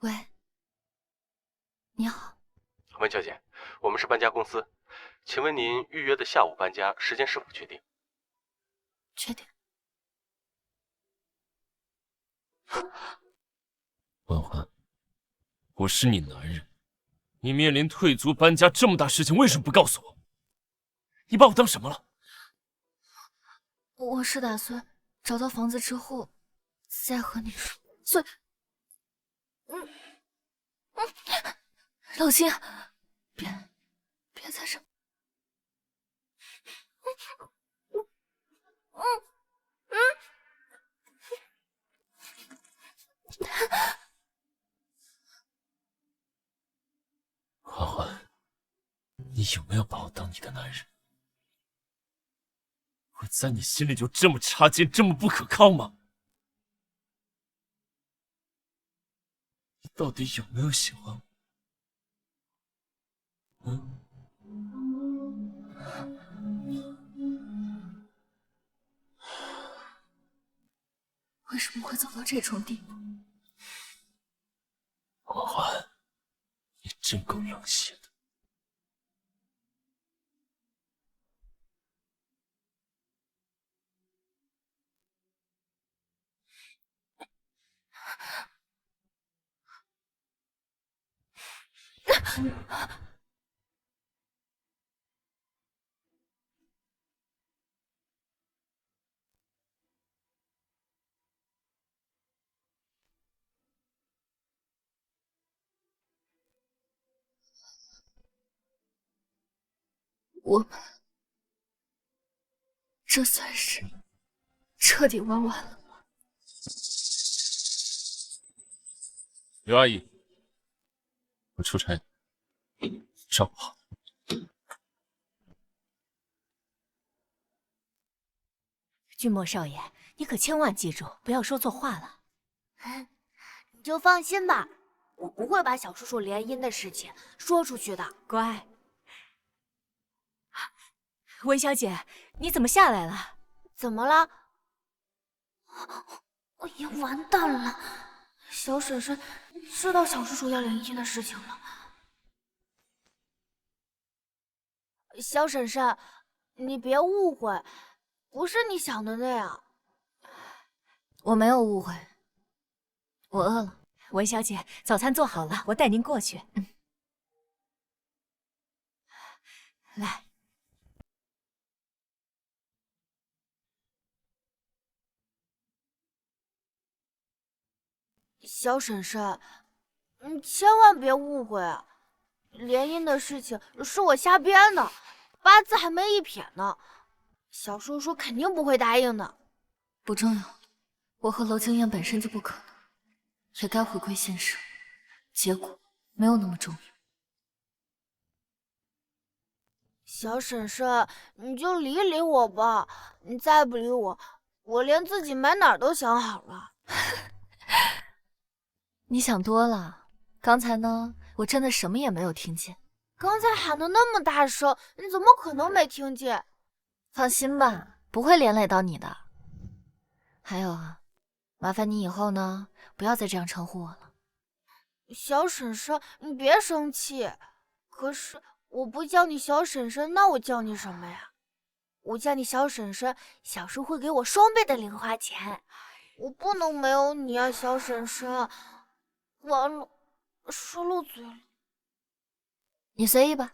喂，你好，温小姐，我们是搬家公司，请问您预约的下午搬家时间是否确定？确定。婉欢，我是你男人，你面临退租搬家这么大事情，为什么不告诉我？你把我当什么了？我是打算找到房子之后再和你说，所以，娄敬，别在这，欢欢，你有没有把我当你的男人？我在你心里就这么差劲，这么不可靠吗？你到底有没有喜欢我？为什么会走到这种地步？欢欢，你真够冷血的。我们这算是彻底玩完了吗？刘阿姨，我出差，照顾好。君莫少爷，你可千万记住，不要说错话了。你就放心吧，我不会把小叔叔联姻的事情说出去的。乖。温小姐，你怎么下来了？怎么了？哎呀，完蛋了！小婶婶知道小叔叔要联姻的事情了。小婶婶，你别误会，不是你想的那样。我没有误会，我饿了。文小姐，早餐做好了，我带您过去。来。小婶婶，你千万别误会啊！联姻的事情是我瞎编的，八字还没一撇呢，小叔叔肯定不会答应的。不重要，我和娄经燕本身就不可能，也该回归现实，结果没有那么重要。小婶婶，你就理理我吧，你再不理我，我连自己买哪儿都想好了。你想多了，刚才呢，我真的什么也没有听见。刚才喊的那么大声，你怎么可能没听见？放心吧，不会连累到你的。还有啊，麻烦你以后呢，不要再这样称呼我了。小婶婶，你别生气。可是我不叫你小婶婶，那我叫你什么呀？我叫你小婶婶，小叔会给我双倍的零花钱。我不能没有你啊，小婶婶。完了，说漏嘴了。你随意吧。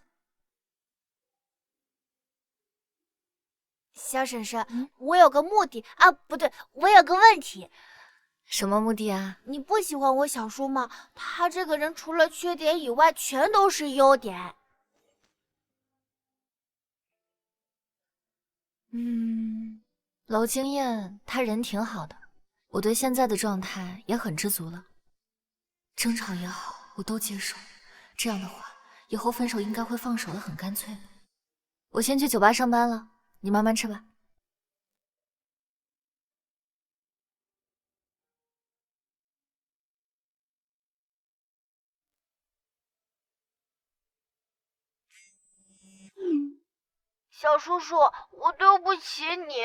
小婶婶，我有个目的啊，不对，我有个问题。什么目的啊？你不喜欢我小叔吗？他这个人除了缺点以外，全都是优点。娄经燕她人挺好的，我对现在的状态也很知足了。争吵也好，我都接受。这样的话，以后分手应该会放手的很干脆。我先去酒吧上班了，你慢慢吃吧。小叔叔，我对不起你。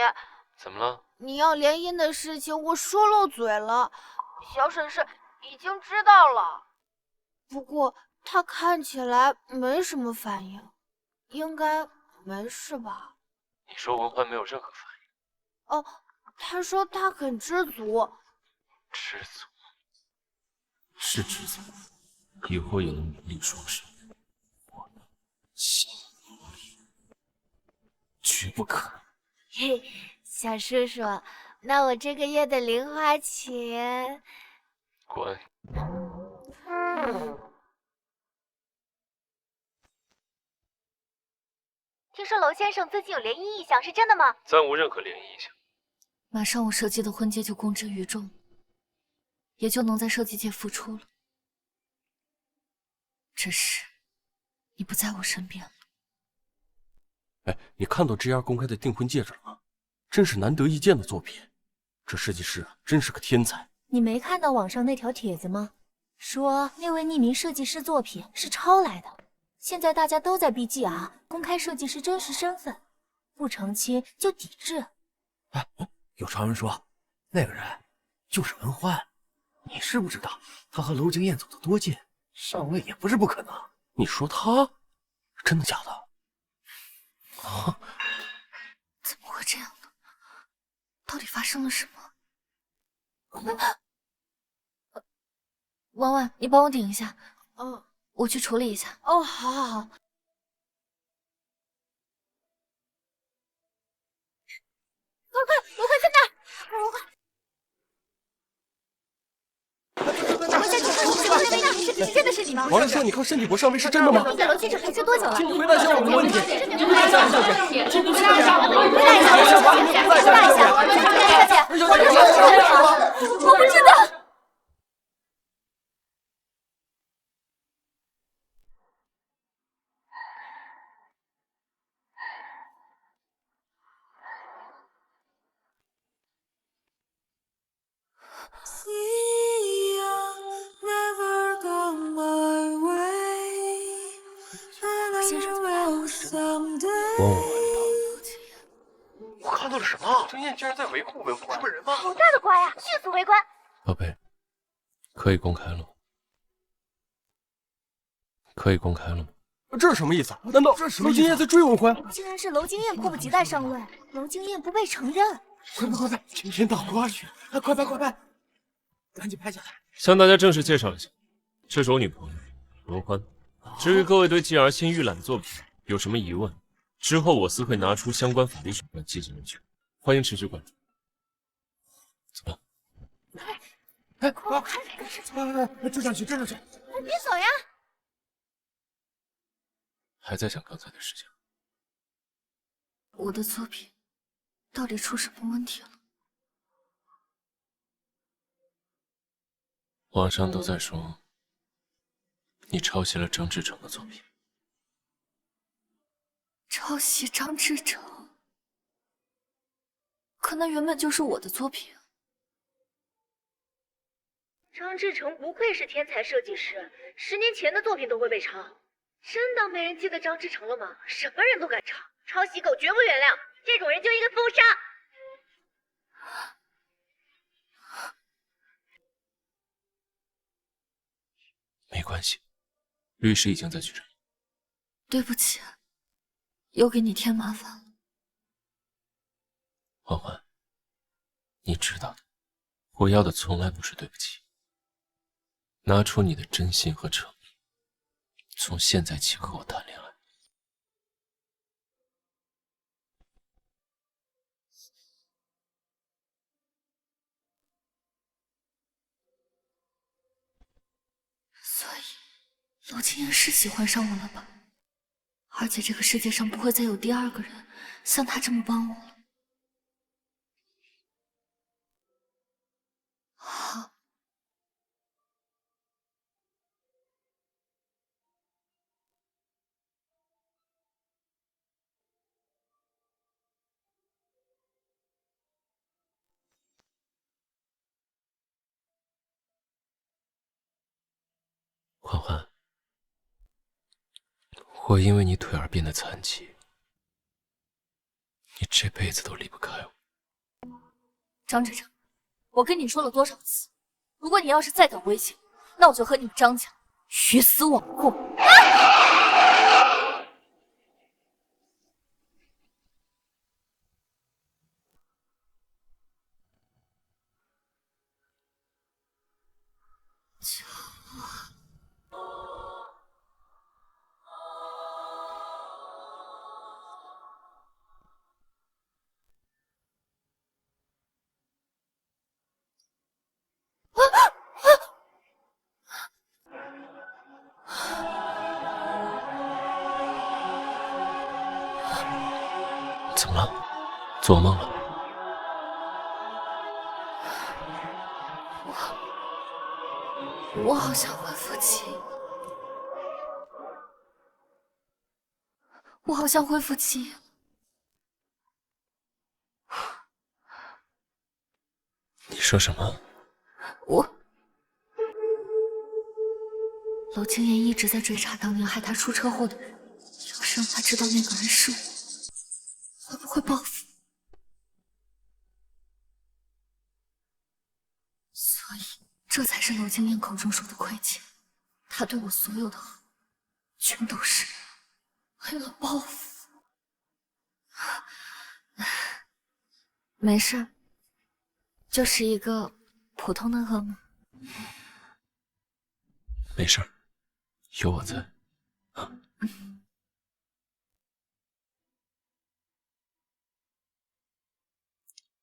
怎么了？你要联姻的事情，我说漏嘴了。小婶婶已经知道了，不过她看起来没什么反应，应该没事吧？你说文欢没有任何反应？哦，她说她很知足。知足？是知足，以后也能努力双生。我呢，心无力，绝不可能。嘿，小叔叔，那我这个月的零花钱……滚！听说娄先生最近有联姻意向，是真的吗？暂无任何联姻意向。马上我设计的婚戒就公之于众，也就能在设计界复出了。只是你不在我身边了。哎，你看到 GR 公开的订婚戒指了吗？真是难得一见的作品，这设计师啊，真是个天才。你没看到网上那条帖子吗？说那位匿名设计师作品是抄来的。现在大家都在逼 GR 公开设计师真实身份，不成亲就抵制。哎，有传闻说那个人就是文欢，你知不知道他和娄经燕走得多近？上位也不是不可能。你说他真的假的？啊！怎么会这样呢？到底发生了什么？婉婉，你帮我顶一下。我去处理一下。哦，好好好。快，文欢在那！文欢。真的是你吗？王先生，你靠身体不上位是真的吗？在娄先生陪睡多久了？请回答一下我的问题。请回答一下，小姐。请回答一下，回答一下，我不知道。我看到了什么？经燕竟然在维护文欢，是本人吗？好大的瓜呀！迅速围观。宝贝，可以公开了。可以公开了吗？这是什么意思？难道娄经燕在追文欢？竟然是娄经燕迫不及待上位，娄经燕不被承认。快，今天大瓜去！快拍，赶紧拍下来，向大家正式介绍一下，这是我女朋友罗欢。至于各位对继而新预览的作品有什么疑问，之后我司会拿出相关法律手段进行维权，欢迎持续关注。怎么？哎，追上去，追上去！别走呀！还在想刚才的事情？我的作品到底出什么问题了？网上都在说你抄袭了张志成的作品。抄袭张志成？可那原本就是我的作品。张志成不愧是天才设计师，10年前的作品都会被抄，真当没人记得张志成了吗？什么人都敢抄，抄袭狗绝不原谅，这种人就应该封杀。没关系，律师已经在局这里。对不起，又给你添麻烦了。欢欢，你知道的，我要的从来不是对不起。拿出你的真心和诚意，从现在起和我谈恋爱。所以，娄清言是喜欢上我了吧？而且这个世界上不会再有第二个人像他这么帮我了。好。欢欢，我因为你腿儿变得残疾，你这辈子都离不开我。张志成，我跟你说了多少次，如果你要是再敢威胁，那我就和你们张家鱼死网破。怎么了？做梦了？我好像恢复期，我好像恢复期。你说什么？娄清言一直在追查当年害他出车祸的人，要是让他知道那个人是我，会不会报复？所以，这才是娄清言口中说的亏欠。他对我所有的好，全都是为了报复。没事，就是一个普通的噩梦。没事儿，有我在。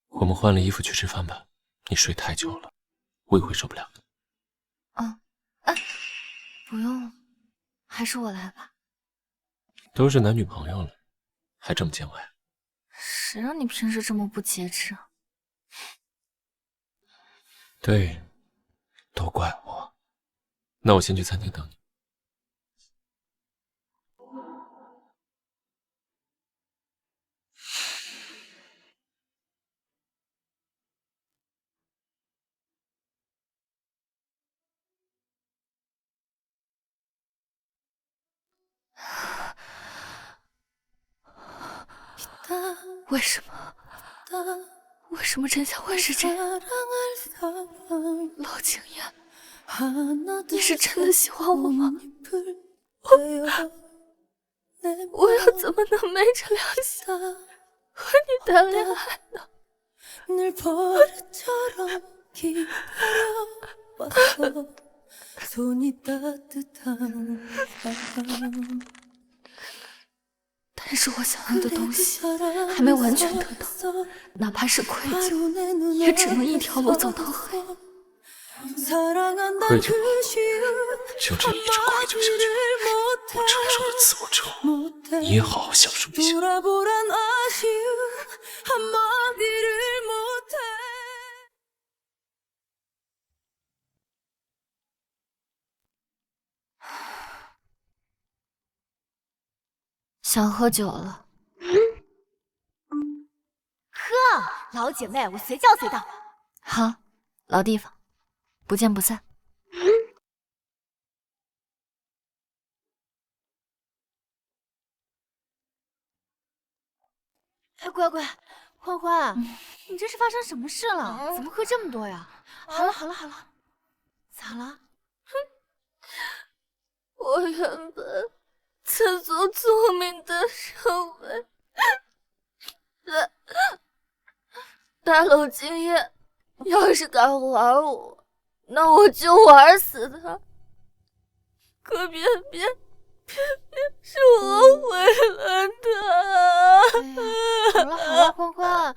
我们换了衣服去吃饭吧，你睡太久了，我也会受不了的。不用，还是我来吧。都是男女朋友了，还这么见外？谁让你平时这么不节制？对，都怪我。那我先去餐厅等你。为什么？为什么真相会是这样？娄清言，你是真的喜欢我吗？我又怎么能昧着良心和你谈恋爱呢？ 봤어 손이 따뜻한 사람但是我想要的东西还没完全得到，哪怕是愧疚，也只能一条路走到黑。愧疚，就这么一直愧疚下去，我承受了自我之后，你也好好享受一下。想喝酒了，喝，老姐妹，我随叫随到。好，老地方，不见不散。哎，乖乖，欢欢，你这是发生什么事了？怎么喝这么多呀？好了好了好了，咋了？我原本自作聪明的认为大楼今夜要是敢玩我，那我就玩死他。可偏偏是我毁了他。好了好了，欢欢。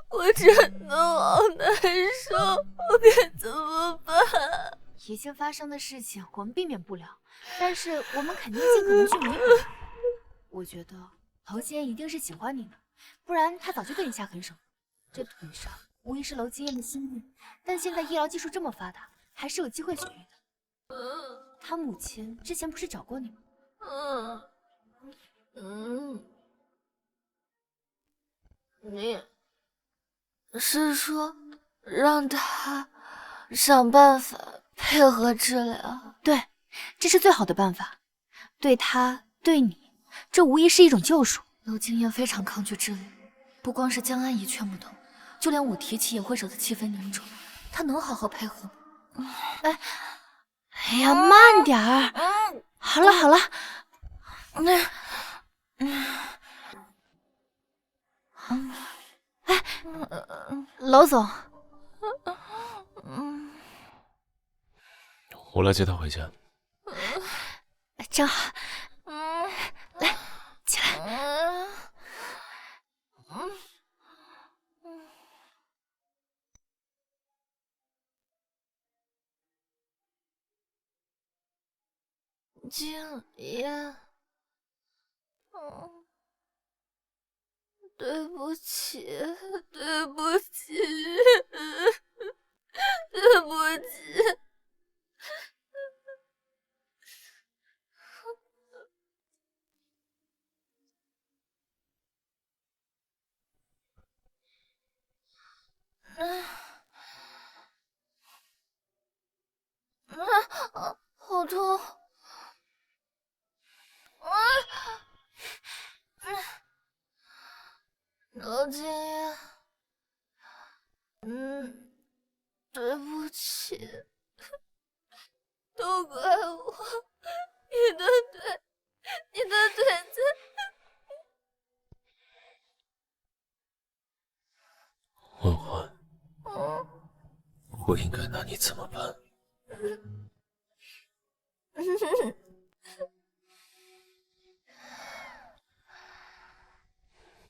我真的好难受，我该怎么办？已经发生的事情我们避免不了，但是我们肯定尽可能去弥补。我觉得娄金燕一定是喜欢你的，不然他早就对你下狠手。这腿上无疑是娄金燕的心意，但现在医疗技术这么发达，还是有机会痊愈的。他母亲之前不是找过你吗？你是说让他想办法配合治疗？对，这是最好的办法。对他，对你，这无疑是一种救赎。娄金燕非常抗拒治疗，不光是江安姨劝不动，就连我提起也会惹得气氛凝重。她能好好配合吗？哎呀，慢点儿。好了好了。哎，娄总。我来接他回家。正好。来，起来。静言，对不起，对不起，对不起。好痛！娄金燕，对不起，都怪我，你的腿在。欢欢，我应该拿你怎么办？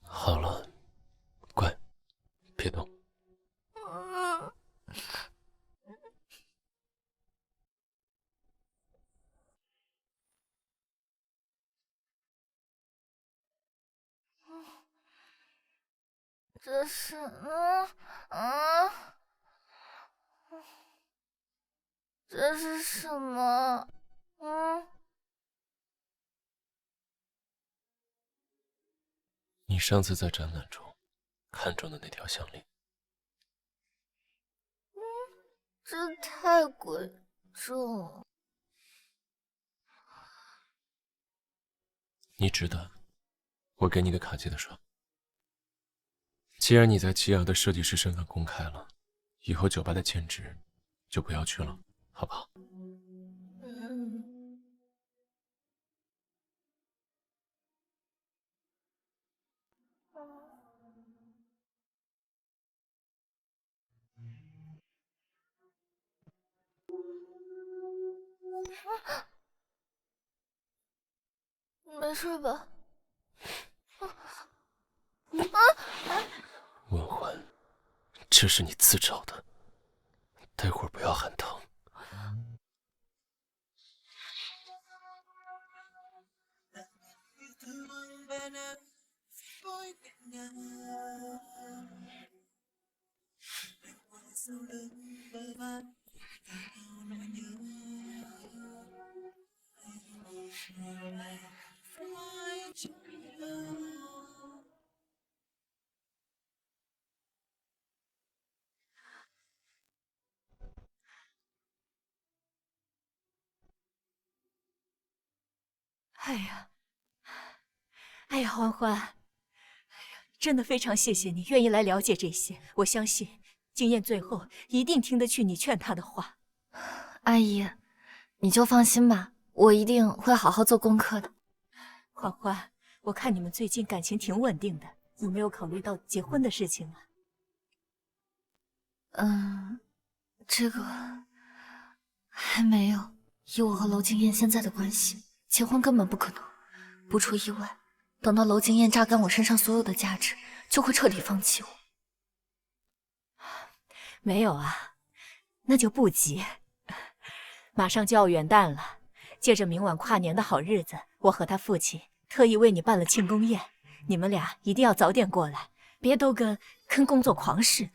好了，乖，别动。这是这是什么？你上次在展览中看中的那条项链。这太贵重了。你值得，我给你个卡借的爽。既然你在吉尔的设计师身份公开了，以后酒吧的兼职就不要去了，好不好？没事吧？文欢，这是你自找的，待会儿不要喊疼。哎呀，欢欢，真的非常谢谢你愿意来了解这些。我相信经验最后一定听得去你劝他的话。阿姨，你就放心吧，我一定会好好做功课的。欢欢，我看你们最近感情挺稳定的，有没有考虑到结婚的事情啊？这个还没有。以我和娄经燕现在的关系，结婚根本不可能。不出意外，等到娄经燕榨干我身上所有的价值，就会彻底放弃我。没有啊，那就不急。马上就要元旦了，借着明晚跨年的好日子，我和他父亲特意为你办了庆功宴，你们俩一定要早点过来，别都跟工作狂似的，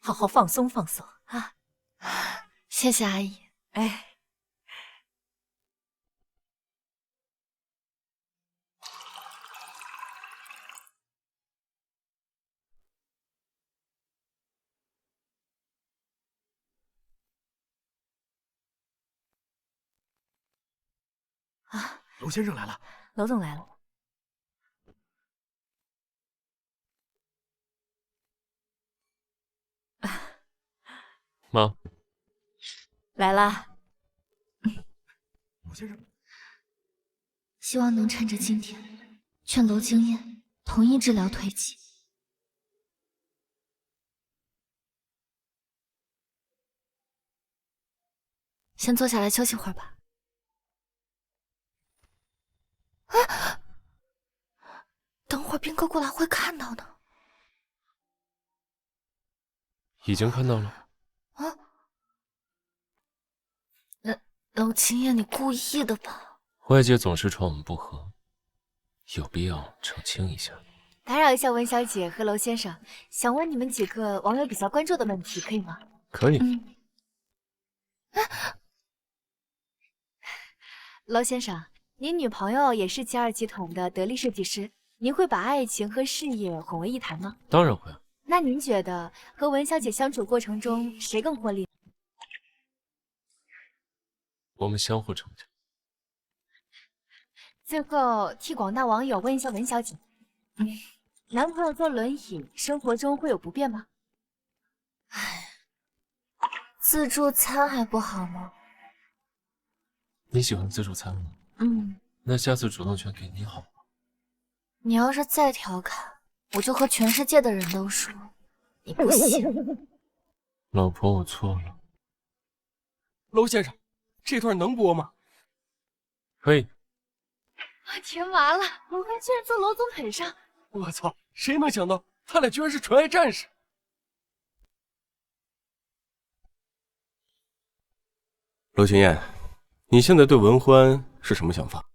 好好放松放松啊！谢谢阿姨。哎。娄先生来了，娄总来了。妈，来啦。娄先生，希望能趁着今天劝娄经燕同意治疗退疾。先坐下来休息会儿吧。等会儿兵哥过来会看到的。已经看到了。娄经燕，你故意的吧？外界总是传我们不和，有必要澄清一下。打扰一下文小姐和娄先生，想问你们几个网友比较关注的问题，可以吗？可以。娄先生，您女朋友也是G2集团的得力设计师，您会把爱情和事业混为一谈吗？当然会。那您觉得和文小姐相处过程中谁更获利？我们相互成就。最后替广大网友问一下文小姐，男朋友坐轮椅，生活中会有不便吗？自助餐还不好吗？你喜欢自助餐吗？那下次主动权给你好吗？你要是再调侃，我就和全世界的人都说你不行。老婆，我错了。娄先生，这段能播吗？可以。天麻了，文欢居然坐娄总腿上！我操，谁能想到他俩居然是纯爱战士？娄青燕，你现在对文欢是什么想法？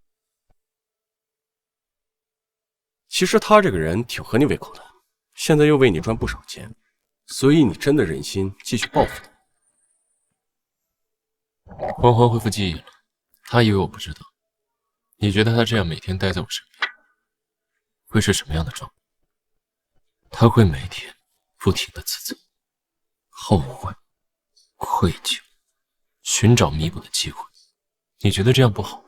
其实他这个人挺合你胃口的，现在又为你赚不少钱，所以你真的忍心继续报复他？欢欢恢复记忆了，他以为我不知道。你觉得他这样每天待在我身边，会是什么样的状态？他会每天不停的自责、后悔、愧疚，寻找弥补的机会。你觉得这样不好？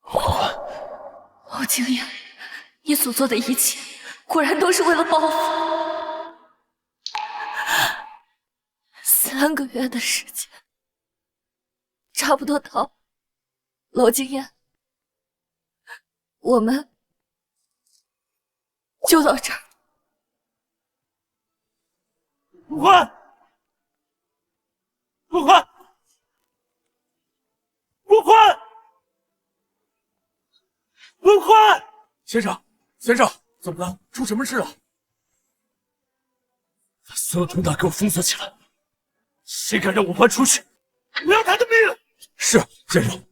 欢欢，娄经燕，你所做的一切果然都是为了报复。3个月的时间，差不多到，娄经燕，我们就到这儿。不欢，不欢，不欢，不欢！先生，先生，怎么了？出什么事了？把所有通道给我封锁起来！谁敢让我还出去，我要他的命！是，先生。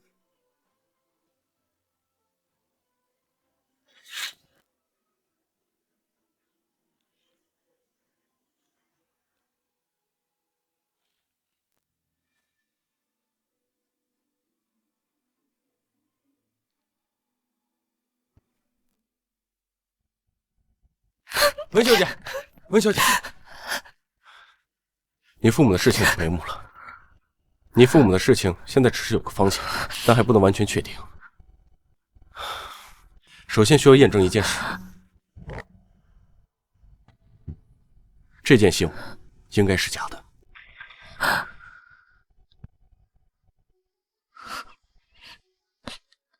文小姐，文小姐，你父母的事情有眉目了。你父母的事情现在只是有个方向，但还不能完全确定。首先需要验证一件事，这件信物应该是假的。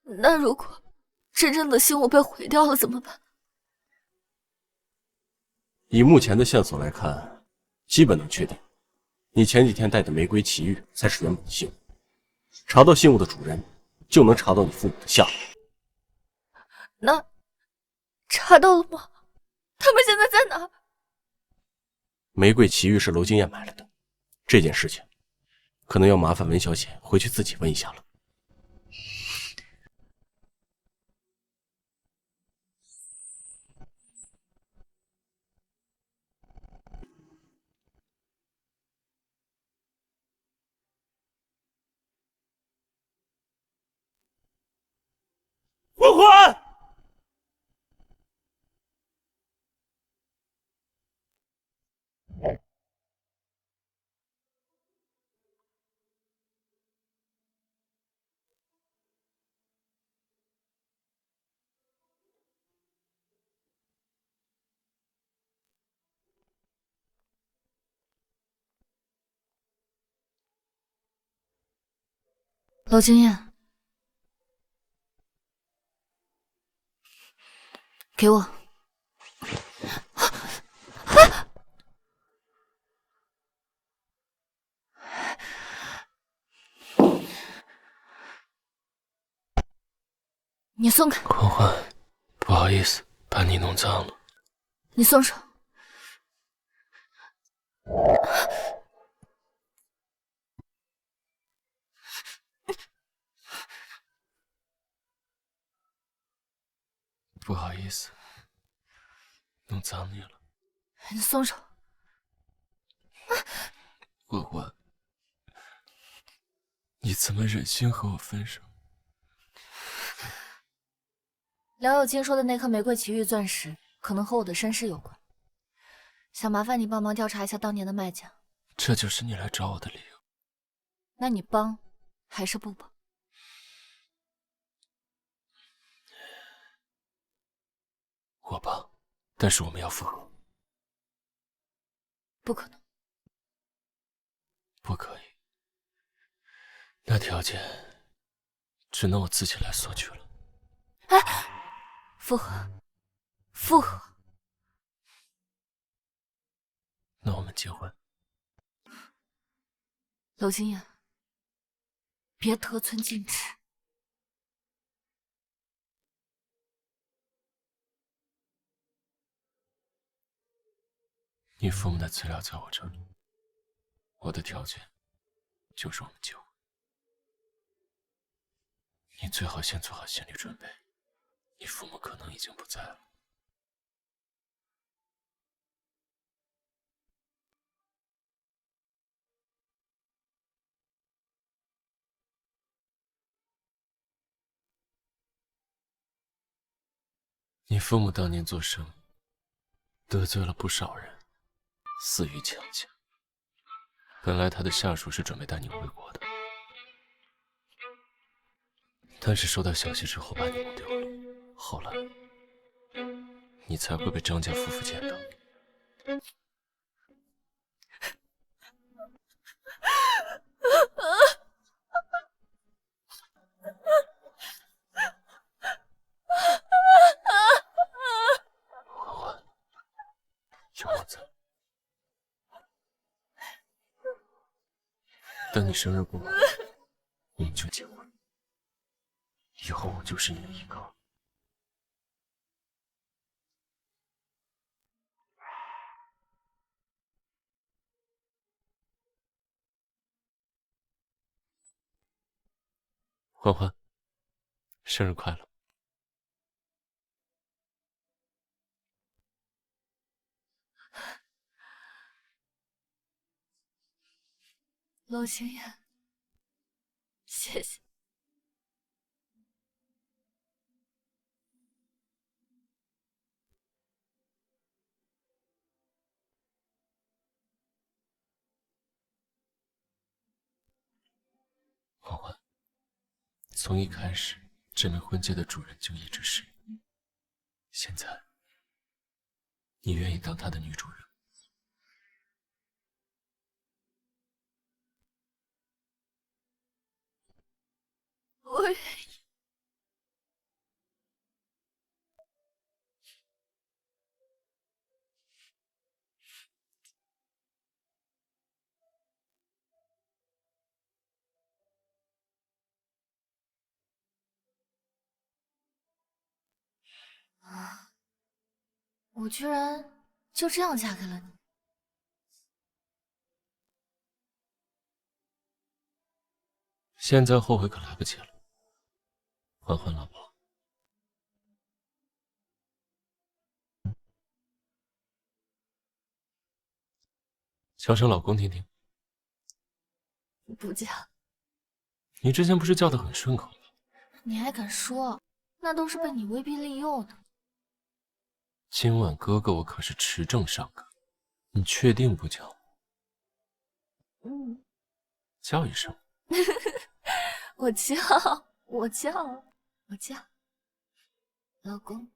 那如果真正的信物被毁掉了怎么办？以目前的线索来看，基本能确定，你前几天带的玫瑰奇遇才是原本的信物。查到信物的主人，就能查到你父母的下落。那查到了吗？他们现在在哪？玫瑰奇遇是娄经验买来的，这件事情可能要麻烦文小姐回去自己问一下了。不欢！娄经验，给我。你松开！狂欢，不好意思，把你弄脏了。你松手！不好意思，弄脏你了。你松手！欢欢，你怎么忍心和我分手？梁有清说的那颗玫瑰奇遇钻石，可能和我的身世有关。想麻烦你帮忙调查一下当年的卖家。这就是你来找我的理由？那你帮还是不帮？我帮，但是我们要复合。不可能。不可以，那条件只能我自己来索取了。哎，复合，复合。那我们结婚。娄经验，别得寸进尺。你父母的资料在我这里，我的条件就是我们结婚。你最好先做好心理准备，你父母可能已经不在了。你父母当年做生意得罪了不少人，肆意抢钱。本来他的下属是准备带你回国的，但是收到消息之后把你弄丢了。后来你才会被张家夫妇见到。欢欢，有我在。等你生日过完，我们就结婚。以后我就是你的一个。欢欢，生日快乐！陆星言，谢谢。欢欢，从一开始，这枚婚戒的主人就一直是你。现在，你愿意当他的女主人？我愿意。啊！我居然就这样嫁给了你。现在后悔可来不及了，欢欢老婆。叫声老公听听。不叫。你之前不是叫得很顺口吗？你还敢说？那都是被你威逼利诱的。今晚哥哥我可是持证上岗，你确定不叫？叫一声。我叫，我叫，我叫，老公。